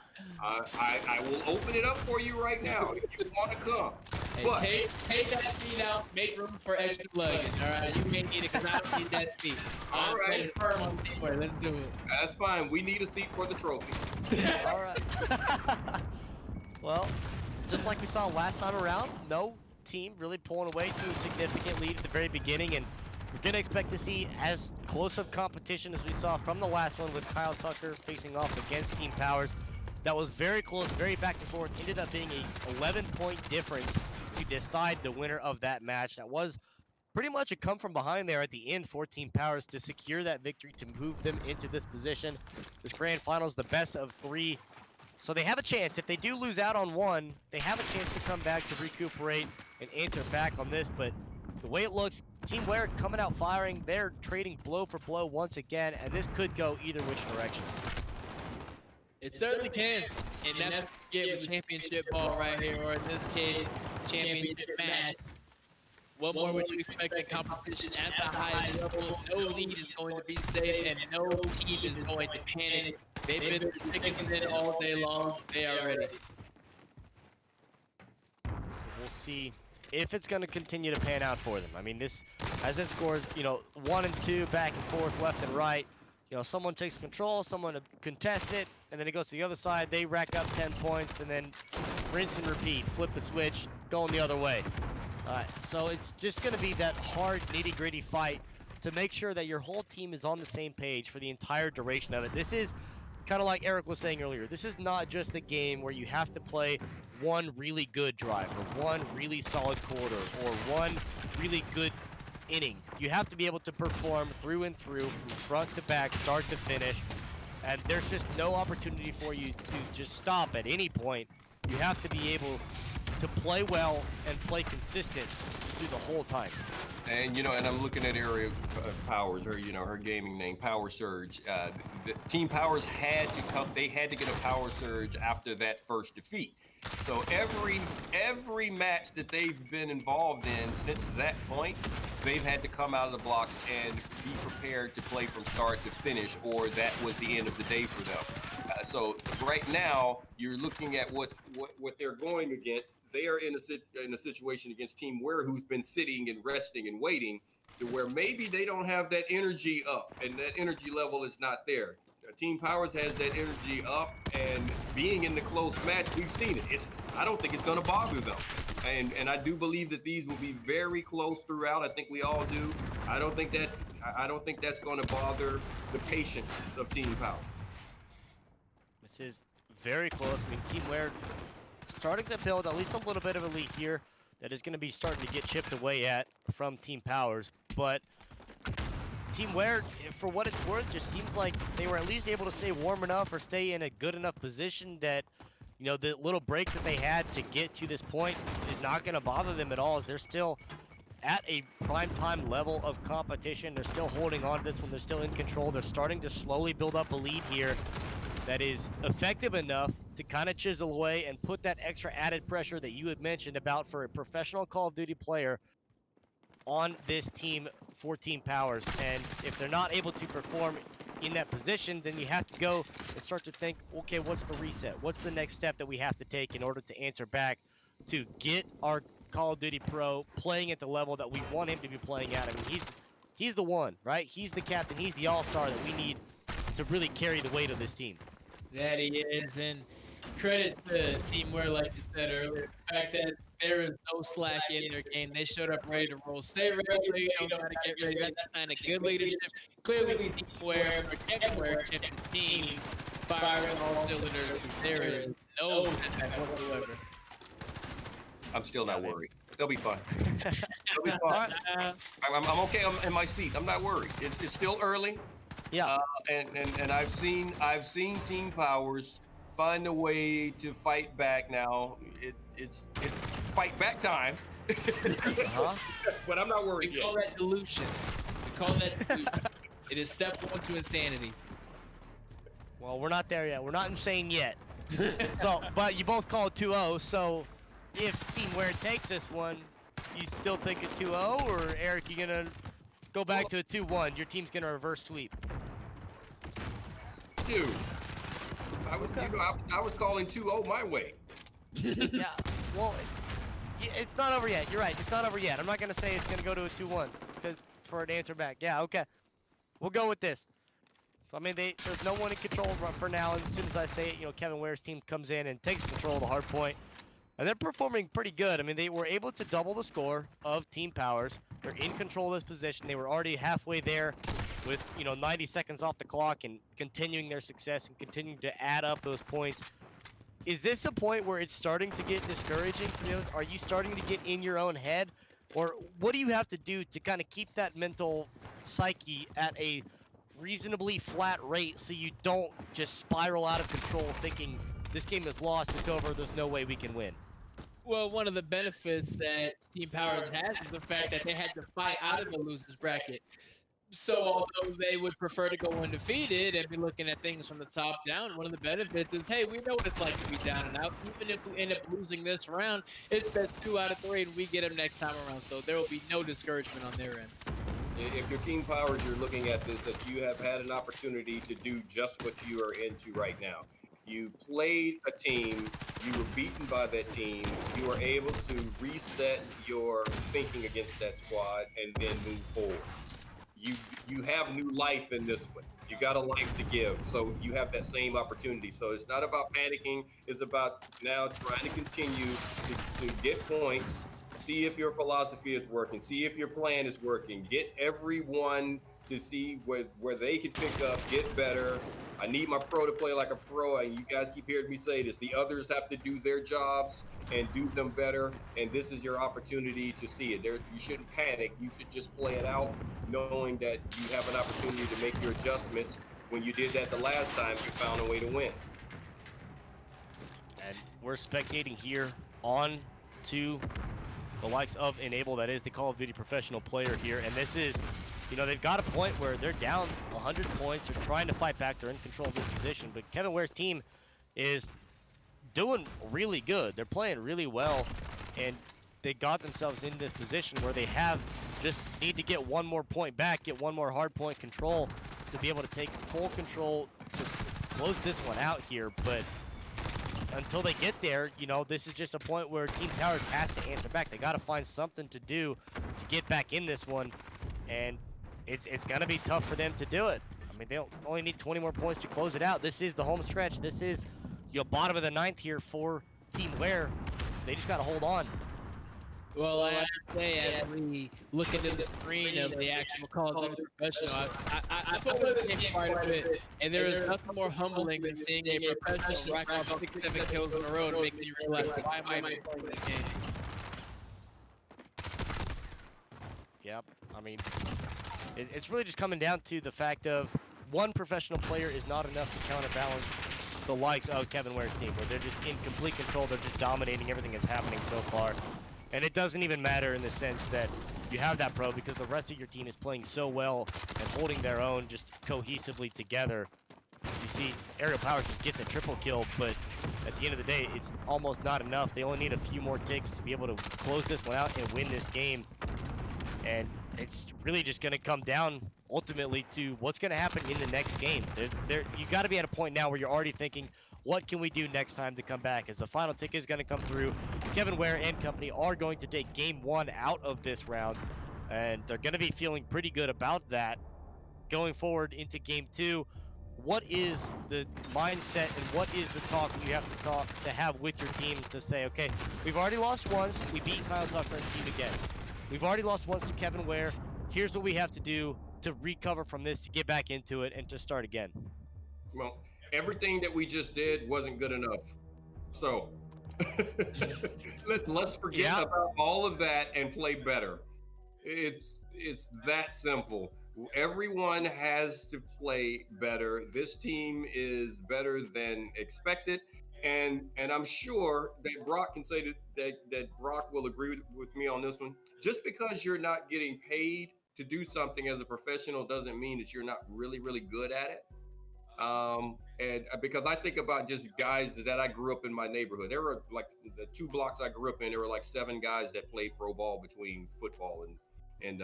I will open it up for you right now if you want to come. Hey, but take that seat out. Make room for extra luggage. All right, you may need it because I don't need that seat. All right. Firm on Team Ware. Let's do it. That's fine. We need a seat for the trophy. All right. Well, just like we saw last time around, no team really pulling away to a significant lead at the very beginning, and we're going to expect to see as close of competition as we saw from the last one with Kyle Tucker facing off against Team Powers. That was very close, very back and forth, ended up being a 11-point difference to decide the winner of that match. That was pretty much a come from behind there at the end for Team Powers to secure that victory, to move them into this position. This grand finals, the best of 3. So they have a chance. If they do lose out on 1, they have a chance to come back to recuperate and answer back on this. But the way it looks, Team Ware coming out firing. They're trading blow for blow once again, and this could go either which direction. It certainly can. And that's what you get with championship ball right here, or in this case, championship match. What more would you expect in competition at the highest level? No lead is going to be safe, and no team is going to panic. They've been sticking it all day long. They are ready. So we'll see if it's going to continue to pan out for them. I mean, this, as it scores, 1 and 2, back and forth, left and right. Someone takes control, someone contests it, and then it goes to the other side. They rack up 10 points, and then rinse and repeat, flip the switch, going the other way. So it's just going to be that hard, nitty-gritty fight to make sure that your whole team is on the same page for the entire duration of it. This is kind of like Eric was saying earlier. This is not just a game where you have to play one really good drive or one really solid quarter or one really good inning. You have to be able to perform through and through, from front to back, start to finish. And there's just no opportunity for you to just stop at any point. You have to be able to play well and play consistent through the whole time. And and I'm looking at Aerial Powers, her gaming name, Power Surge. The Team Powers had to come. They had to get a Power Surge after that first defeat. So every match that they've been involved in since that point, they've had to come out of the blocks and be prepared to play from start to finish, or that was the end of the day for them. So right now, you're looking at what they're going against. They are in a situation against Team Ware, who's been sitting and resting and waiting, to where maybe they don't have that energy up, and that energy level is not there. Team Powers has that energy up, and being in the close match, we've seen it. I don't think it's going to bother them. and I do believe that these will be very close throughout. I think we all do. I don't think that's going to bother the patience of Team Power. This is very close. I mean, Team Ware starting to build at least a little bit of a lead here that is going to be starting to get chipped away at from Team Powers. But Team Ware, for what it's worth, just seems like they were at least able to stay warm enough or stay in a good enough position that, you know, the little break that they had to get to this point is not going to bother them at all, as they're still at a prime time level of competition. They're still holding on to this one. They're still in control. They're starting to slowly build up a lead here that is effective enough to kind of chisel away and put that extra added pressure that you had mentioned about for a professional Call of Duty player on this team for Team Powers. And if they're not able to perform in that position, then you have to go and start to think, okay, what's the reset? What's the next step that we have to take in order to answer back to get our Call of Duty pro playing at the level that we want him to be playing at? I mean, he's the one, right? He's the captain. He's the all-star that we need to really carry the weight of this team. That he is, and credit to Team Ware, like you said earlier, the fact that there is no slack in their game. They showed up ready to roll. Stay ready so you know how to get ready. That's a sign of good leadership. Clearly, Team Ware, or Kevin Ware, kept his team firing all cylinders. There is no setback whatsoever. I'm still not worried. They'll be fine. They'll be fine. I'm okay. I'm in my seat. I'm not worried. It's still early. Yeah. And I've seen Team Powers find a way to fight back now. It's fight back time. But I'm not worried We call that delusion. It is step one to insanity. Well, we're not there yet. We're not insane yet. So, but you both call it 2-0. So, if Team Ware takes this one, you still think it's 2-0, or Eric, you gonna go back to a 2-1? Your team's gonna reverse sweep. Dude, I was calling 2-0 my way. Yeah. Well, it's not over yet. You're right. It's not over yet. I'm not gonna say it's gonna go to a 2-1 because for an answer back. Yeah. Okay. We'll go with this. I mean, there's no one in control for now. And as soon as I say it, you know, Kevin Ware's team comes in and takes control of the hard point. And they're performing pretty good. I mean, they were able to double the score of Team Powers. They're in control of this position. They were already halfway there with, you know, 90 seconds off the clock and continuing their success and continuing to add up those points. Is this a point where it's starting to get discouraging for you? Are you starting to get in your own head? Or what do you have to do to kind of keep that mental psyche at a reasonably flat rate so you don't just spiral out of control thinking this game is lost, it's over, there's no way we can win? Well, one of the benefits that Team Powers has is the fact that they had to fight out of the losers bracket. So although they would prefer to go undefeated and be looking at things from the top down, one of the benefits is, hey, we know what it's like to be down and out. Even if we end up losing this round, it's best 2 out of 3 and we get them next time around. So there will be no discouragement on their end. If your Team Powers, you're looking at this, that you have had an opportunity to do just what you are into right now. You played a team, you were beaten by that team, you were able to reset your thinking against that squad and then move forward. You have new life in this one. You got a life to give, so you have that same opportunity. So it's not about panicking, it's about now trying to continue to get points, see if your philosophy is working, see if your plan is working, get everyone to see where they can pick up, get better. I need my pro to play like a pro, and you guys keep hearing me say this. The others have to do their jobs and do them better, and this is your opportunity to see it. You shouldn't panic. You should just play it out, knowing that you have an opportunity to make your adjustments. When you did that the last time, you found a way to win. And we're spectating here on to the likes of Enable, that is the Call of Duty professional player here, and this is, you know, they've got a point where they're down 100 points. They're trying to fight back. They're in control of this position. But Kevin Ware's team is doing really good. They're playing really well. And they got themselves in this position where they just need to get one more point back, get one more hard point control to be able to take full control to close this one out here. But until they get there, you know, this is just a point where Team Powers has to answer back. They got to find something to do to get back in this one. And it's going to be tough for them to do it. I mean, they'll only need 20 more points to close it out. This is the home stretch. This is, you know, bottom of the 9th here for Team Ware. They just got to hold on. Well, I have to say, as we look into the screen of the actual Call of Duty Professional, I put this game quite a bit, and there is nothing more humbling than seeing a professional rack off 6-7 kills in a row and making you realize, why am I even playing this game? Yep. I mean, it's really just coming down to the fact of one professional player is not enough to counterbalance the likes of Kevin Ware's team, where they're just in complete control. They're just dominating everything that's happening so far. And it doesn't even matter in the sense that you have that pro, because the rest of your team is playing so well and holding their own just cohesively together. As you see, Aerial Powers just gets a triple kill, but at the end of the day, it's almost not enough. They only need a few more ticks to be able to close this one out and win this game. And it's really just going to come down ultimately to what's going to happen in the next game. You got to be at a point now where you're already thinking, what can we do next time to come back? As the final tick is going to come through, Kevin Ware and company are going to take game 1 out of this round, and they're going to be feeling pretty good about that. Going forward into game 2, what is the mindset and what is the talk you have to have with your team to say, okay, we've already lost once, we beat Kyle Tucker and team again. We've already lost once to Kevin Ware. Here's what we have to do to recover from this, to get back into it, and to start again. Well, everything that we just did wasn't good enough. So let's forget about all of that and play better. It's that simple. Everyone has to play better. This team is better than expected. And I'm sure that Brock can say that Brock will agree with me on this one. Just because you're not getting paid to do something as a professional doesn't mean that you're not really, really good at it. And because I think about just guys that I grew up in my neighborhood, there were like the 2 blocks I grew up in, there were like 7 guys that played pro ball between football and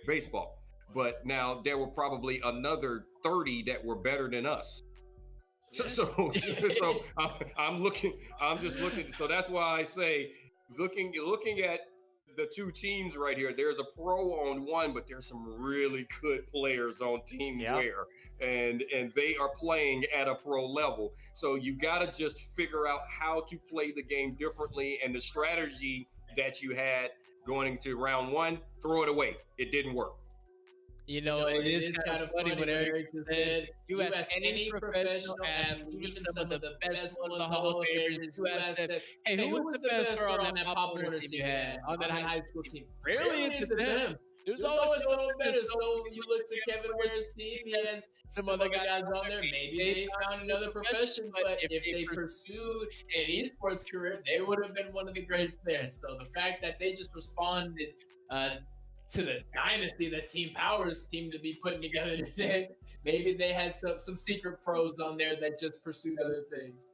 baseball. But now there were probably another 30 that were better than us. So I'm just looking. So that's why I say, looking at the 2 teams right here, there's a pro on one, but there's some really good players on Team Ware, and they are playing at a pro level. So you got to just figure out how to play the game differently, and the strategy that you had going into round 1, throw it away. It didn't work. You know, it is kind of funny what Eric just said. You ask any professional athlete, even some of the best ones, the Hall of Famers, you ask them, hey, who was the best girl on that Pop Warner team you had, on that high school team? Rarely it's them. There's always someone better. So you look to Kevin Ware's team, he has some other guys on there. Maybe they found another profession, but if they pursued an esports career, they would have been one of the greats there. So the fact that they just responded to the dynasty that Team Powers seemed to be putting together today, maybe they had some secret pros on there that just pursued other things.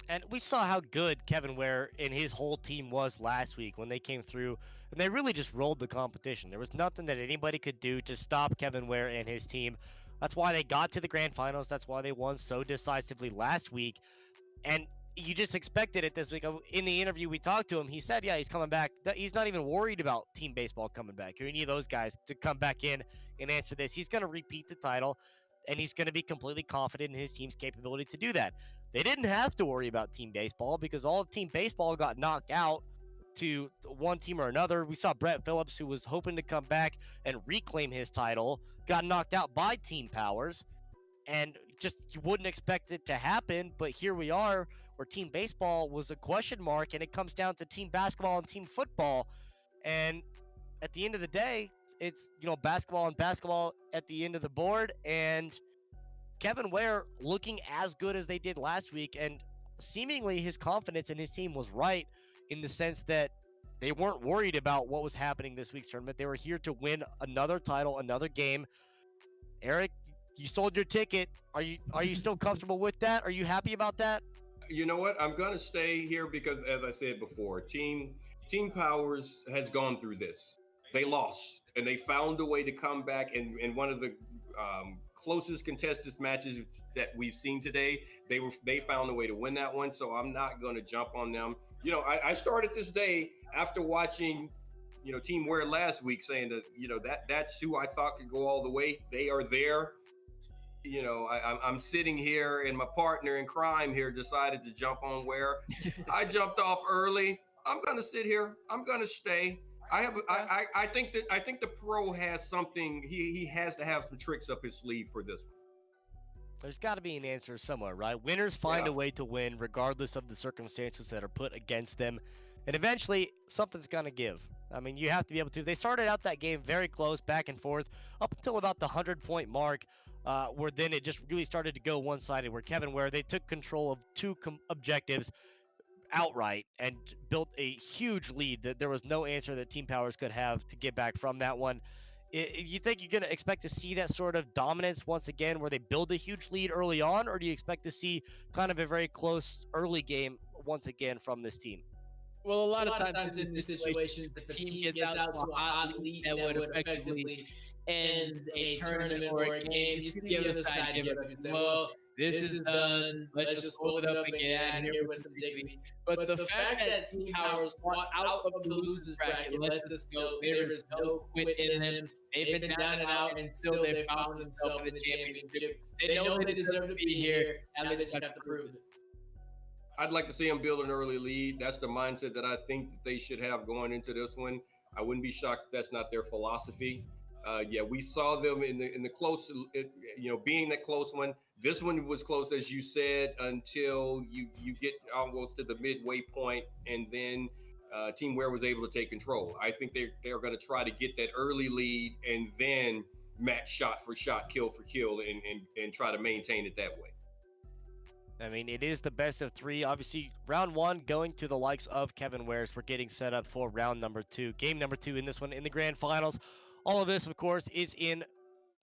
And we saw how good Kevin Ware and his whole team was last week when they came through, and they really just rolled the competition. There was nothing that anybody could do to stop Kevin Ware and his team. That's why they got to the grand finals. That's why they won so decisively last week. And you just expected it this week. In the interview we talked to him, he said, yeah, he's coming back. He's not even worried about team baseball coming back, or any of those guys to come back in and answer this. He's going to repeat the title, and he's going to be completely confident in his team's capability to do that. They didn't have to worry about team baseball because all of team baseball got knocked out to one team or another. We saw Brett Phillips, who was hoping to come back and reclaim his title, got knocked out by Team Powers. And just, you wouldn't expect it to happen, but here we are, where team baseball was a question mark, and it comes down to team basketball and team football. And at the end of the day, it's, basketball and basketball at the end of the board. And Kevin Ware looking as good as they did last week, and seemingly his confidence in his team was right, in the sense that they weren't worried about what was happening this week's tournament. They were here to win another title, another game. Eric, you sold your ticket. Are you still comfortable with that? Are you happy about that? You know what? I'm going to stay here because, as I said before, Team Powers has gone through this. They lost, and they found a way to come back. And one of the closest contested matches that we've seen today, they found a way to win that one. So I'm not going to jump on them. I started this day after watching, Team Ware last week, saying that, that's who I thought could go all the way. They are there. I'm sitting here, and my partner in crime here decided to jump on Ware. I jumped off early. I'm gonna sit here. I'm gonna stay. I think the pro has something. He has to have some tricks up his sleeve for this one. There's got to be an answer somewhere, right? Winners find a way to win regardless of the circumstances that are put against them. And eventually, something's going to give. I mean, you have to be able to. They started out that game very close, back and forth, up until about the 100-point mark, where then it just really started to go one-sided, where Kevin Ware, they took control of two objectives outright and built a huge lead that there was no answer that Team Powers could have to get back from that one. You think you're going to expect to see that sort of dominance once again where they build a huge lead early on, or do you expect to see kind of a very close early game once again from this team? Well, a lot of times in these situations, if the team gets out to a hot lead that would effectively end a tournament or a game, you see the other side give up and say, well, this is done. Let's just hold it up and get out of here with some dignity. But the fact that Team Powers fought out of the losers bracket lets us know there is no quit in them. They've been down and out, and still they found themselves in the championship. They know they deserve to be here. Now they just have to prove it. I'd like to see them build an early lead. That's the mindset that I think that they should have going into this one. I wouldn't be shocked if that's not their philosophy. We saw them in the close, being that close one. This one was close, as you said, until you get almost to the midway point, and then Team Ware was able to take control. I think they're going to try to get that early lead and then match shot for shot, kill for kill, and try to maintain it that way. I mean, it is the best of three. Obviously, round one going to the likes of Kevin Ware's. We're getting set up for round number two, game number two in this one in the grand finals. All of this, of course, is in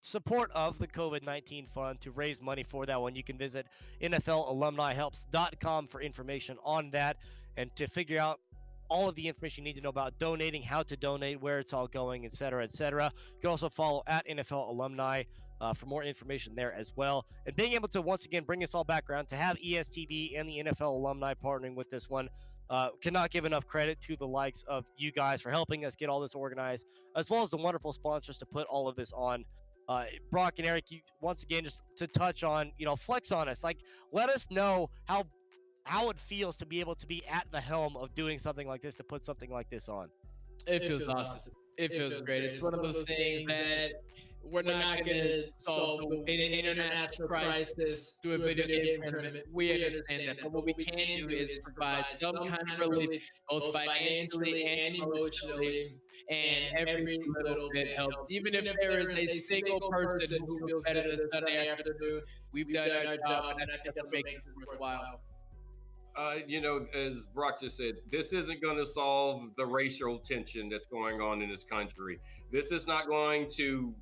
support of the COVID-19 fund to raise money for that one. You can visit NFLalumnihelps.com for information on that and to figure out all of the information you need to know about donating, how to donate, where it's all going, etc., etc. You can also follow at NFL Alumni for more information there as well. And being able to once again bring us all back around to have ESTV and the NFL Alumni partnering with this one. Cannot give enough credit to the likes of you guys for helping us get all this organized, as well as the wonderful sponsors to put all of this on. Brock and Eric, you, once again, just to touch on, flex on us. Like, let us know how it feels to be able to be at the helm of doing something like this, to put something like this on. It feels awesome. It feels great. It's one of those things that we're not going to solve an international crisis through a video game tournament. We understand that. But what we can do is provide some kind of relief, both financially and emotionally, and every little bit helps. Even if there is a single person who feels better this Sunday afternoon, we've done our job, and I think that's what makes it worthwhile. As Brock just said, this isn't going to solve the racial tension that's going on in this country. This is not going to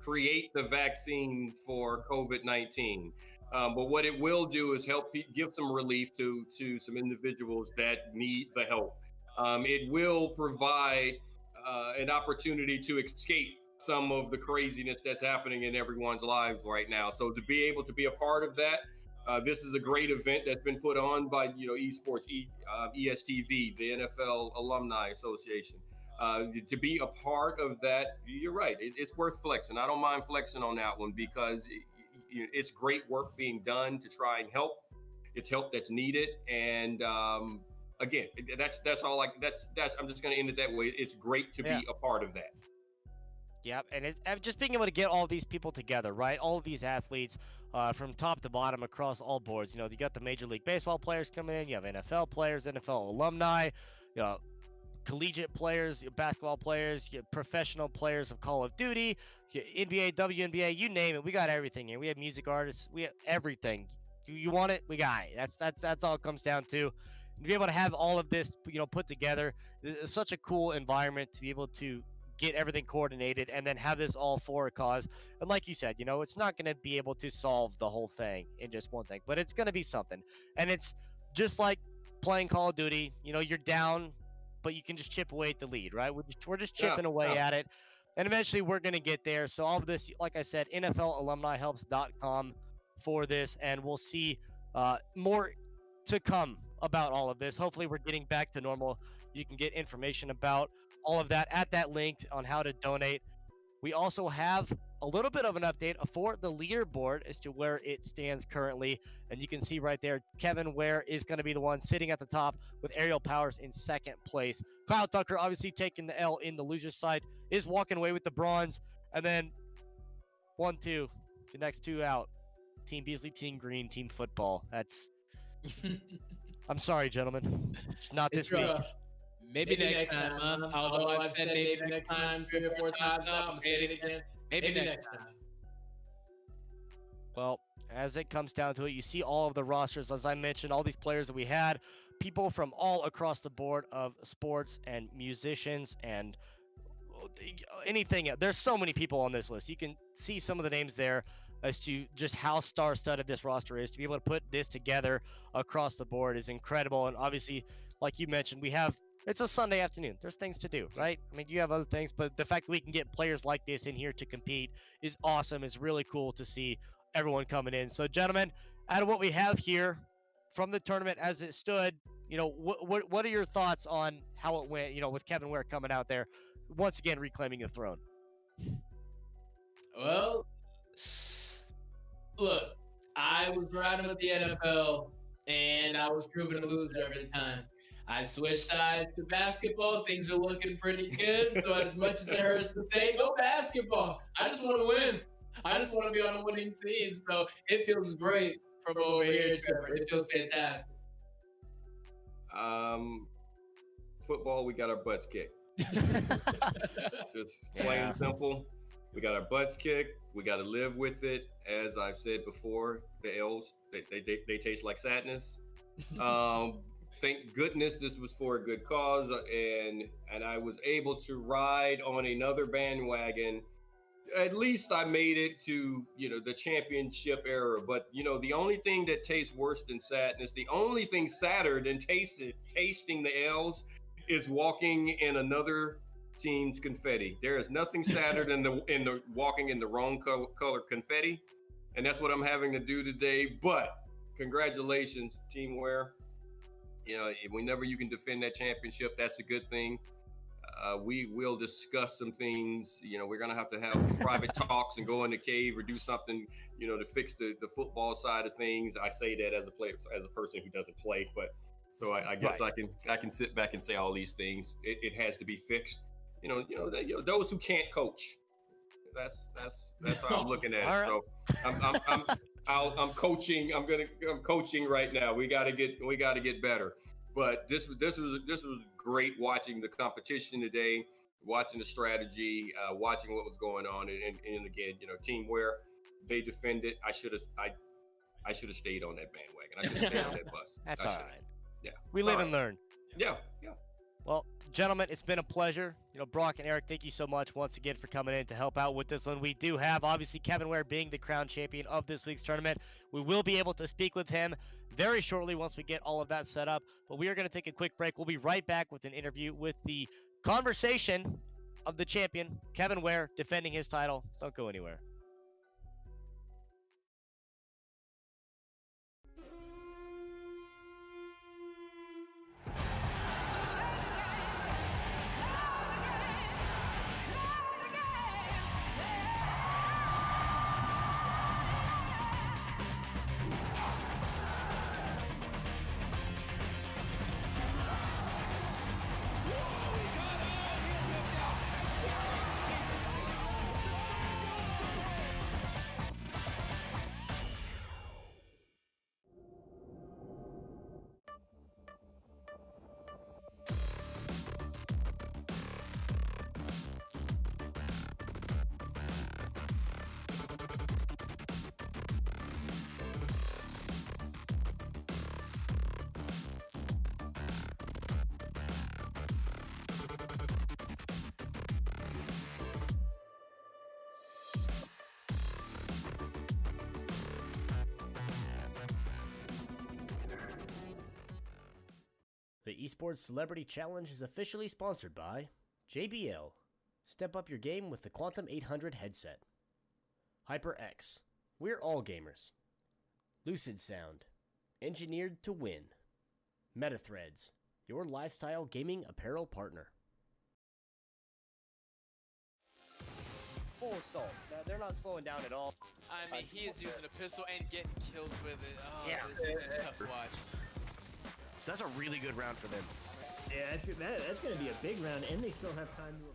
create the vaccine for COVID-19. But what it will do is help give some relief to some individuals that need the help. It will provide an opportunity to escape some of the craziness that's happening in everyone's lives right now. So to be able to be a part of that, this is a great event that's been put on by Esports, ESTV, the NFL Alumni Association. To be a part of that, you're right. It's worth flexing. I don't mind flexing on that one because it's great work being done to try and help. It's help that's needed, and again, that's all. I'm just going to end it that way. It's great to be a part of that. Yep, and just being able to get all these people together, right? All of these athletes from top to bottom across all boards. You got the Major League Baseball players coming in. You have NFL players, NFL alumni, collegiate players, basketball players, professional players of Call of Duty, NBA, WNBA, you name it. We got everything here. We have music artists. We have everything. You want it? We got it. That's all it comes down to. To be able to have all of this, put together, it's such a cool environment to be able to get everything coordinated and then have this all for a cause. And like you said, it's not going to be able to solve the whole thing in just one thing, but it's going to be something. And it's just like playing Call of Duty. You're down, but you can just chip away at the lead, right? We're just chipping away at it. And eventually we're going to get there. So all of this, like I said, NFLalumnihelps.com for this. And we'll see more to come about all of this. Hopefully we're getting back to normal. You can get information about all of that at that link on how to donate. We also have a little bit of an update for the leaderboard as to where it stands currently. And you can see right there, Kevin Ware is going to be the one sitting at the top with Aerial Powers in second place. Kyle Tucker, obviously taking the L in the loser's side, is walking away with the bronze. And then 1, 2, the next two out. Team Beasley, Team Green, Team Football. That's... I'm sorry, gentlemen. It's not this week. Maybe next time, huh? Although I've said maybe next time 3 or 4 times now, I'm saying it again. Maybe next time. Well, as it comes down to it, you see all of the rosters, as I mentioned, all these players that we had, people from all across the board of sports and musicians and anything. There's so many people on this list. You can see some of the names there as to just how star-studded this roster is. To be able to put this together across the board is incredible. And obviously, like you mentioned, it's a Sunday afternoon. There's things to do, right? I mean, you have other things, but the fact that we can get players like this in here to compete is awesome. It's really cool to see everyone coming in. So, gentlemen, out of what we have here from the tournament as it stood, what are your thoughts on how it went, with Kevin Ware coming out there, once again reclaiming the throne? Well, look, I was riding with the NFL, and I was proving to lose every time. I switched sides to basketball. Things are looking pretty good. So as much as it hurts to say, go basketball. I just want to win. I just want to be on a winning team. So it feels great from over here, Trevor. It feels fantastic. Football, we got our butts kicked. Just plain and simple. We got our butts kicked. We got to live with it. As I've said before, the L's, they taste like sadness. Thank goodness this was for a good cause, and I was able to ride on another bandwagon. At least I made it to, the championship era. But, the only thing that tastes worse than sadness, the only thing sadder than tasting the L's is walking in another team's confetti. There is nothing sadder than the walking in the wrong color confetti. And that's what I'm having to do today. But congratulations, Team Ware. Whenever you can defend that championship, that's a good thing. We will discuss some things. We're going to have some private talks and go in the cave or do something, to fix the football side of things. I say that as a player, as a person who doesn't play, but so I guess right. I can sit back and say all these things. It has to be fixed. Those who can't coach. That's how I'm looking at it. Right. So I'm coaching. I'm coaching right now. We got to get better. But this was great watching the competition today, watching the strategy, watching what was going on, and again, Team Ware, they defended. I should have stayed on that bandwagon. I should have stayed on that bus. That's all right. Yeah, we live and learn. Yeah. Well, gentlemen, it's been a pleasure. Brock and Eric, thank you so much once again for coming in to help out with this one. We do have, obviously, Kevin Ware being the crown champion of this week's tournament. We will be able to speak with him very shortly once we get all of that set up. But we are going to take a quick break. We'll be right back with an interview with the conversation of the champion, Kevin Ware, defending his title. Don't go anywhere. The Esports Celebrity Challenge is officially sponsored by JBL. Step up your game with the Quantum 800 headset. HyperX. We're all gamers. Lucid Sound. Engineered to win. MetaThreads. Your lifestyle gaming apparel partner. 4, assault. They're not slowing down at all. I mean, he is using a pistol and getting kills with it. Oh, Yeah. this is a tough watch. So that's a really good round for them. Yeah, that's going to be a big round, and they still have time to improve.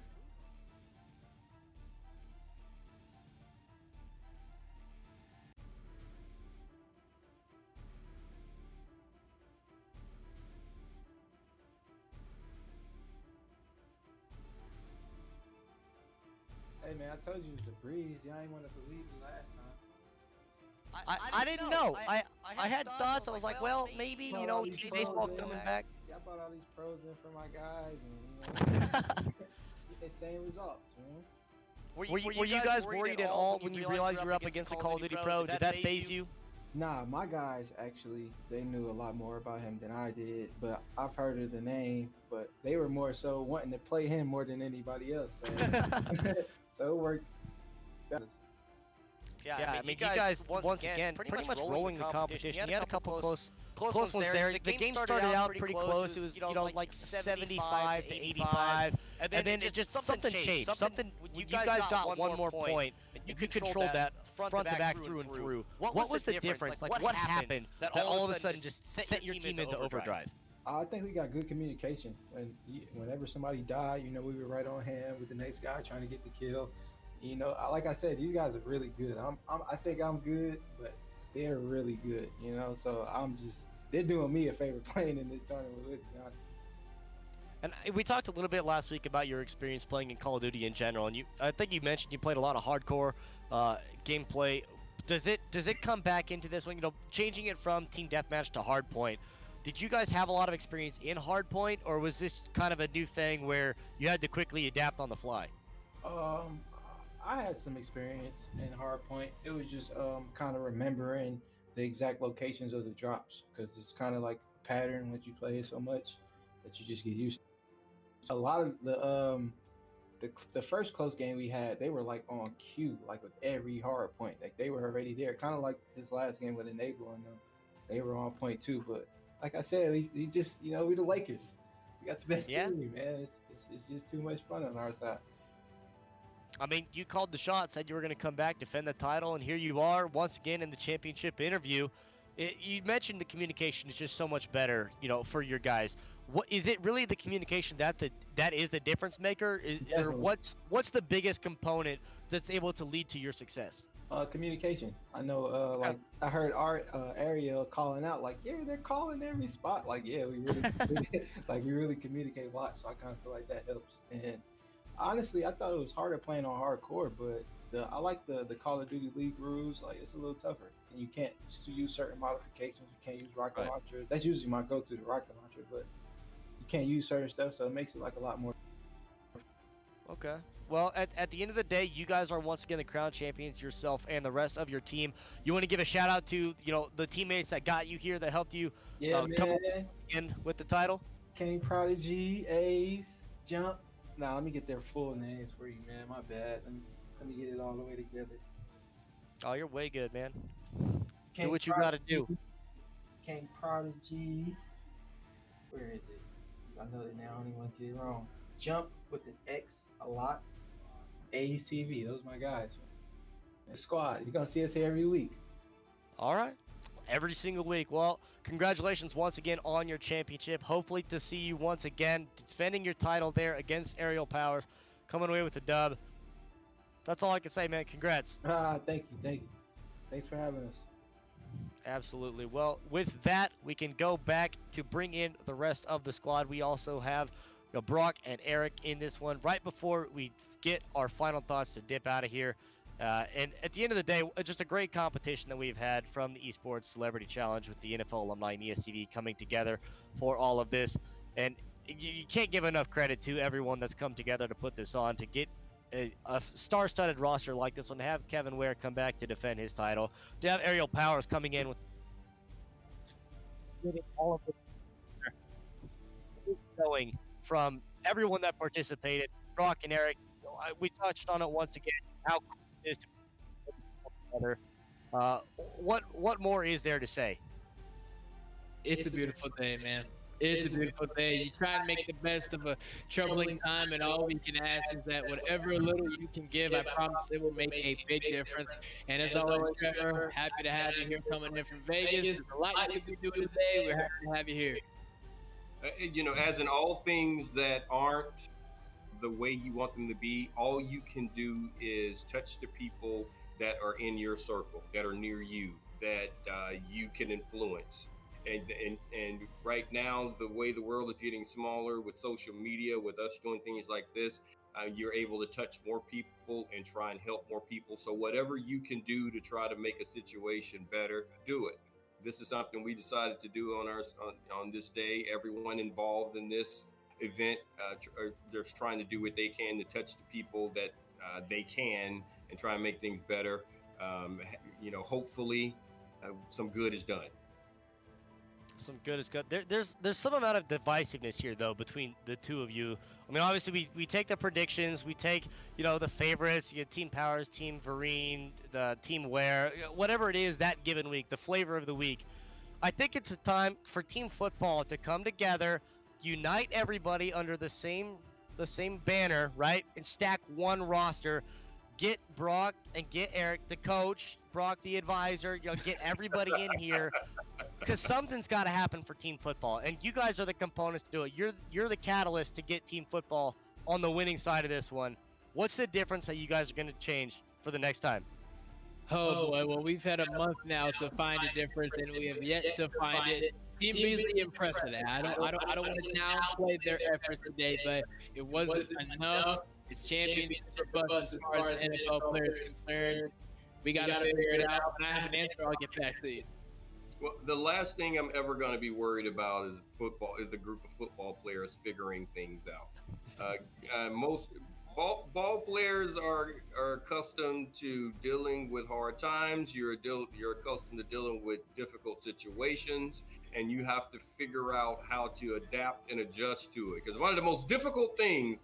Hey man, I told you it was a breeze. Y'all ain't want to believe me last time. I didn't know. I had thoughts. I was like, well, maybe, you know, team baseball coming back. Y'all brought all these pros in for my guys, and you know, get the same results, man. Were you guys worried at all when you realized you were up against a Call of Duty pro? Did that phase you? Nah, my guys actually, they knew a lot more about him than I did, but I've heard of the name, but they were more so wanting to play him more than anybody else. So, so it worked. Yeah, I mean, you guys once again pretty much rolling the competition. You had a couple close ones there. The game started out pretty close. It was, you know, like 75 to 85, and then it just something changed. Something you guys got one more point. You controlled that front to back through and through. What was the difference? Like, what happened that all of a sudden just set your team into overdrive? I think we got good communication. Whenever somebody died, you know, we were right on hand with the next guy trying to get the kill. You know, like I said, these guys are really good. I think I'm good, but they're really good. You know, so they're doing me a favor playing in this tournament with me, honestly. And we talked a little bit last week about your experience playing in Call of Duty in general, and I think you mentioned you played a lot of hardcore gameplay. Does it come back into this one? You know, changing it from team deathmatch to hardpoint. Did you guys have a lot of experience in hardpoint, or was this kind of a new thing where you had to quickly adapt on the fly? I had some experience in hardpoint. It was just kind of remembering the exact locations of the drops, because it's kind of like a pattern once you play it so much that you just get used to it. A lot of the first close game we had, they were like on cue, like with every hard point. Like they were already there, kind of like this last game with Enable and them. They were on point too, but like I said, we just, you know, we the Lakers. We got the best team, man. It's just too much fun on our side. I mean, you called the shot, said you were going to come back, defend the title, and here you are once again in the championship interview. You mentioned the communication is just so much better, you know, for your guys. What is it really the communication that is the difference maker? Or what's the biggest component that's able to lead to your success? Communication. I know, like I heard Ariel calling out, like, yeah, they're calling every spot. Like, yeah, we really, we really communicate a lot. So I kind of feel like that helps. And honestly, I thought it was harder playing on hardcore, but I like the Call of Duty League rules. Like, it's a little tougher, and you can't use certain modifications. You can't use rocket launchers. That's usually my go-to, the rocket launcher, but you can't use certain stuff, so it makes it like a lot more. Okay. Well, at the end of the day, you guys are once again the crown champions, yourself and the rest of your team. You want to give a shout out to, you know, the teammates that got you here, that helped you come in with the title? King Prodigy, Ace, Jump. Now, let me get their full names for you, man. My bad. Let me get it all the way together. Oh, you're way good, man. King do what you got to do. King Prodigy. Where is it? I know that now. I don't even want to get it wrong. Jump with an X a lot. ESTV. Those are my guys. The squad. You're going to see us here every week. All right. Every single week. Well, congratulations once again on your championship. Hopefully to see you once again defending your title there against Aerial Powers, coming away with the dub. That's all I can say, man. Congrats. Thank you. Thanks for having us. Absolutely. Well, with that, we can go back to bring in the rest of the squad. We also have Brock and Eric in this one. Right before we get our final thoughts to dip out of here. And at the end of the day, just a great competition that we've had from the Esports Celebrity Challenge with the NFL Alumni and ESTV coming together for all of this. And you can't give enough credit to everyone that's come together to put this on, to get a star-studded roster like this one, to have Kevin Ware come back to defend his title, to have Aerial Powers coming in with all of this going from everyone that participated. Brock and Eric, we touched on it once again, how cool it is to be together. What more is there to say? It's a beautiful day, man. It's a beautiful day. You try and make the best of a troubling time, and all we can ask is that whatever little you can give, I promise it will make a big difference. And as always, Trevor, happy to have you here coming in from Vegas. There's a lot you could be doing today. We're happy to have you here. You know, as in all things that aren't the way you want them to be, all you can do is touch the people that are in your circle, that are near you, that you can influence. And right now, the way the world is getting smaller with social media, with us doing things like this, you're able to touch more people and try and help more people. So whatever you can do to try to make a situation better, do it. This is something we decided to do on this day. Everyone involved in this event, they're trying to do what they can to touch the people that they can and try and make things better. You know, hopefully some good is done. Some good is good. There's some amount of divisiveness here, though, between the two of you. I mean, obviously, we take the predictions. We take, you know, the favorites. You get Team Powers, Team Vereen, the Team Ware, whatever it is that given week, the flavor of the week. I think it's a time for team football to come together, unite everybody under the same banner, right, and stack one roster. Get Brock and get Eric, the coach, Brock, the advisor, you know, get everybody in here, because something's got to happen for team football, and you guys are the components to do it. You're the catalyst to get team football on the winning side of this one. What's the difference that you guys are going to change for the next time? Oh boy, well, we've had a month now to find a difference, and we have yet to find it. Team really impressed with that. I don't want to downplay their efforts today, but it wasn't enough. It's championship bust as far as NFL players concerned. We got to figure it out. When I have an answer, I'll get back to you. Well, the last thing I'm ever going to be worried about is the group of football players figuring things out. Most ball players are accustomed to dealing with hard times. You're accustomed to dealing with difficult situations, and you have to figure out how to adapt and adjust to it. Because one of the most difficult things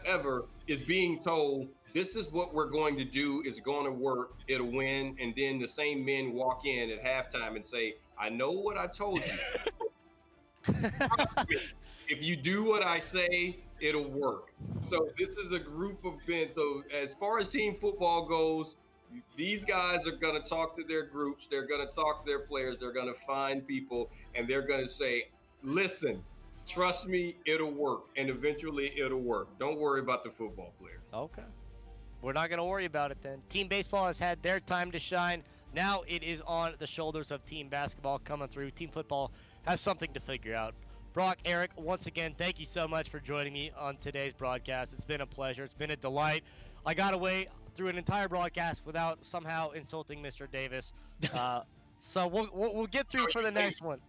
ever is being told, this is what we're going to do, it's going to work, it'll win, and then the same men walk in at halftime and say, I know what I told you. If you do what I say, it'll work. So this is a group of men. So as far as team football goes, these guys are going to talk to their groups, they're going to talk to their players, they're going to find people, and they're going to say, listen, trust me, it'll work, and eventually it'll work. Don't worry about the football players. Okay. We're not going to worry about it then. Team baseball has had their time to shine. Now it is on the shoulders of team basketball coming through. Team football has something to figure out. Brock, Eric, once again, thank you so much for joining me on today's broadcast. It's been a pleasure. It's been a delight. I got away through an entire broadcast without somehow insulting Mr. Davis. So we'll get through for the next one.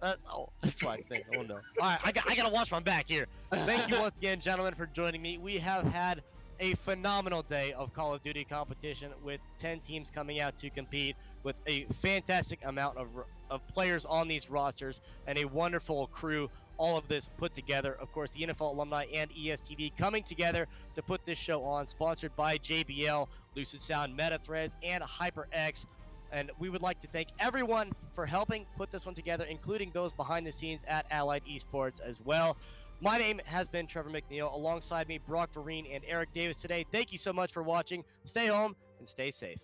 Oh, that's fine. Oh, no. All right, I got to watch my back here. Thank you once again, gentlemen, for joining me. We have had a phenomenal day of Call of Duty competition with 10 teams coming out to compete, with a fantastic amount of players on these rosters and a wonderful crew. All of this put together. Of course, the NFL Alumni and ESTV coming together to put this show on, sponsored by JBL, Lucid Sound, Meta Threads, and HyperX. And we would like to thank everyone for helping put this one together, including those behind the scenes at Allied Esports as well. My name has been Trevor McNeil. Alongside me, Brock Vereen and Eric Davis today. Thank you so much for watching. Stay home and stay safe.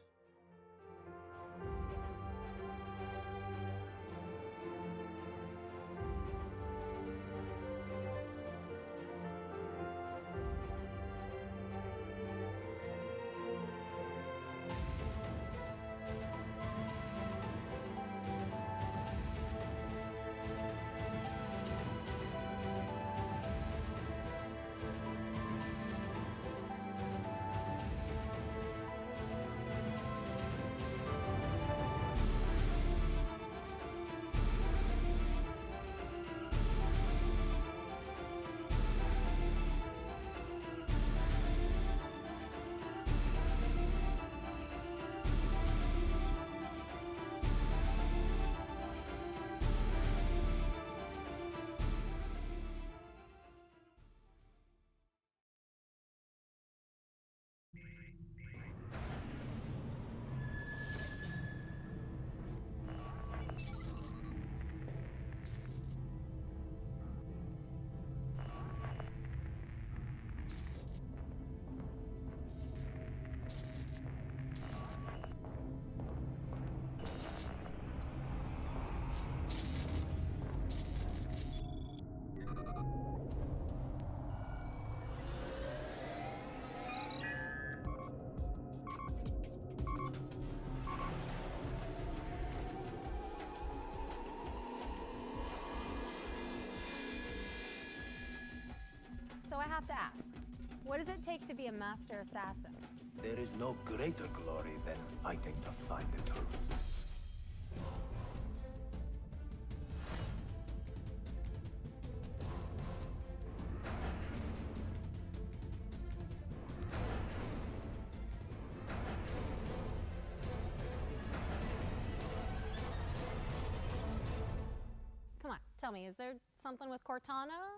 have to ask, what does it take to be a master assassin? There is no greater glory than fighting to find the truth. Come on, tell me, is there something with Cortana?